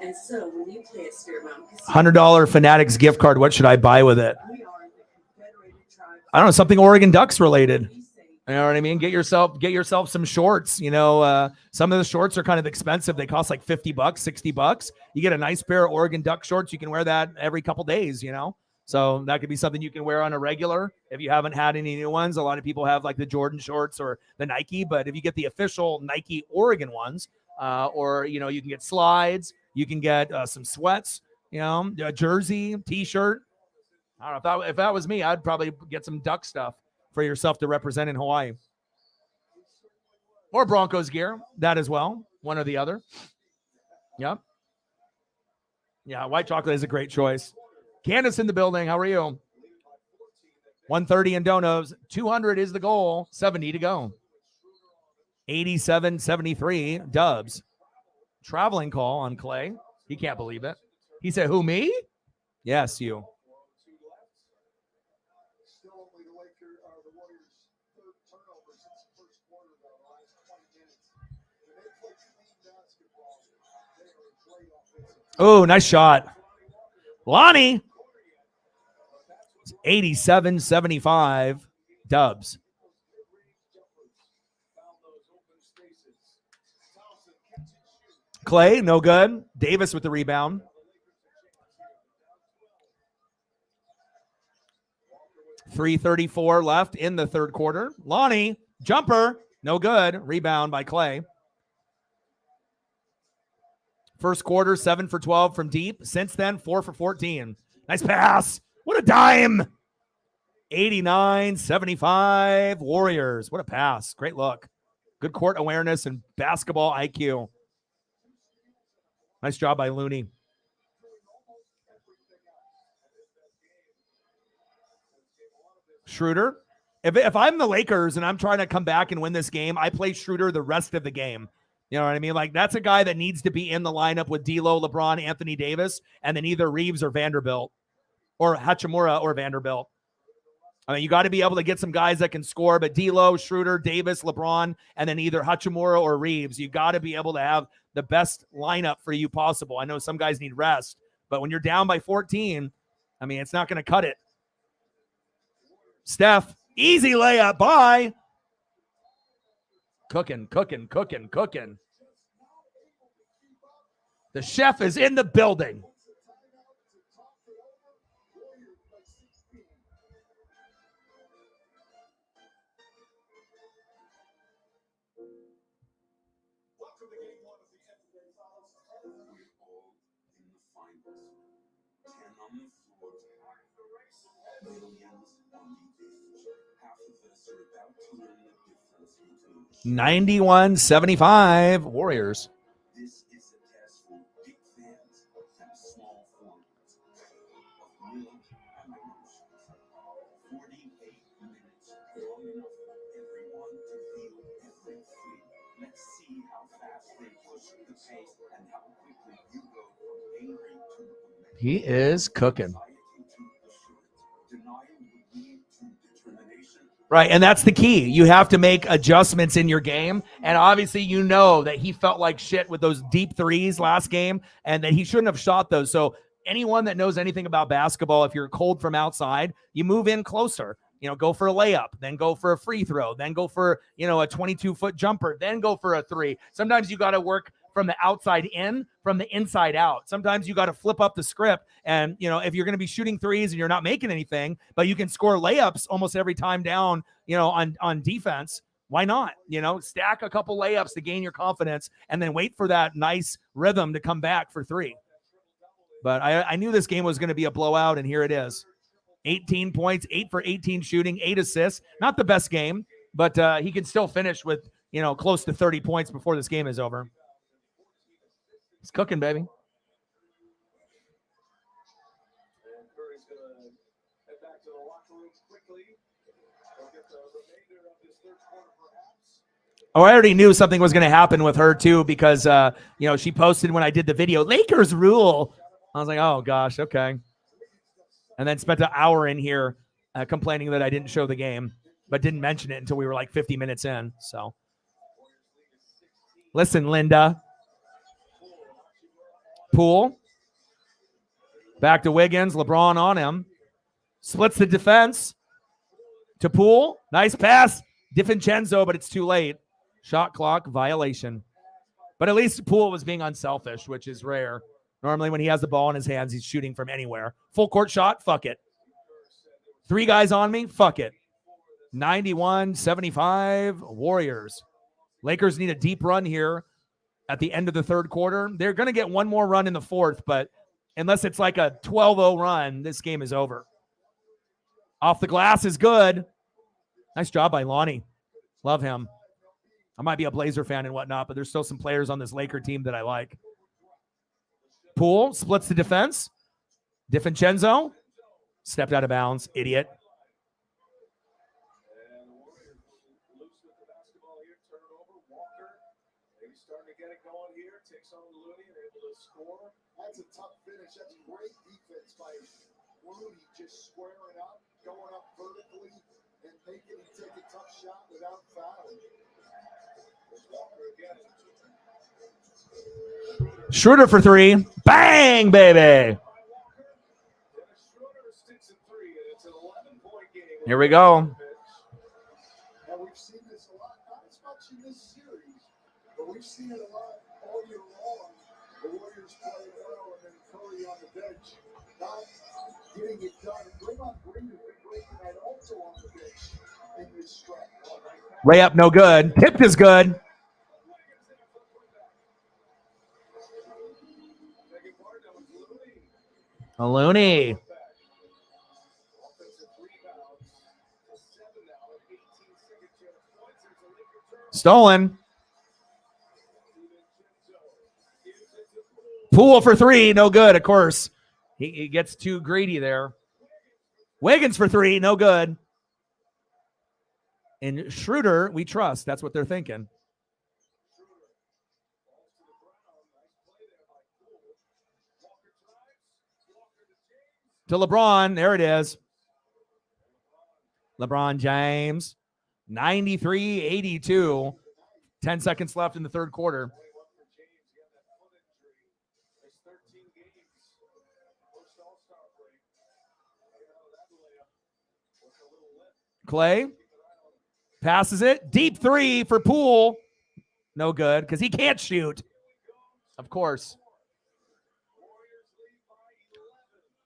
And so when you play at Spirit Mountain Casino, $100 Fanatics gift card. What should I buy with it? we are the Confederated Tribes. I don't know, something Oregon Ducks related. You know what I mean? Get yourself some shorts. You know, some of the shorts are kind of expensive. They cost like $50, $60. You get a nice pair of Oregon Duck shorts. You can wear that every couple days, you know? So that could be something you can wear on a regular. If you haven't had any new ones, a lot of people have like the Jordan shorts or the Nike, but if you get the official Nike Oregon ones, or, you know, you can get slides, you can get some sweats, you know, a jersey, t-shirt. I don't know if that was me, I'd probably get some Duck stuff for yourself to represent in Hawaii. Or Broncos gear, that as well, one or the other. Yep. Yeah, white chocolate is a great choice. Candace in the building. How are you? 130 in donos. 200 is the goal. 70 to go. 87-73 Dubs. Traveling call on Clay. He can't believe it. He said, who, me? Yes, you. Still only the Warriors' third turnover since the first quarter, though, the last 20 minutes. When they play clean basketball, they are a great offensive team. Oh, nice shot. Lonnie. 87-75 Dubs. Clay, no good. Davis with the rebound. 3:34 left in the third quarter. Lonnie, jumper, no good. Rebound by Clay. First quarter, 7 for 12 from deep. Since then, 4 for 14. Nice pass. What a dime. 89-75 Warriors. What a pass. Great look. Good court awareness and basketball IQ. Nice job by Looney. Schroeder. If I'm the Lakers and I'm trying to come back and win this game, I play Schroeder the rest of the game. You know what I mean? Like, that's a guy that needs to be in the lineup with D'Lo, LeBron, Anthony Davis, and then either Reeves or Vanderbilt, or Hachimura or Vanderbilt. I mean, you got to be able to get some guys that can score, but D'Lo, Schroeder, Davis, LeBron, and then either Hachimura or Reeves. You got to be able to have the best lineup for you possible. I know some guys need rest, but when you're down by 14, I mean, it's not going to cut it. Steph, easy layup. Bye. Cooking. The chef is in the building. Welcome to game one of the NBA Finals. We're all in the finals. 10 on the floor. Millions on the edge. Half of us are about to learn the difference between 91-75 Warriors. this is a test for big fans and small forwards of will and emotions. 48 minutes, long enough for everyone to feel everything. Let's see how fast they push the pace and how quickly you go from angry to amazed. He is cooking. Anxiety to assurance. Denial would lead to determination. Right, and that's the key. You have to make adjustments in your game. And obviously, you know that he felt like shit with those deep threes last game and that he shouldn't have shot those. So anyone that knows anything about basketball, if you're cold from outside, you move in closer. You know, go for a layup, then go for a free throw, then go for, a 22-foot jumper, then go for a three. Sometimes you got to work from the outside in, from the inside out. Sometimes you got to flip up the script. And, if you're going to be shooting threes and you're not making anything, but you can score layups almost every time down, on defense, why not? Stack a couple layups to gain your confidence and then wait for that nice rhythm to come back for three. But I knew this game was going to be a blowout, and here it is. 18 points, 8 for 18 shooting, 8 assists. Not the best game, but he can still finish with, close to 30 points before this game is over. It's cooking, baby. And Curry's going to head back to the locker room quickly. He'll get the remainder of this third quarter, perhaps. Oh, I already knew something was going to happen with her, too, because, she posted when I did the video, Lakers rule. I was like, oh, gosh, okay. And then spent an hour in here complaining that I didn't show the game, but didn't mention it until we were like 50 minutes in. So, listen, Linda. Poole. Back to Wiggins. LeBron on him. Splits the defense to Poole. Nice pass. DiVincenzo, but it's too late. Shot clock violation. But at least Poole was being unselfish, which is rare. Normally when he has the ball in his hands, he's shooting from anywhere. Full court shot, fuck it. 3 guys on me, fuck it. 91-75 Warriors. Lakers need a deep run here at the end of the third quarter. They're going to get one more run in the fourth, but unless it's like a 12-0 run, this game is over. Off the glass is good. Nice job by Lonnie. Love him. I might be a Blazer fan and whatnot, but there's still some players on this Laker team that I like. Poole splits the defense. DiVincenzo stepped out of bounds. Idiot. And the Warriors loose with the basketball here. Turn it over. Walker, maybe starting to get it going here. Takes on Looney and able to score. That's a tough finish. That's great defense by Looney, just squaring up, going up vertically, and making him take a tough shot without fouling. There's Walker again. Schroeder for 3. Bang, baby. Here we go. And we've seen this a lot, not as much in this series, but we've seen it a lot all year long. The Warriors play well and then Curry on the bench, not getting it done. Bring on Green and also on the bench in this stretch. Layup, no good. Tipped is good. Looney. Stolen. Poole for 3, no good, of course. He gets too greedy there. Wiggins for 3, no good. And Schroeder, we trust. That's what they're thinking. To LeBron. There it is. LeBron James. 93-82. 10 seconds left in the third quarter. Clay passes it. Deep 3 for Poole. No good because he can't shoot. Of course.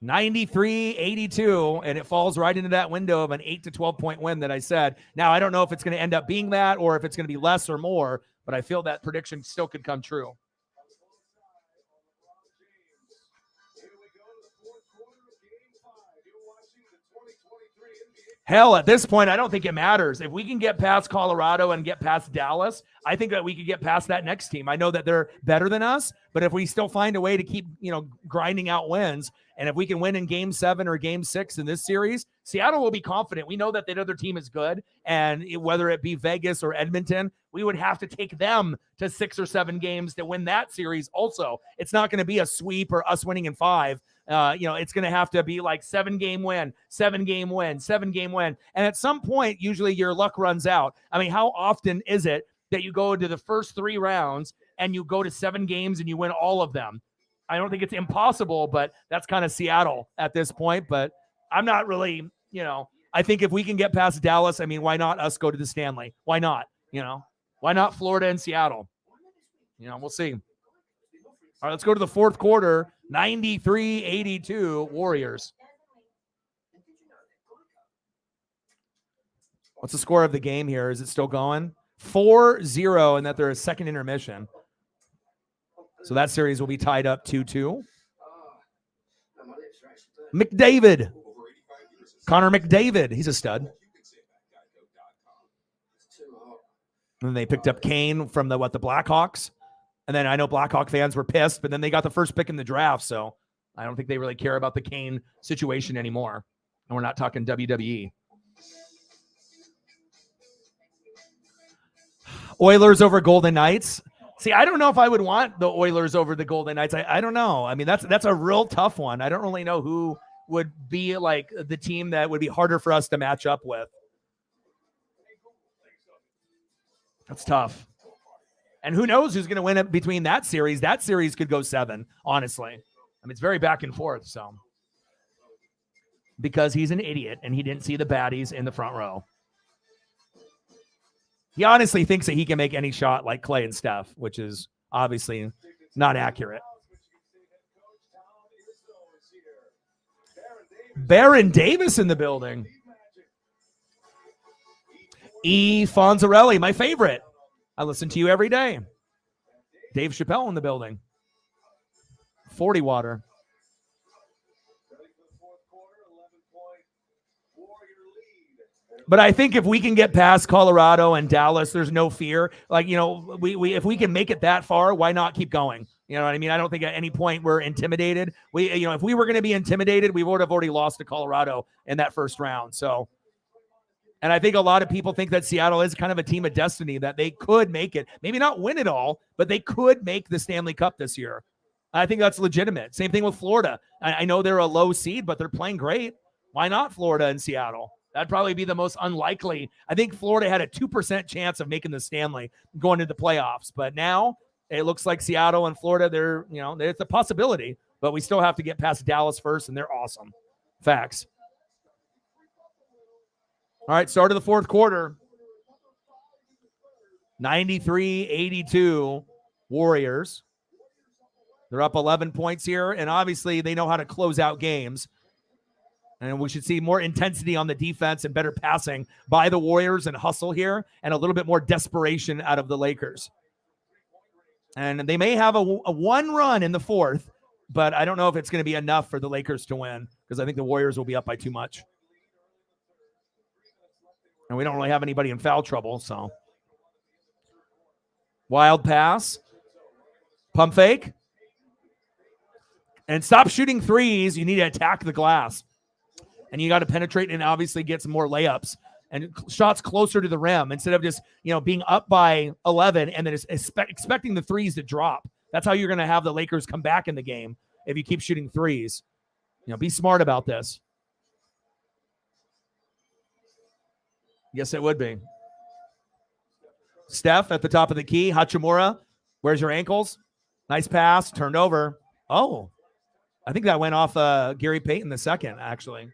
93-82, and it falls right into that window of an 8 to 12 point win that I said. Now, I don't know if it's going to end up being that or if it's going to be less or more, but I feel that prediction still could come true. Hell, at this point, I don't think it matters. If we can get past Colorado and get past Dallas, I think that we could get past that next team. I know that they're better than us, but if we still find a way to keep, grinding out wins, and if we can win in Game 7 or Game 6 in this series, Seattle will be confident. We know that that other team is good, and whether it be Vegas or Edmonton, we would have to take them to 6 or 7 games to win that series also. It's not going to be a sweep or us winning in 5. It's going to have to be like 7-game win, 7-game win, 7-game win. And at some point, usually your luck runs out. I mean, how often is it that you go into the first 3 rounds and you go to 7 games and you win all of them? I don't think it's impossible, but that's kind of Seattle at this point. But I'm not really, I think if we can get past Dallas, I mean, why not us go to the Stanley? Why not? Why not Florida and Seattle? We'll see. All right, let's go to the fourth quarter. 93-82 Warriors. What's the score of the game here? Is it still going? 4-0, and that there is second intermission. So that series will be tied up 2-2. McDavid. Connor McDavid. He's a stud. And then they picked up Kane from the Blackhawks. And then I know Blackhawk fans were pissed, but then they got the first pick in the draft. So I don't think they really care about the Kane situation anymore. And we're not talking WWE. Oilers over Golden Knights. See, I don't know if I would want the Oilers over the Golden Knights. I don't know. I mean, that's a real tough one. I don't really know who would be like the team that would be harder for us to match up with. That's tough. And who knows who's going to win it between that series. That series could go 7, honestly. I mean, it's very back and forth. So, because he's an idiot and he didn't see the baddies in the front row. He honestly thinks that he can make any shot like Clay and Steph, which is obviously not accurate. Baron Davis in the building. E. Fonzarelli, my favorite. I listen to you every day. Dave Chappelle in the building. 40 water. But I think if we can get past Colorado and Dallas, there's no fear. Like, if we can make it that far, why not keep going? You know what I mean? I don't think at any point we're intimidated. If we were going to be intimidated, we would have already lost to Colorado in that first round. So, and I think a lot of people think that Seattle is kind of a team of destiny, that they could make it. Maybe not win it all, but they could make the Stanley Cup this year. I think that's legitimate. Same thing with Florida. I know they're a low seed, but they're playing great. Why not Florida and Seattle? That'd probably be the most unlikely. I think Florida had a 2% chance of making the Stanley going into the playoffs. But now it looks like Seattle and Florida, it's a possibility. But we still have to get past Dallas first, and they're awesome. Facts. All right, start of the fourth quarter. 93-82 Warriors. They're up 11 points here, and obviously they know how to close out games. And we should see more intensity on the defense and better passing by the Warriors and hustle here, and a little bit more desperation out of the Lakers. And they may have a one run in the fourth, but I don't know if it's going to be enough for the Lakers to win, because I think the Warriors will be up by too much. And we don't really have anybody in foul trouble, so. Wild pass. Pump fake. And stop shooting threes. You need to attack the glass. And you got to penetrate and obviously get some more layups and shots closer to the rim instead of just, being up by 11 and then expecting the threes to drop. That's how you're going to have the Lakers come back in the game if you keep shooting threes. Be smart about this. Yes, it would be. Steph at the top of the key. Hachimura, where's your ankles? Nice pass, turned over. Oh, I think that went off Gary Payton the second, actually.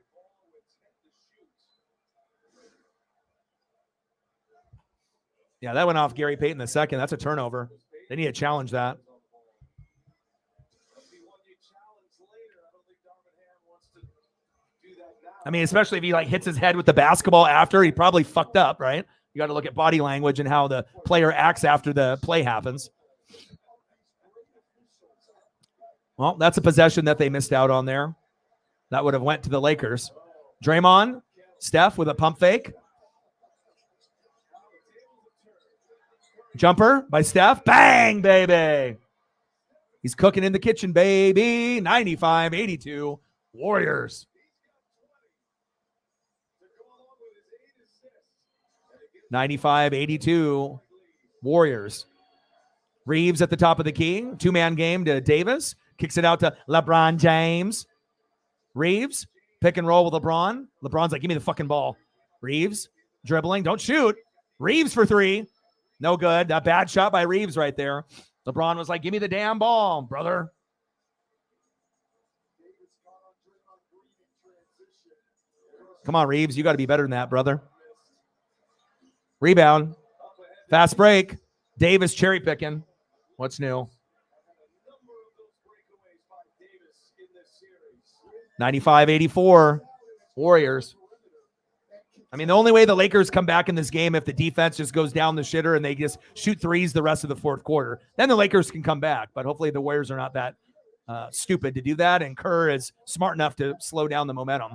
Yeah, that went off Gary Payton the second. That's a turnover. They need to challenge that. I mean, especially if he like hits his head with the basketball after, he probably fucked up, right? You got to look at body language and how the player acts after the play happens. Well, that's a possession that they missed out on there. That would have went to the Lakers. Draymond, Steph with a pump fake. Jumper by Steph. Bang, baby. He's cooking in the kitchen, baby. 95-82. Warriors. 95-82. Warriors. Reeves at the top of the key. Two-man game to Davis. Kicks it out to LeBron James. Reeves. Pick and roll with LeBron. LeBron's like, give me the fucking ball. Reeves. Dribbling. Don't shoot. Reeves for three. No good. A bad shot by Reeves right there. LeBron was like, give me the damn ball, brother. Come on, Reeves. You got to be better than that, brother. Rebound. Fast break. Davis cherry picking. What's new? 95-84. Warriors. I mean, the only way the Lakers come back in this game if the defense just goes down the shitter and they just shoot threes the rest of the fourth quarter. Then the Lakers can come back. But hopefully the Warriors are not that stupid to do that. And Kerr is smart enough to slow down the momentum.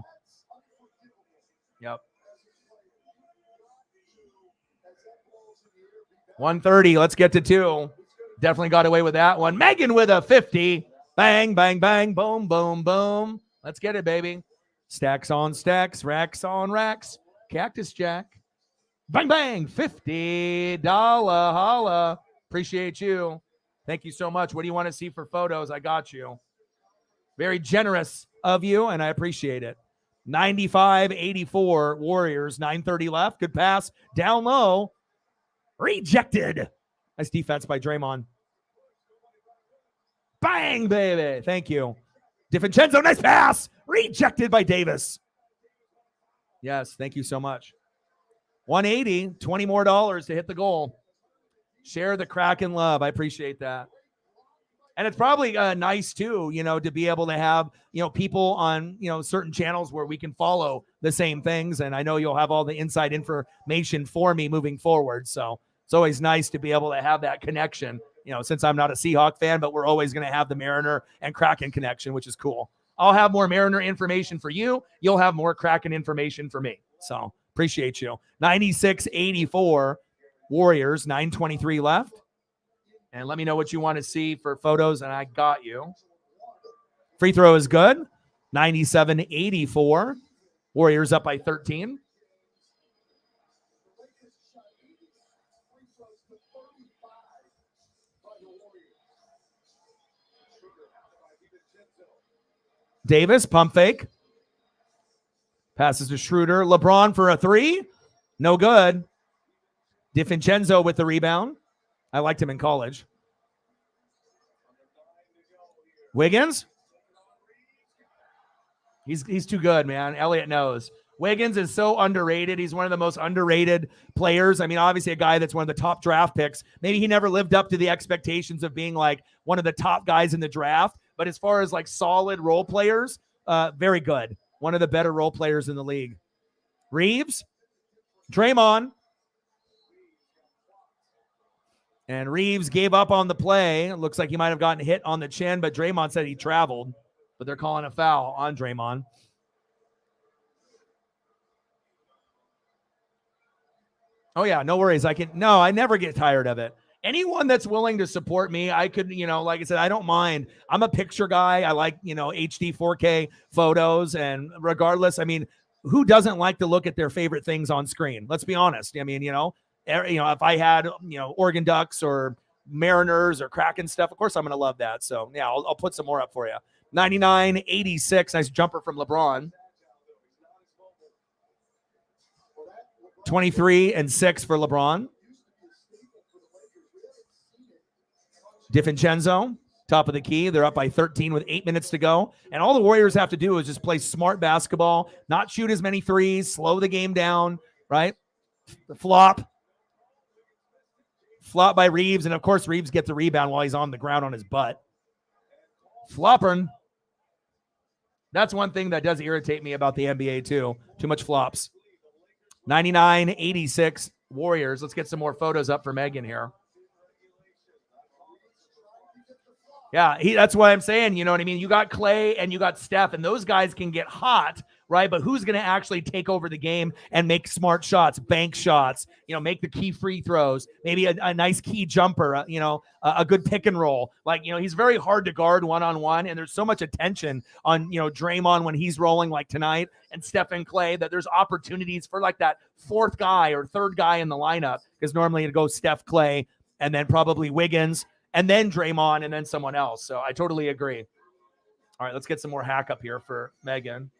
Yep. 130. Let's get to 2. Definitely got away with that one. Megan with a 50. Bang, bang, bang. Boom, boom, boom. Let's get it, baby. Stacks on stacks. Racks on racks. Cactus Jack. Bang, bang. $50. Holla. Appreciate you. Thank you so much. What do you want to see for photos? I got you. Very generous of you, and I appreciate it. 95-84 Warriors. 9:30 left. Good pass. Down low. Rejected. Nice defense by Draymond. Bang, baby. Thank you. DiVincenzo, nice pass. Rejected by Davis. Yes, thank you so much. 180, $20 more to hit the goal. Share the Kraken love. I appreciate that. And it's probably nice too, to be able to have, people on, certain channels where we can follow the same things. And I know you'll have all the inside information for me moving forward. So it's always nice to be able to have that connection, since I'm not a Seahawk fan, but we're always going to have the Mariner and Kraken connection, which is cool. I'll have more Mariner information for you. You'll have more Kraken information for me. So appreciate you. 96-84 Warriors, 9:23 left. And let me know what you want to see for photos, and I got you. Free throw is good. 97-84. Warriors up by 13. Davis, pump fake. Passes to Schroeder. LeBron for a 3. No good. DiVincenzo with the rebound. I liked him in college. Wiggins. He's too good, man. Elliott knows. Wiggins is so underrated. He's one of the most underrated players. I mean, obviously a guy that's one of the top draft picks. Maybe he never lived up to the expectations of being like one of the top guys in the draft. But as far as like solid role players, very good. One of the better role players in the league. Reeves. Draymond. And Reeves gave up on the play. It looks like he might have gotten hit on the chin, but Draymond said he traveled. But they're calling a foul on Draymond. Oh, yeah, no worries. I never get tired of it. Anyone that's willing to support me, I could, like I said, I don't mind. I'm a picture guy. I like, HD 4K photos. And regardless, I mean, who doesn't like to look at their favorite things on screen? Let's be honest. I mean, if I had, Oregon Ducks or Mariners or Kraken stuff, of course I'm going to love that. So, yeah, I'll put some more up for you. 99-86. Nice jumper from LeBron. 23-6 for LeBron. DiVincenzo, top of the key. They're up by 13 with 8 minutes to go. And all the Warriors have to do is just play smart basketball, not shoot as many threes, slow the game down, right? The flop by Reeves. And, of course, Reeves gets the rebound while he's on the ground on his butt. Flopping. That's one thing that does irritate me about the NBA too. Too much flops. 99-86 Warriors. Let's get some more photos up for Megan here. Yeah, that's what I'm saying. You know what I mean? You got Clay and you got Steph, and those guys can get hot, right? But who's going to actually take over the game and make smart shots, bank shots, make the key free throws, maybe a nice key jumper, a good pick and roll. Like, he's very hard to guard one-on-one, and there's so much attention on, Draymond when he's rolling like tonight and Steph and Clay that there's opportunities for like that fourth guy or third guy in the lineup, because normally it goes Steph, Clay, and then probably Wiggins, and then Draymond, and then someone else. So I totally agree. All right, let's get some more hack up here for Megan.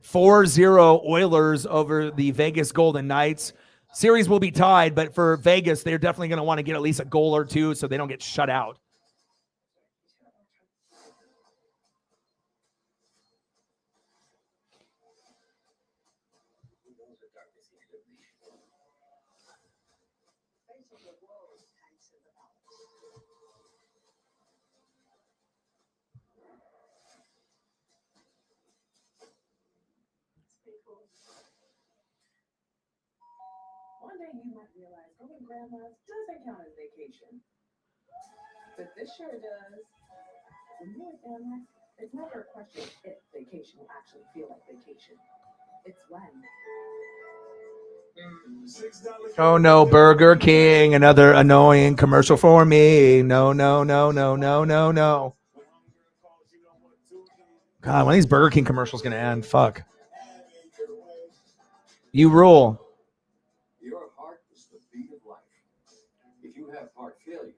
(4-0) Oilers over the Vegas Golden Knights. Series will be tied, but for Vegas, they're definitely going to want to get at least a goal or two so they don't get shut out. One day you might realize going to grandma's doesn't count as vacation. But this sure does. When you're with grandma, it's never a question if vacation will actually feel like vacation. It's when. Oh no, Burger King, another annoying commercial for me. No. God, when are these Burger King commercials going to end? Fuck. You rule. Your heart is the beat of life. If you have heart failure,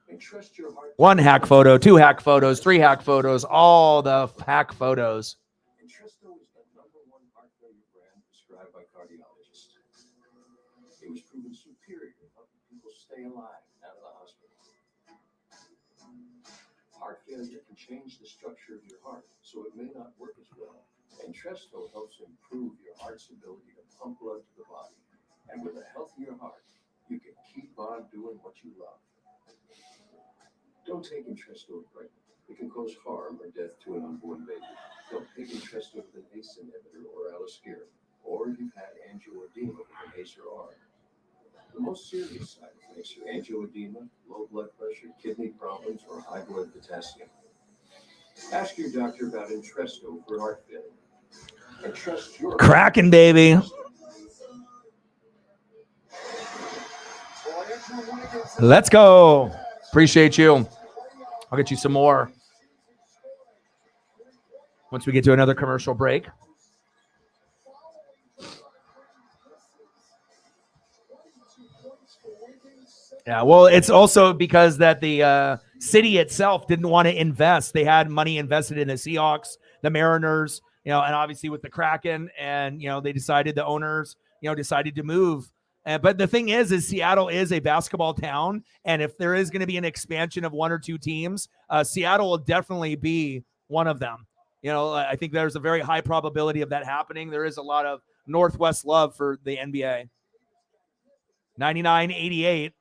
entrust your heart. 1 hack photo, 2 hack photos, 3 hack photos, all the hack photos. Entresto is the #1 heart failure brand prescribed by cardiologists. It was proven superior in helping people stay alive and out of the hospital. Heart failure can change the structure of your heart, so it may not work as well. Entresto helps improve your heart's ability to pump blood to the body. And with a healthier heart, you can keep on doing what you love. Don't take Entresto pregnant. It can cause harm or death to an unborn baby. Don't take Entresto with an ACE inhibitor or allospirin, or if you've had angioedema with an ACE or ARB. The most serious side effects are angioedema, low blood pressure, kidney problems, or high blood potassium. Ask your doctor about Entresto for heart failure. And trust your Cracking, baby. Let's go. Appreciate you. I'll get you some more once we get to another commercial break. Yeah, well, it's also because that the city itself didn't want to invest. They had money invested in the Seahawks, the Mariners, and obviously with the Kraken, and they decided, the owners, decided to move. But the thing is Seattle is a basketball town, and if there is going to be an expansion of 1 or 2 teams, Seattle will definitely be one of them. I think there's a very high probability of that happening. There is a lot of Northwest love for the NBA. 99-88.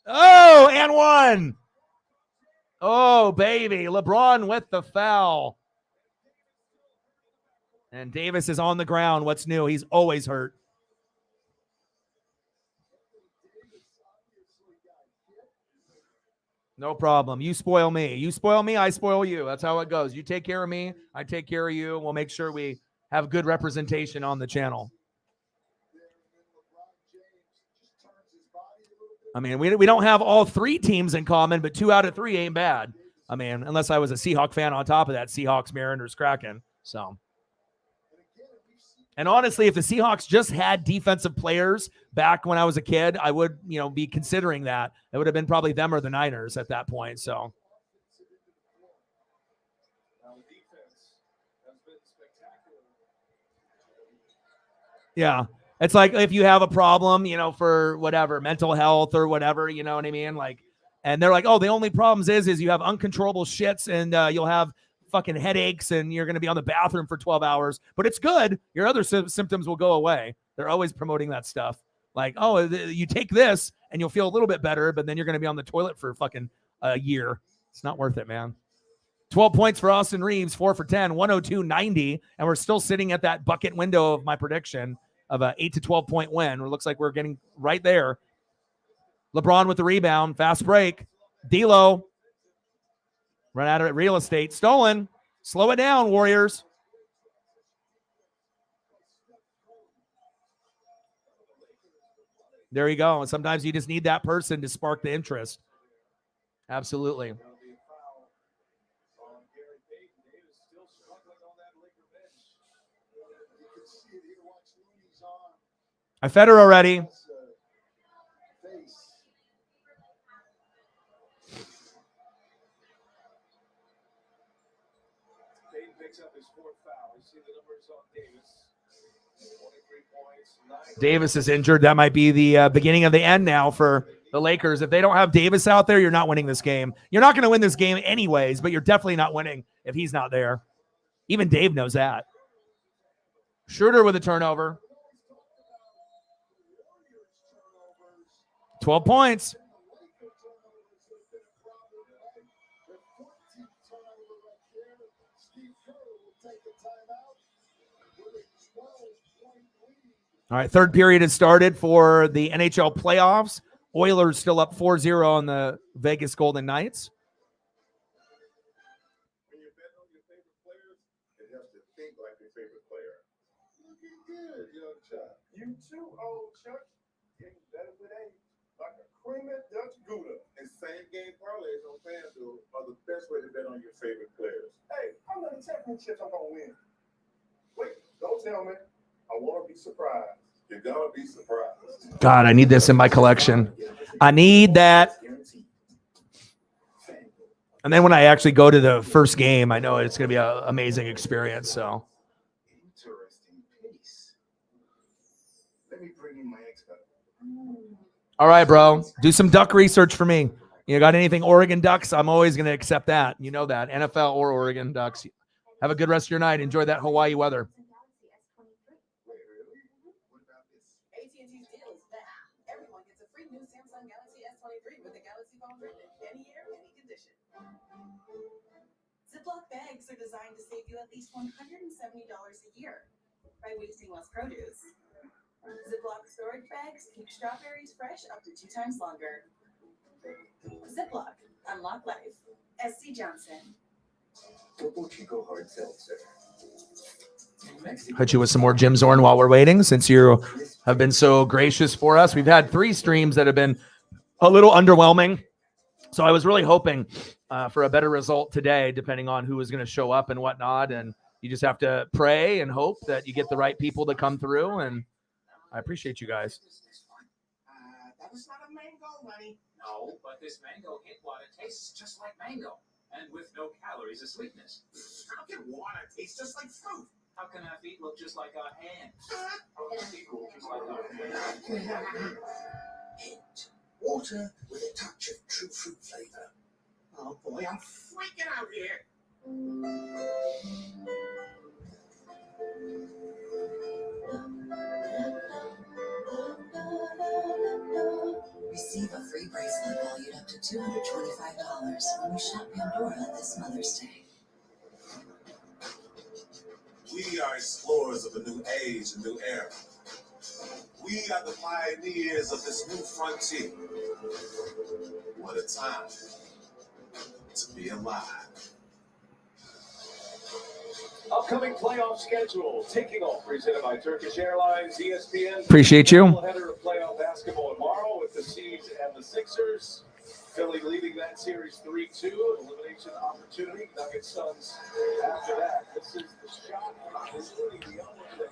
Oh, and 1. Oh, baby. LeBron with the foul. And Davis is on the ground. What's new? He's always hurt. No problem. You spoil me. You spoil me, I spoil you. That's how it goes. You take care of me, I take care of you. We'll make sure we have good representation on the channel. I mean, we don't have all 3 teams in common, but 2 out of 3 ain't bad. I mean, unless I was a Seahawk fan on top of that, Seahawks, Mariners, Kraken. So, and honestly, if the Seahawks just had defensive players back when I was a kid, I would, be considering that. It would have been probably them or the Niners at that point. So. Now, the defense has been spectacular Yeah. It's like if you have a problem, for whatever, mental health or whatever, you know what I mean? Like, and they're like, oh, the only problems is you have uncontrollable shits and you'll have fucking headaches and you're going to be on the bathroom for 12 hours, but it's good. Your other symptoms will go away. They're always promoting that stuff. Like, oh, you take this and you'll feel a little bit better, but then you're going to be on the toilet for fucking a year. It's not worth it, man. 12 points for Austin Reeves, 4 for 10, 102.90. And we're still sitting at that bucket window of my prediction of a 8 to 12 point win. It looks like we're getting right there. LeBron with the rebound, fast break. D'Lo run out of real estate, stolen. Slow it down, Warriors. There you go. And sometimes you just need that person to spark the interest. Absolutely. I fed her already. Davis is injured. That might be the beginning of the end now for the Lakers. If they don't have Davis out there, you're not winning this game. You're not going to win this game anyways, but you're definitely not winning if he's not there. Even Dave knows that. Schroeder with a turnover. 12 points. All right, third period has started for the NHL playoffs. Oilers still up 4-0 on the Vegas Golden Knights. When you bet on your favorite players, it helps to think like your favorite player. Looking good, young Chuck. You too, old Chuck. Getting better with age. Like a creamy Dutch Gouda. And same game parlays on FanDuel are the best way to bet on your favorite players. Hey, how many championships I'm going to win? Wait, don't tell me. I want to be surprised. You're going to be surprised. God, I need this in my collection. I need that. And then when I actually go to the first game, I know it's going to be an amazing experience. So, Interesting piece. Let me bring in my expert. all right, bro, do some duck research for me. You got anything Oregon Ducks? I'm always going to accept that. You know that. NFL or Oregon Ducks. Have a good rest of your night. Enjoy that Hawaii weather. AT&T's deal is back. Everyone gets a free new Samsung Galaxy S23 with the Galaxy phone written in any year, any condition. Ziploc bags are designed to save you at least $170 a year by wasting less produce. Ziploc storage bags keep strawberries fresh up to 2 times longer. Ziploc, unlock life. SC Johnson. Topo Chico Hard Seltzer. Hit you with some more Jim Zorn while we're waiting, since you have been so gracious for us. We've had 3 streams that have been a little underwhelming. So I was really hoping for a better result today, depending on who was going to show up and whatnot. And you just have to pray and hope that you get the right people to come through. And I appreciate you guys. That was not a mango, honey. No, but this mango hit water tastes just like mango, and with no calories or sweetness. How can water taste just like fruit? How can our feet look just like our hands? How can people look just like our hands? Hint. Water with a touch of true fruit flavor. Oh boy, I'm freaking out here. Receive a free bracelet valued up to $225 when you shop Pandora this Mother's Day. We are explorers of a new age, a new era. We are the pioneers of this new frontier. What a time to be alive. Upcoming playoff schedule, taking off, presented by Turkish Airlines, ESPN. Appreciate you. Header of playoff basketball tomorrow with the Seeds and the Sixers. Philly leading that series 3-2, elimination opportunity. Nuggets Suns after that. This is the shot.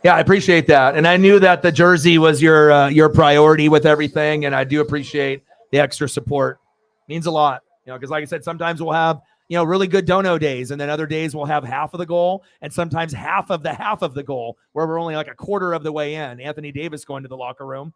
Yeah, I appreciate that. And I knew that the jersey was your priority with everything. And I do appreciate the extra support. Means a lot. Because like I said, sometimes we'll have really good dono days, and then other days we'll have half of the goal and sometimes half of the goal where we're only like a quarter of the way in. Anthony Davis going to the locker room.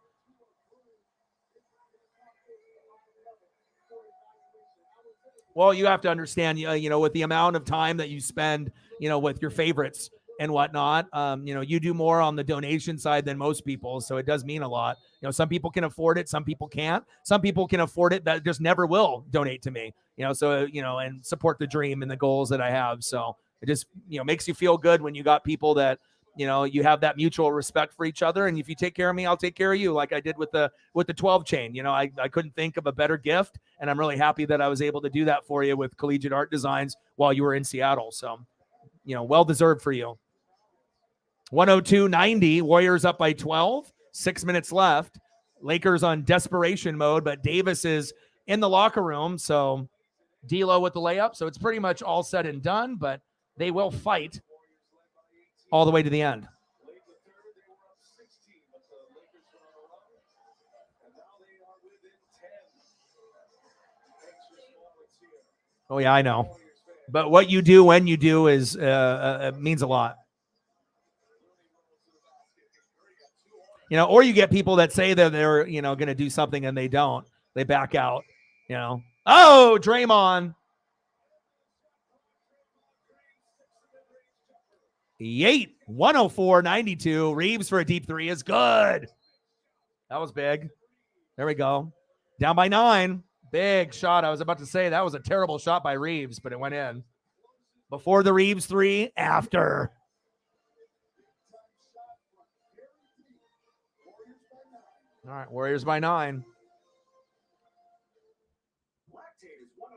Well, you have to understand, with the amount of time that you spend, with your favorites and whatnot, you do more on the donation side than most people. So it does mean a lot. Some people can afford it. Some people can't. Some people can afford it that just never will donate to me, and support the dream and the goals that I have. So it just, makes you feel good when you got people that, you have that mutual respect for each other. And if you take care of me, I'll take care of you, like I did with the 12 chain. I couldn't think of a better gift. And I'm really happy that I was able to do that for you with Collegiate Art Designs while you were in Seattle. So, well deserved for you. 102-90, Warriors up by 12, 6 minutes left. Lakers on desperation mode, but Davis is in the locker room. So D'Lo with the layup. So it's pretty much all said and done, but they will fight all the way to the end. Oh, yeah, I know. But what you do when you do is means a lot. Or you get people that say that they're, going to do something and they don't. They back out, Oh, Draymond. Yate, 104-92. Reeves for a deep three is good. That was big. There we go. Down by 9. Big shot. I was about to say that was a terrible shot by Reeves, but it went in. Before the Reeves 3, after. All right, Warriors by 9.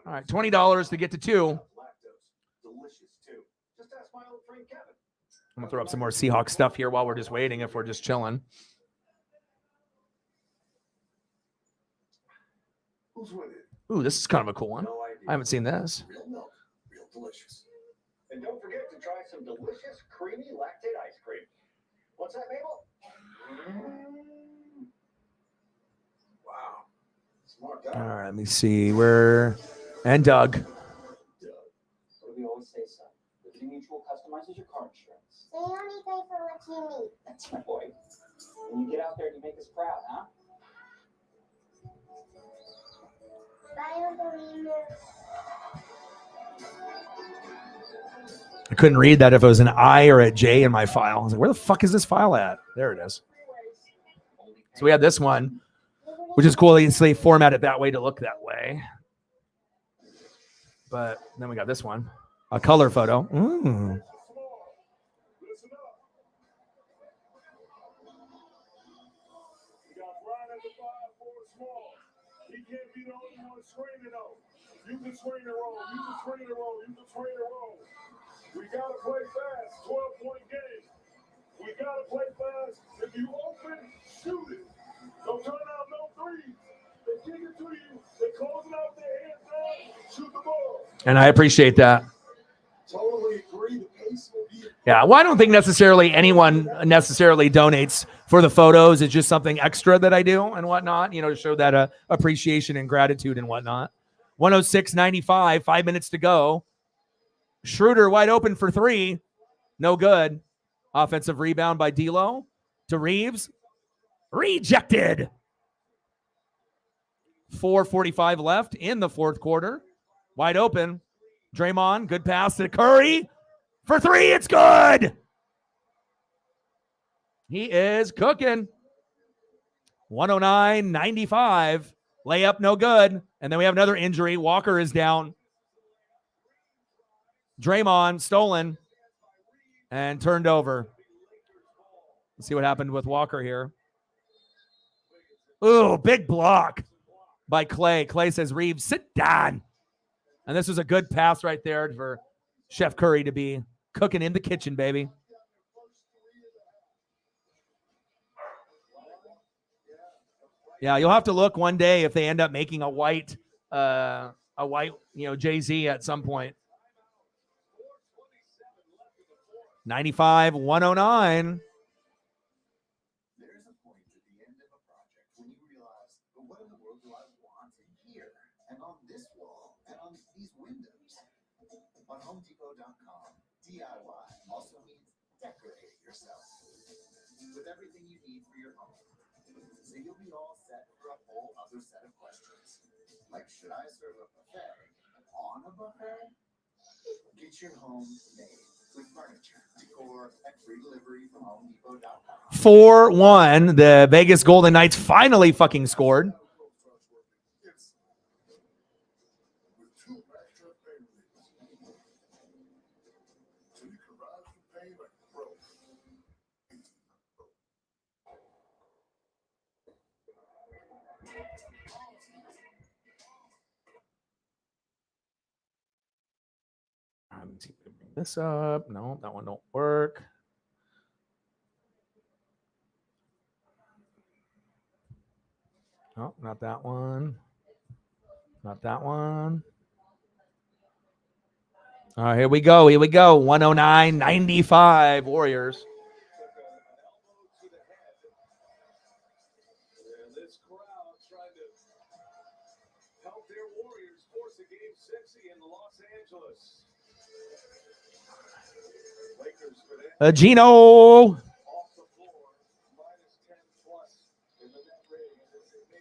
All right, $20 to get to 2. I'm going to throw up some more Seahawks stuff here while we're just waiting, if we're just chilling. Ooh, this is kind of a cool one. I haven't seen this. Real milk, real delicious. And don't forget to try some delicious, creamy lactate ice cream. What's that, Mabel? Wow. Smart guy. All right, let me see. And Doug. What do we always say, son? Liberty Mutual customizes your car insurance. They only pay for what you need. That's my boy. When you get out there and you make us proud, huh? Bye, Uncle Remus. I couldn't read that if it was an I or a J in my file. I was like, where the fuck is this file at? There it is. So we have this one, which is cool. They format it that way to look that way. But then we got this one, a color photo. Ooh. You can swing and roll. You can swing and roll. You can swing and roll. We gotta play fast. 12-point game. We gotta play fast. If you open, shoot it. Don't turn out no threes. They kick it to you. They close it out their hands down. Shoot the ball. And I appreciate that. Totally agree. The pace will be. Yeah, well, I don't think necessarily anyone necessarily donates for the photos. It's just something extra that I do and whatnot, to show that appreciation and gratitude and whatnot. 106-95, 5 minutes to go. Schroeder wide open for 3. No good. Offensive rebound by D'Lo to Reeves. Rejected. 4:45 left in the fourth quarter. Wide open. Draymond, good pass to Curry. For 3, it's good. He is cooking. 109-95. Layup, no good. And then we have another injury. Walker is down. Draymond, stolen. And turned over. Let's see what happened with Walker here. Ooh, big block by Clay. Clay says, Reeves, sit down. And this was a good pass right there for Chef Curry to be cooking in the kitchen, baby. Yeah, you'll have to look one day if they end up making a white Jay-Z at some point. 95-109. There's a point at the end of a project when you realize, but what in the world do I want in here? And on this wall, and on these windows? On HomeDepot.com, DIY also means decorating yourself with everything you need for your home. So you'll be all set for a whole other set of questions. Like, should I serve a buffet on a buffet? Get your home made with furniture, decor, and free delivery from HomeDepot.com. 4-1. The Vegas Golden Knights finally fucking scored. Bring this up. No, that one don't work. No, not that one. Not that one. All right, here we go. 109-95 Warriors. And this crowd trying to help their Warriors force a game 6 in Los Angeles. Lakers for that. Gino. Off the floor, -10 plus in the net rating.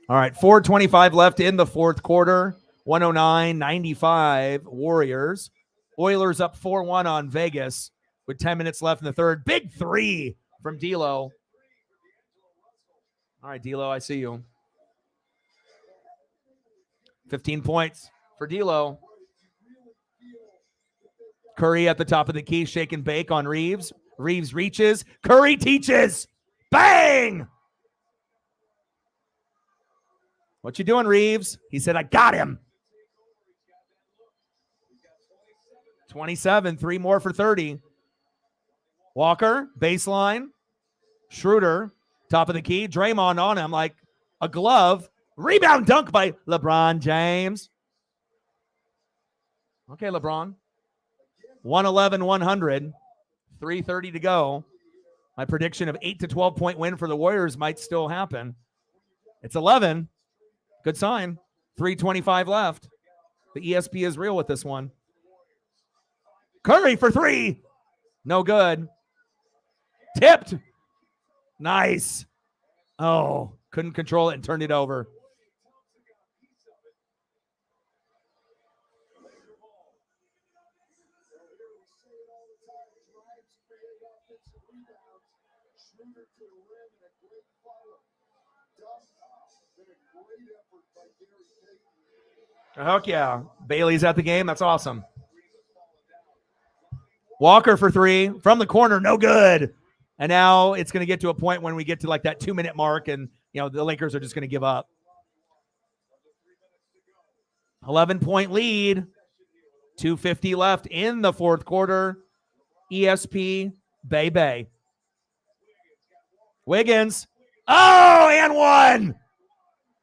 All right, 4:25 left in the fourth quarter. 109-95 Warriors. Oilers up 4-1 on Vegas with 10 minutes left in the third. Big three from D'Lo. All right, D'Lo, I see you. 15 points for D'Lo. Curry at the top of the key, shake and bake on Reeves. Reeves reaches. Curry teaches. Bang! What you doing, Reeves? He said, I got him. 27, 3 more for 30. Walker, baseline. Schroeder, top of the key. Draymond on him like a glove. Rebound dunk by LeBron James. Okay, LeBron. 111-100. 3:30 to go. My prediction of 8 to 12 point win for the Warriors might still happen. It's 11. Good sign. 3:25 left. The ESP is real with this one. Curry for 3. No good. Tipped. Nice. Oh, couldn't control it and turned it over. Heck yeah. Bailey's at the game. That's awesome. Walker for 3 from the corner. No good. And now it's going to get to a point when we get to like that 2-minute mark and, the Lakers are just going to give up. 11-point lead. 2:50 left in the fourth quarter. ESP, Bay. Wiggins. Oh, and 1.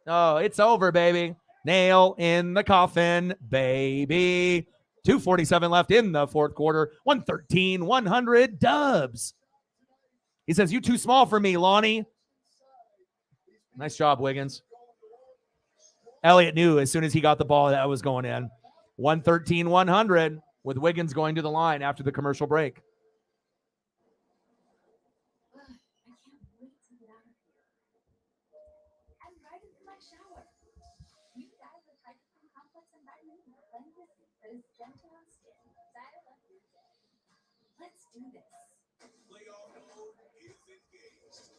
Oh, it's over, baby. Nail in the coffin, baby. 2:47 left in the fourth quarter. 113-100 Dubs. He says, you too small for me, Lonnie. Nice job, Wiggins. Elliott knew as soon as he got the ball that was going in. 113-100 with Wiggins going to the line after the commercial break. Let's do this. Playoff mode is engaged.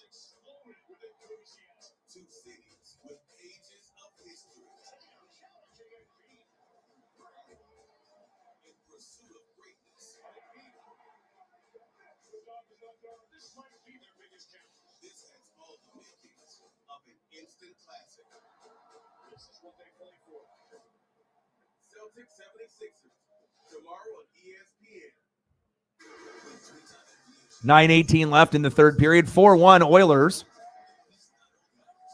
Exploded with enthusiasm. 2 cities with pages of history. In pursuit of greatness. This might be their biggest challenge. This has all the makings of an instant classic. This is what they play for. Celtics 76ers. Tomorrow on ESPN. 9:18 left in the third period. 4-1 Oilers.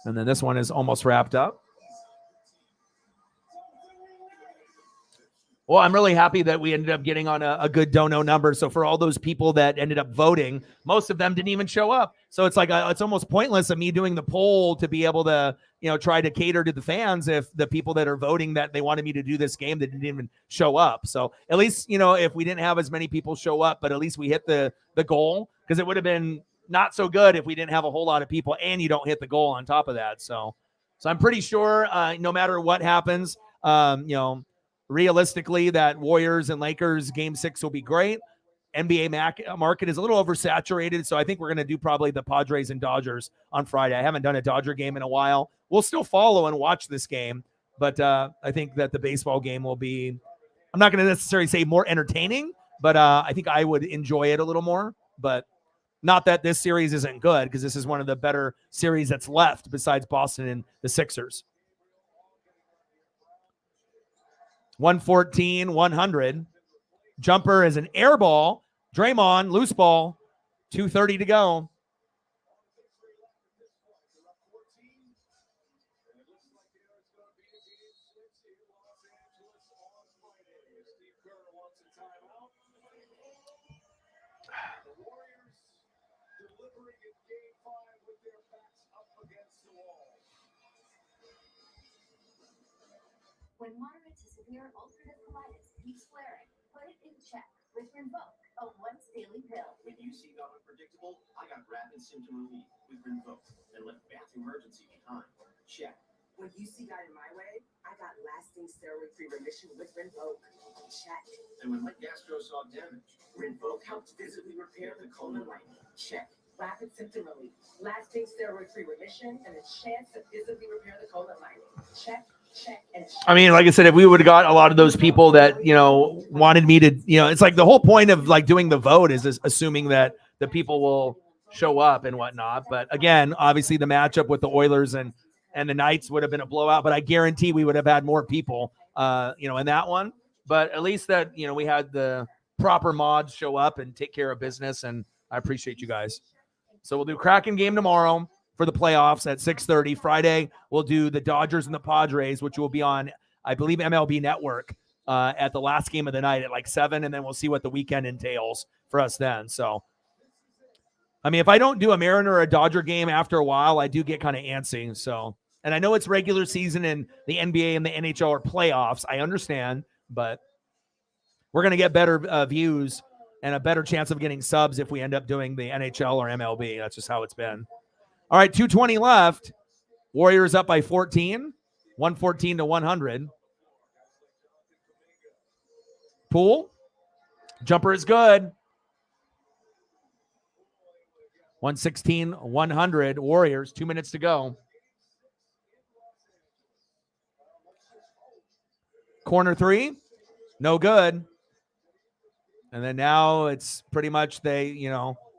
And then this one is almost wrapped up. Well, I'm really happy that we ended up getting on a good dono number. So for all those people that ended up voting, most of them didn't even show up. So it's like it's almost pointless of me doing the poll to be able to, try to cater to the fans if the people that are voting that they wanted me to do this game that didn't even show up. So at least, if we didn't have as many people show up, but at least we hit the goal, because it would have been not so good if we didn't have a whole lot of people and you don't hit the goal on top of that. So I'm pretty sure no matter what happens, realistically, that Warriors and Lakers game 6 will be great. NBA market is a little oversaturated, so I think we're going to do probably the Padres and Dodgers on Friday. I haven't done a Dodger game in a while. We'll still follow and watch this game, but I think that the baseball game will be, I'm not going to necessarily say more entertaining, but I think I would enjoy it a little more. But not that this series isn't good, because this is one of the better series that's left besides Boston and the Sixers. 114, 100. Jumper is an air ball. Draymond, loose ball. 2:30 to go. When moderate to severe ulcerative colitis keeps flaring, put it in check with Rinvoq, a once-daily pill. When UC got unpredictable, I got rapid symptom relief with Rinvoq and left bath emergency behind. Check. When UC got in my way, I got lasting steroid-free remission with Rinvoq. Check. And when my gastro saw damage, Rinvoq helped visibly repair the colon lining. Check. Rapid symptom relief, lasting steroid-free remission, and a chance to visibly repair the colon lining. Check. Check and check. I mean, like I said, if we would have got a lot of those people that, wanted me to, it's like the whole point of like doing the vote is assuming that the people will show up and whatnot. But again, obviously the matchup with the Oilers and the Knights would have been a blowout, but I guarantee we would have had more people, in that one. But at least that, we had the proper mods show up and take care of business. And I appreciate you guys. So we'll do Kraken game tomorrow for the playoffs at 6:30. Friday, we'll do the Dodgers and the Padres, which will be on, I believe, MLB Network at the last game of the night at like 7, and then we'll see what the weekend entails for us then. So, I mean, if I don't do a Mariner or a Dodger game after a while, I do get kind of antsy. So, and I know it's regular season and the NBA and the NHL are playoffs. I understand, but we're going to get better views and a better chance of getting subs if we end up doing the NHL or MLB. That's just how it's been. All right, 2:20 left. Warriors up by 14, 114 to 100. Poole. Jumper is good. 116, 100. Warriors, 2 minutes to go. Corner three, no good. And then now it's pretty much they,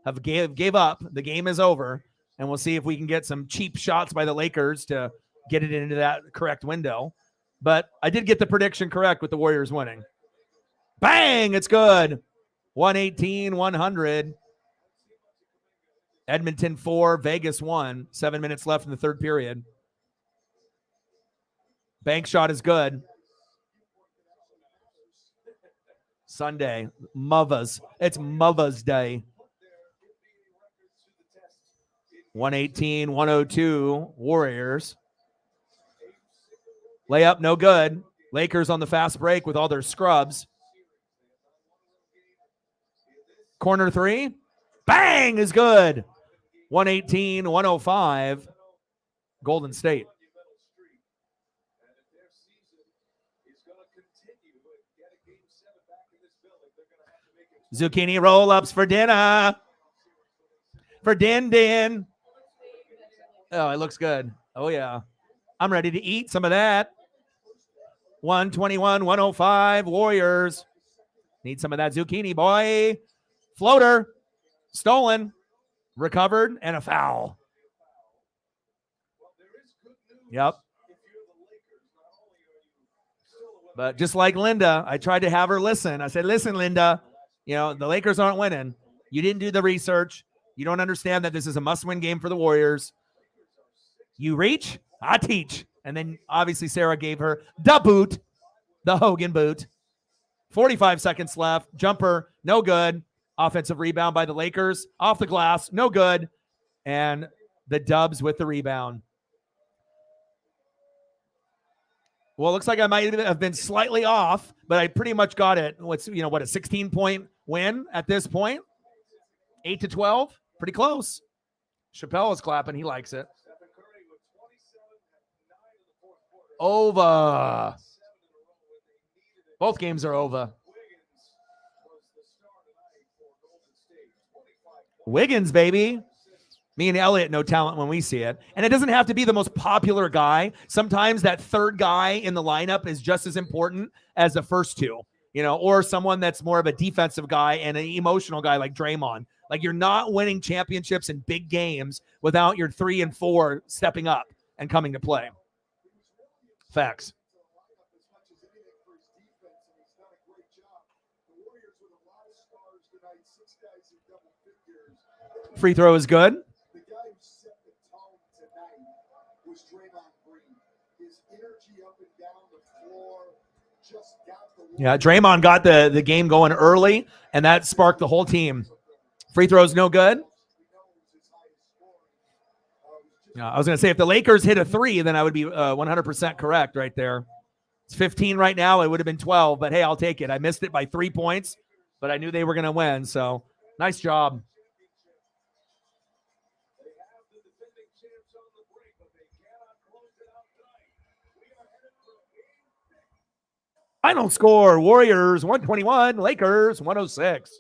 have gave up. The game is over. And we'll see if we can get some cheap shots by the Lakers to get it into that correct window. But I did get the prediction correct with the Warriors winning. Bang! It's good. 118, 100. Edmonton 4, Vegas 1. 7 minutes left in the third period. Bank shot is good. Sunday. Mother's. It's Mother's Day. 118, 102, Warriors. Layup, no good. Lakers on the fast break with all their scrubs. Corner three. Bang is good. 118, 105. Golden State. Zucchini roll-ups for dinner. For Din. Oh, it looks good. Oh, yeah. I'm ready to eat some of that. 121, 105, Warriors. Need some of that zucchini, boy. Floater. Stolen. Recovered. And a foul. Yep. But just like Linda, I tried to have her listen. I said, listen, Linda, the Lakers aren't winning. You didn't do the research. You don't understand that this is a must-win game for the Warriors. You reach, I teach. And then obviously Sarah gave her the boot, the Hogan boot. 45 seconds left. Jumper, no good. Offensive rebound by the Lakers. Off the glass, no good. And the Dubs with the rebound. Well, it looks like I might have been slightly off, but I pretty much got it. What's, a 16-point win at this point? 8-12, pretty close. Chappelle is clapping. He likes it. Over. Both games are over. Wiggins, baby. Me and Elliot know talent when we see it. And it doesn't have to be the most popular guy. Sometimes that third guy in the lineup is just as important as the first two, or someone that's more of a defensive guy and an emotional guy like Draymond. Like, you're not winning championships in big games without your 3 and 4 stepping up and coming to play. Facts. Free throw is good. The guy who set the tone tonight was Draymond Green. His energy up and down the floor just got the... Yeah, Draymond got the game going early, and that sparked the whole team. Free throws no good. I was going to say, if the Lakers hit a 3, then I would be 100% correct right there. It's 15 right now. It would have been 12, but hey, I'll take it. I missed it by 3 points, but I knew they were going to win, so nice job. Final score, Warriors 121, Lakers 106.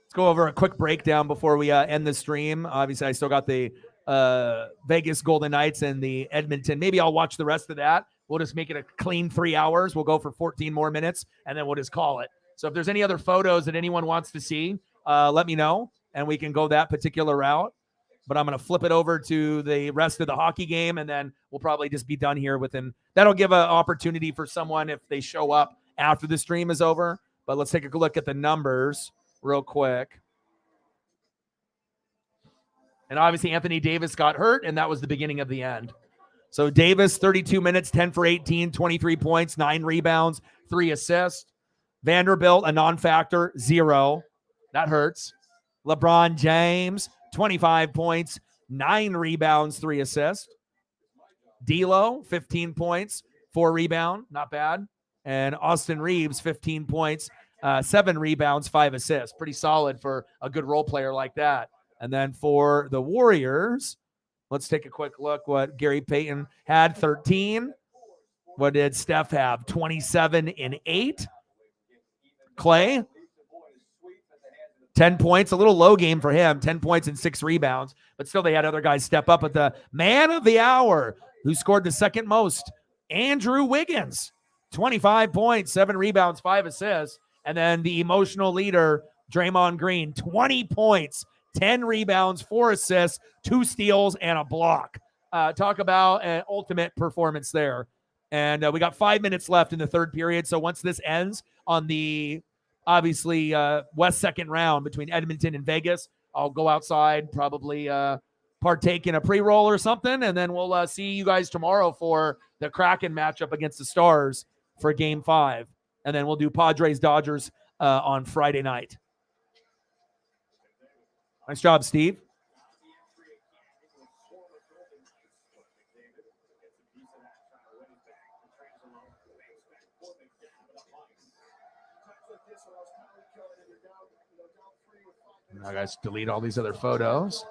Let's go over a quick breakdown before we end the stream. Obviously, I still got the Vegas Golden Knights and the Edmonton. Maybe I'll watch the rest of that. We'll just make it a clean 3 hours. We'll go for 14 more minutes, and then we'll just call it. So if there's any other photos that anyone wants to see, let me know, and we can go that particular route. But I'm going to flip it over to the rest of the hockey game, and then we'll probably just be done here within. That'll give an opportunity for someone if they show up after the stream is over. But let's take a look at the numbers real quick. And obviously Anthony Davis got hurt, and that was the beginning of the end. So Davis, 32 minutes, 10 for 18, 23 points, 9 rebounds, 3 assists. Vanderbilt, a non-factor, 0. That hurts. LeBron James, 25 points, 9 rebounds, 3 assists. D'Lo, 15 points, 4 rebound, not bad. And Austin Reeves, 15 points, 7 rebounds, 5 assists. Pretty solid for a good role player like that. And then for the Warriors, let's take a quick look what Gary Payton had, 13. What did Steph have? 27 and 8. Clay, 10 points, a little low game for him, 10 points and 6 rebounds, but still they had other guys step up. At the man of the hour, who scored the second most, Andrew Wiggins, 25 points, 7 rebounds, 5 assists. And then the emotional leader, Draymond Green, 20 points, 10 rebounds, 4 assists, 2 steals, and a block. Talk about an ultimate performance there. And we got 5 minutes left in the third period. So once this ends on the, obviously, West second round between Edmonton and Vegas, I'll go outside, probably partake in a pre-roll or something, and then we'll see you guys tomorrow for the Kraken matchup against the Stars for Game 5. And then we'll do Padres-Dodgers on Friday night. Nice job, Steve. Now, guys, delete all these other photos.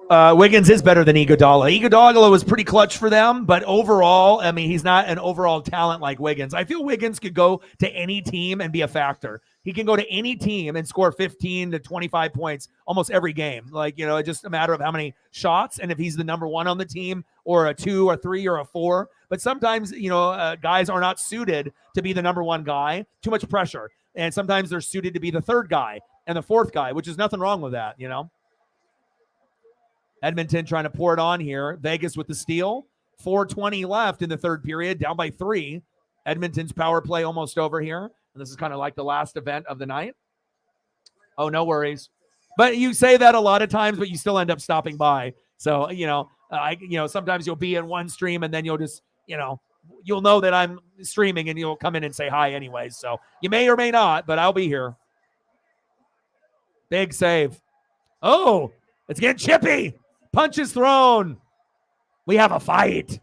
Wiggins is better than Iguodala. Iguodala was pretty clutch for them, but overall, I mean, he's not an overall talent like Wiggins. I feel Wiggins could go to any team and be a factor. He can go to any team and score 15 to 25 points almost every game. Like, it's just a matter of how many shots and if he's the number 1 on the team or a 2 or 3 or a 4. But sometimes, guys are not suited to be the number 1 guy. Too much pressure. And sometimes they're suited to be the 3rd guy and the 4th guy, which is nothing wrong with that, Edmonton trying to pour it on here. Vegas with the steal. 4:20 left in the third period, down by 3. Edmonton's power play almost over here. And this is kind of like the last event of the night. Oh, no worries. But you say that a lot of times, but you still end up stopping by. So, sometimes you'll be in one stream and then you'll just, you'll know that I'm streaming and you'll come in and say hi anyway. So you may or may not, but I'll be here. Big save. Oh, it's getting chippy. Punch is thrown. We have a fight.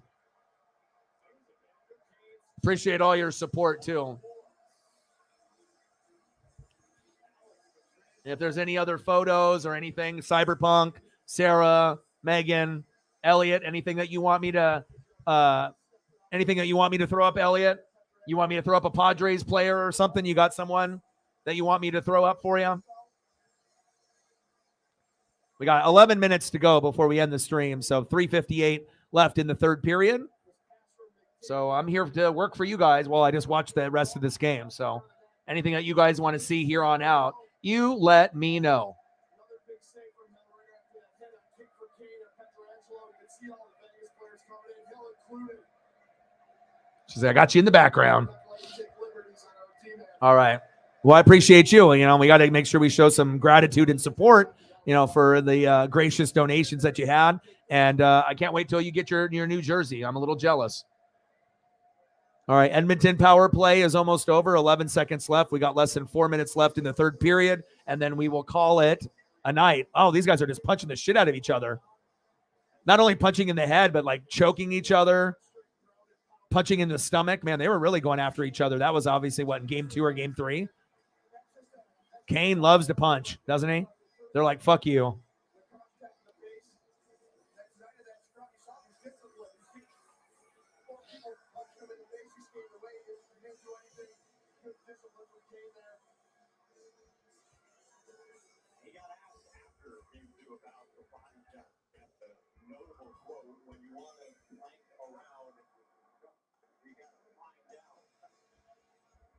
Appreciate all your support, too. If there's any other photos or anything, Cyberpunk, Sarah, Megan, Elliot, anything that you want me to throw up, Elliot? You want me to throw up a Padres player or something? You got someone that you want me to throw up for you? We got 11 minutes to go before we end the stream. So 3:58 left in the third period. So I'm here to work for you guys while I just watch the rest of this game. So anything that you guys want to see here on out, you let me know. She said, I got you in the background. All right. Well, I appreciate you. We got to make sure we show some gratitude and support, for the gracious donations that you had. And I can't wait till you get your new jersey. I'm a little jealous. All right. Edmonton power play is almost over. 11 seconds left. We got less than 4 minutes left in the third period. And then we will call it a night. Oh, these guys are just punching the shit out of each other. Not only punching in the head, but like choking each other. Punching in the stomach. Man, they were really going after each other. That was obviously in game 2 or game 3. Kane loves to punch, doesn't he? They're like, fuck you.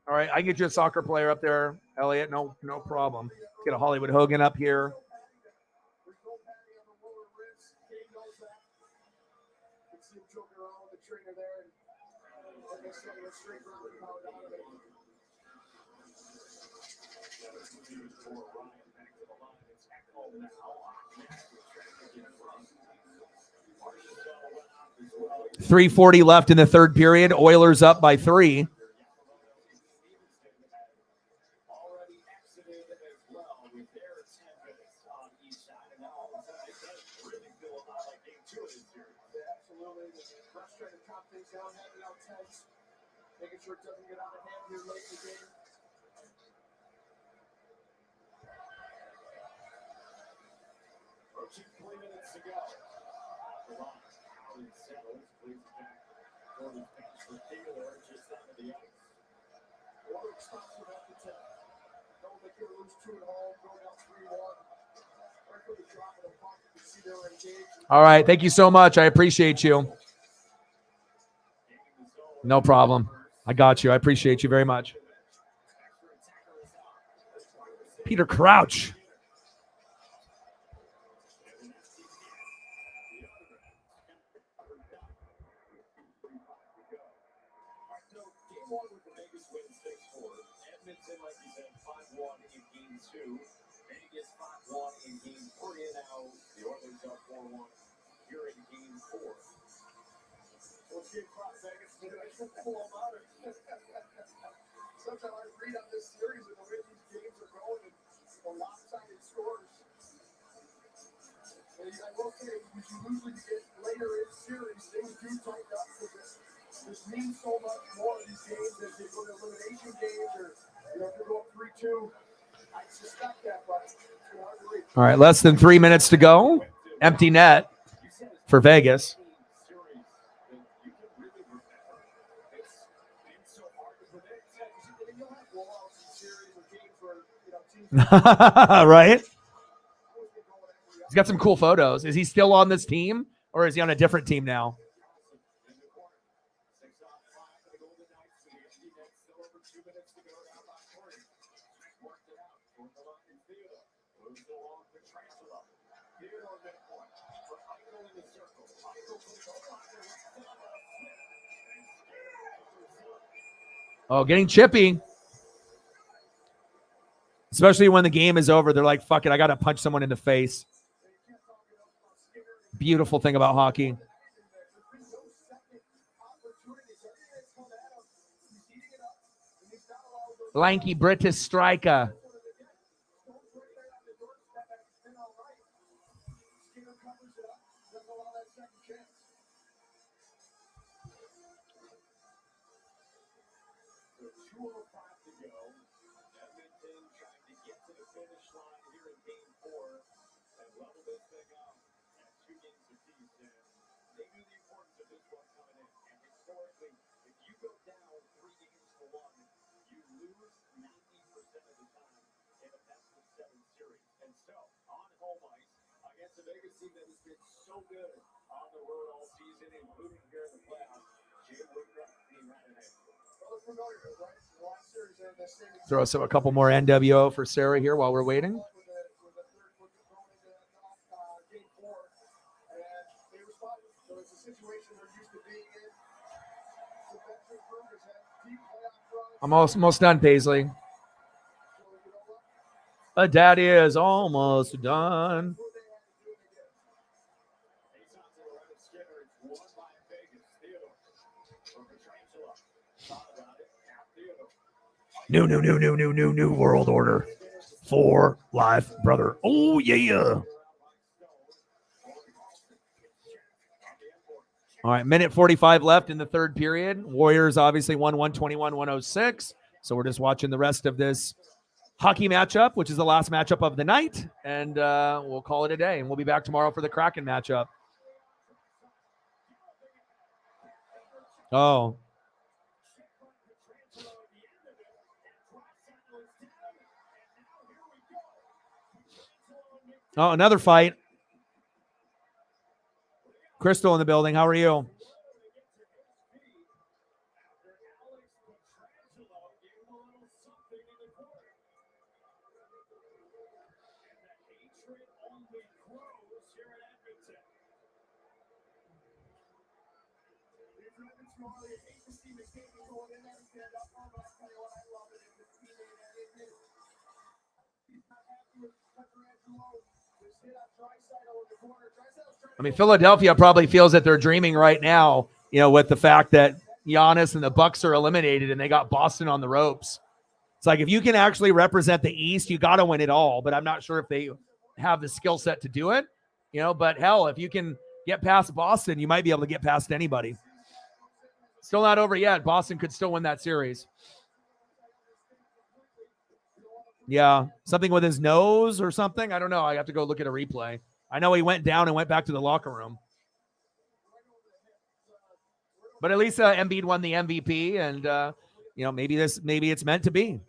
All right, I can get you a soccer player up there, Elliot. No problem. Let's get a Hollywood Hogan up here. .340 left in the third period. Oilers up by 3. Making sure it doesn't get out of hand here late in the game. Approaching 3 minutes to go. Howard settles, plays it back. Gordon pass for Taylor, just out of the ice. Warwick stops him at the 10. Don't make it lose 2 at home, going down 3-1. Quickly dropping the puck. You see they were engaged. All right, thank you so much. I appreciate you. No problem. I got you. I appreciate you very much. Peter Crouch. Game 1 with the Vegas win 6-4. Edmonton, like you said, 5-1 in game 2. Vegas 5-1 in game 3. And now the Oilers up 4-1 here in game 4. Let's get across Vegas. Sometimes I read on this series and the way these games are going and the lopsided scores. And I will say, as you usually get later in series, things do tighten up because this means so much more in these games as they go to elimination games or, if you're going 3-2. I suspect that, but it's hard to read. All right, less than 3 minutes to go. Empty net for Vegas. Right? He's got some cool photos. Is he still on this team or is he on a different team now? Oh, getting chippy. Especially when the game is over. They're like, fuck it, I got to punch someone in the face. Beautiful thing about hockey. Lanky British striker. Throw us a couple more NWO for Sarah here while we're waiting. I'm almost done, Paisley. Daddy is almost done. New world order. For life, brother. Oh, yeah. All right, minute 45 left in the third period. Warriors obviously won 121-106. So we're just watching the rest of this hockey matchup, which is the last matchup of the night. And we'll call it a day. And we'll be back tomorrow for the Kraken matchup. Oh. Oh, another fight. Crystal in the building. How are you? I mean, Philadelphia probably feels that they're dreaming right now, you know, with the fact that Giannis and the Bucks are eliminated and they got Boston on the ropes. It's like if you can actually represent the East, you got to win it all. But I'm not sure if they have the skill set to do it, you know. But hell, if you can get past Boston, you might be able to get past anybody. Still not over yet. Boston could still win that series. Yeah, something with his nose or something. I don't know. I have to go look at a replay. I know he went down and went back to the locker room. But at least Embiid won the MVP, and you know, maybe it's meant to be.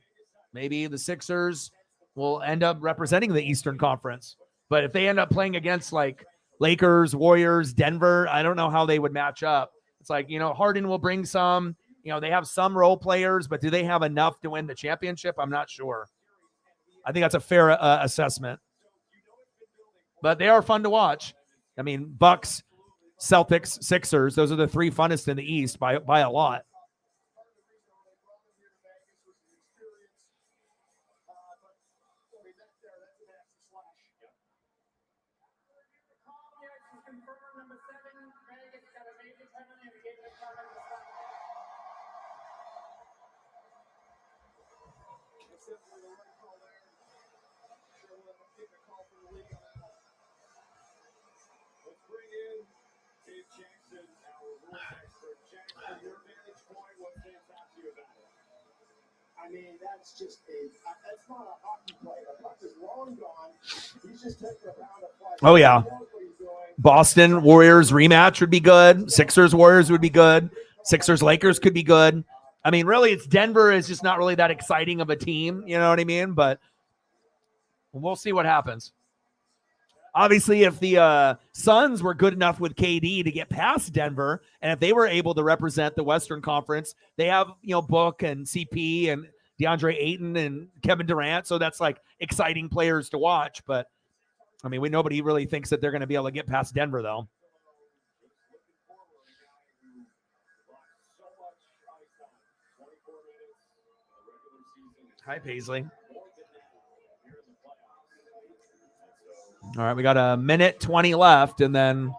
Maybe the Sixers will end up representing the Eastern Conference. But if they end up playing against like Lakers, Warriors, Denver, I don't know how they would match up. It's like, you know, Harden will bring some. You know, they have some role players, but do they have enough to win the championship? I'm not sure. I think that's a fair assessment. But they are fun to watch. I mean, Bucks, Celtics, Sixers, those are the three funnest in the East by a lot. I mean, that's not a hockey play. The puck is long gone. He's just taking a pound of flesh. Oh, yeah. Boston Warriors rematch would be good. Sixers Warriors would be good. Sixers Lakers could be good. I mean, really, it's Denver is just not really that exciting of a team. You know what I mean? But we'll see what happens. Obviously, if the Suns were good enough with KD to get past Denver, and if they were able to represent the Western Conference, they have, you know, Book and CP and DeAndre Ayton and Kevin Durant. So that's like exciting players to watch. But I mean, nobody really thinks that they're going to be able to get past Denver, though. Hi, Paisley. All right, we got a minute 20 left, and then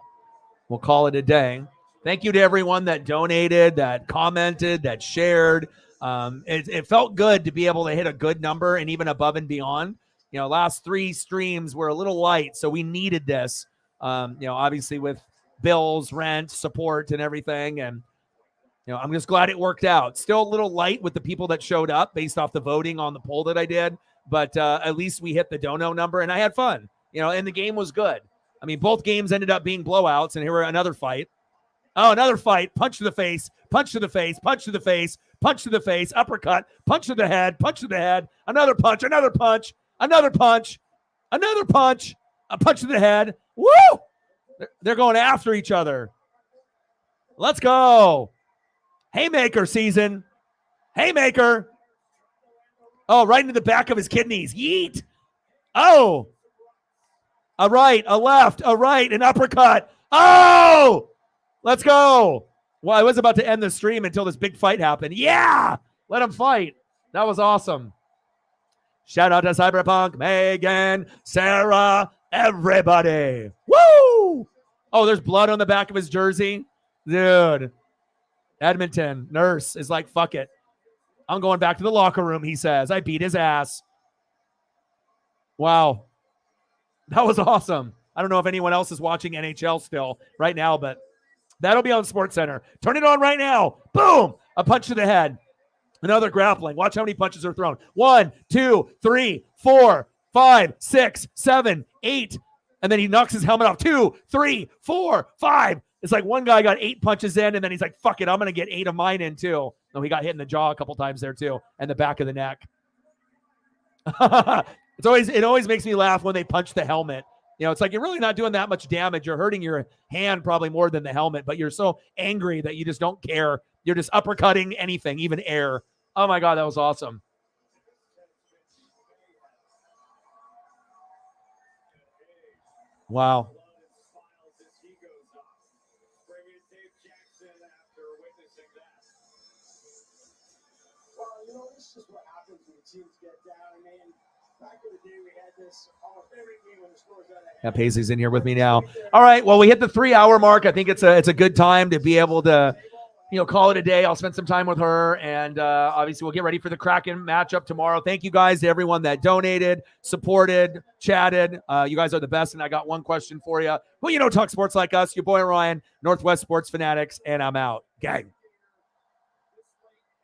we'll call it a day. Thank you to everyone that donated, that commented, that shared. It felt good to be able to hit a good number and even above and beyond. You know, last 3 streams were a little light, so we needed this. Obviously with bills, rent, support, and everything. And, I'm just glad it worked out. Still a little light with the people that showed up based off the voting on the poll that I did. But at least we hit the dono number, and I had fun. And the game was good. I mean, both games ended up being blowouts, and here were another fight. Oh, another fight. Punch to the face, punch to the face, punch to the face, punch to the face, uppercut, punch to the head, another punch, another punch, another punch, another punch, a punch to the head. Woo! They're going after each other. Let's go. Haymaker season. Haymaker. Oh, right into the back of his kidneys. Yeet. Oh. A right, a left, a right, an uppercut. Oh! Let's go. Well, I was about to end the stream until this big fight happened. Yeah! Let him fight. That was awesome. Shout out to Cyberpunk, Megan, Sarah, everybody. Woo! Oh, there's blood on the back of his jersey. Dude. Edmonton, nurse is like, fuck it. I'm going back to the locker room, he says. I beat his ass. Wow. That was awesome. I don't know if anyone else is watching NHL still right now, but that'll be on SportsCenter. Turn it on right now. Boom! A punch to the head. Another grappling. Watch how many punches are thrown. 1, 2, 3, 4, 5, 6, 7, 8. And then he knocks his helmet off. 2, 3, 4, 5. It's like one guy got 8 punches in, and then he's like, fuck it, I'm going to get 8 of mine in too. No, he got hit in the jaw a couple times there too, and the back of the neck. It always makes me laugh when they punch the helmet. It's like you're really not doing that much damage. You're hurting your hand probably more than the helmet, but you're so angry that you just don't care. You're just uppercutting anything, even air. Oh my God, that was awesome. Wow. Well, this is what happens when teams get down. I mean, back in the day, we had this almost every game when the scores out ahead. Yeah, Paisley's in here with me now. All right, well, we hit the 3-hour mark. I think it's a good time to be able to, call it a day. I'll spend some time with her, and obviously we'll get ready for the Kraken matchup tomorrow. Thank you guys to everyone that donated, supported, chatted. You guys are the best, and I got one question for you. Who talk sports like us? Your boy Ryan, Northwest Sports Fanatics, and I'm out. Gang.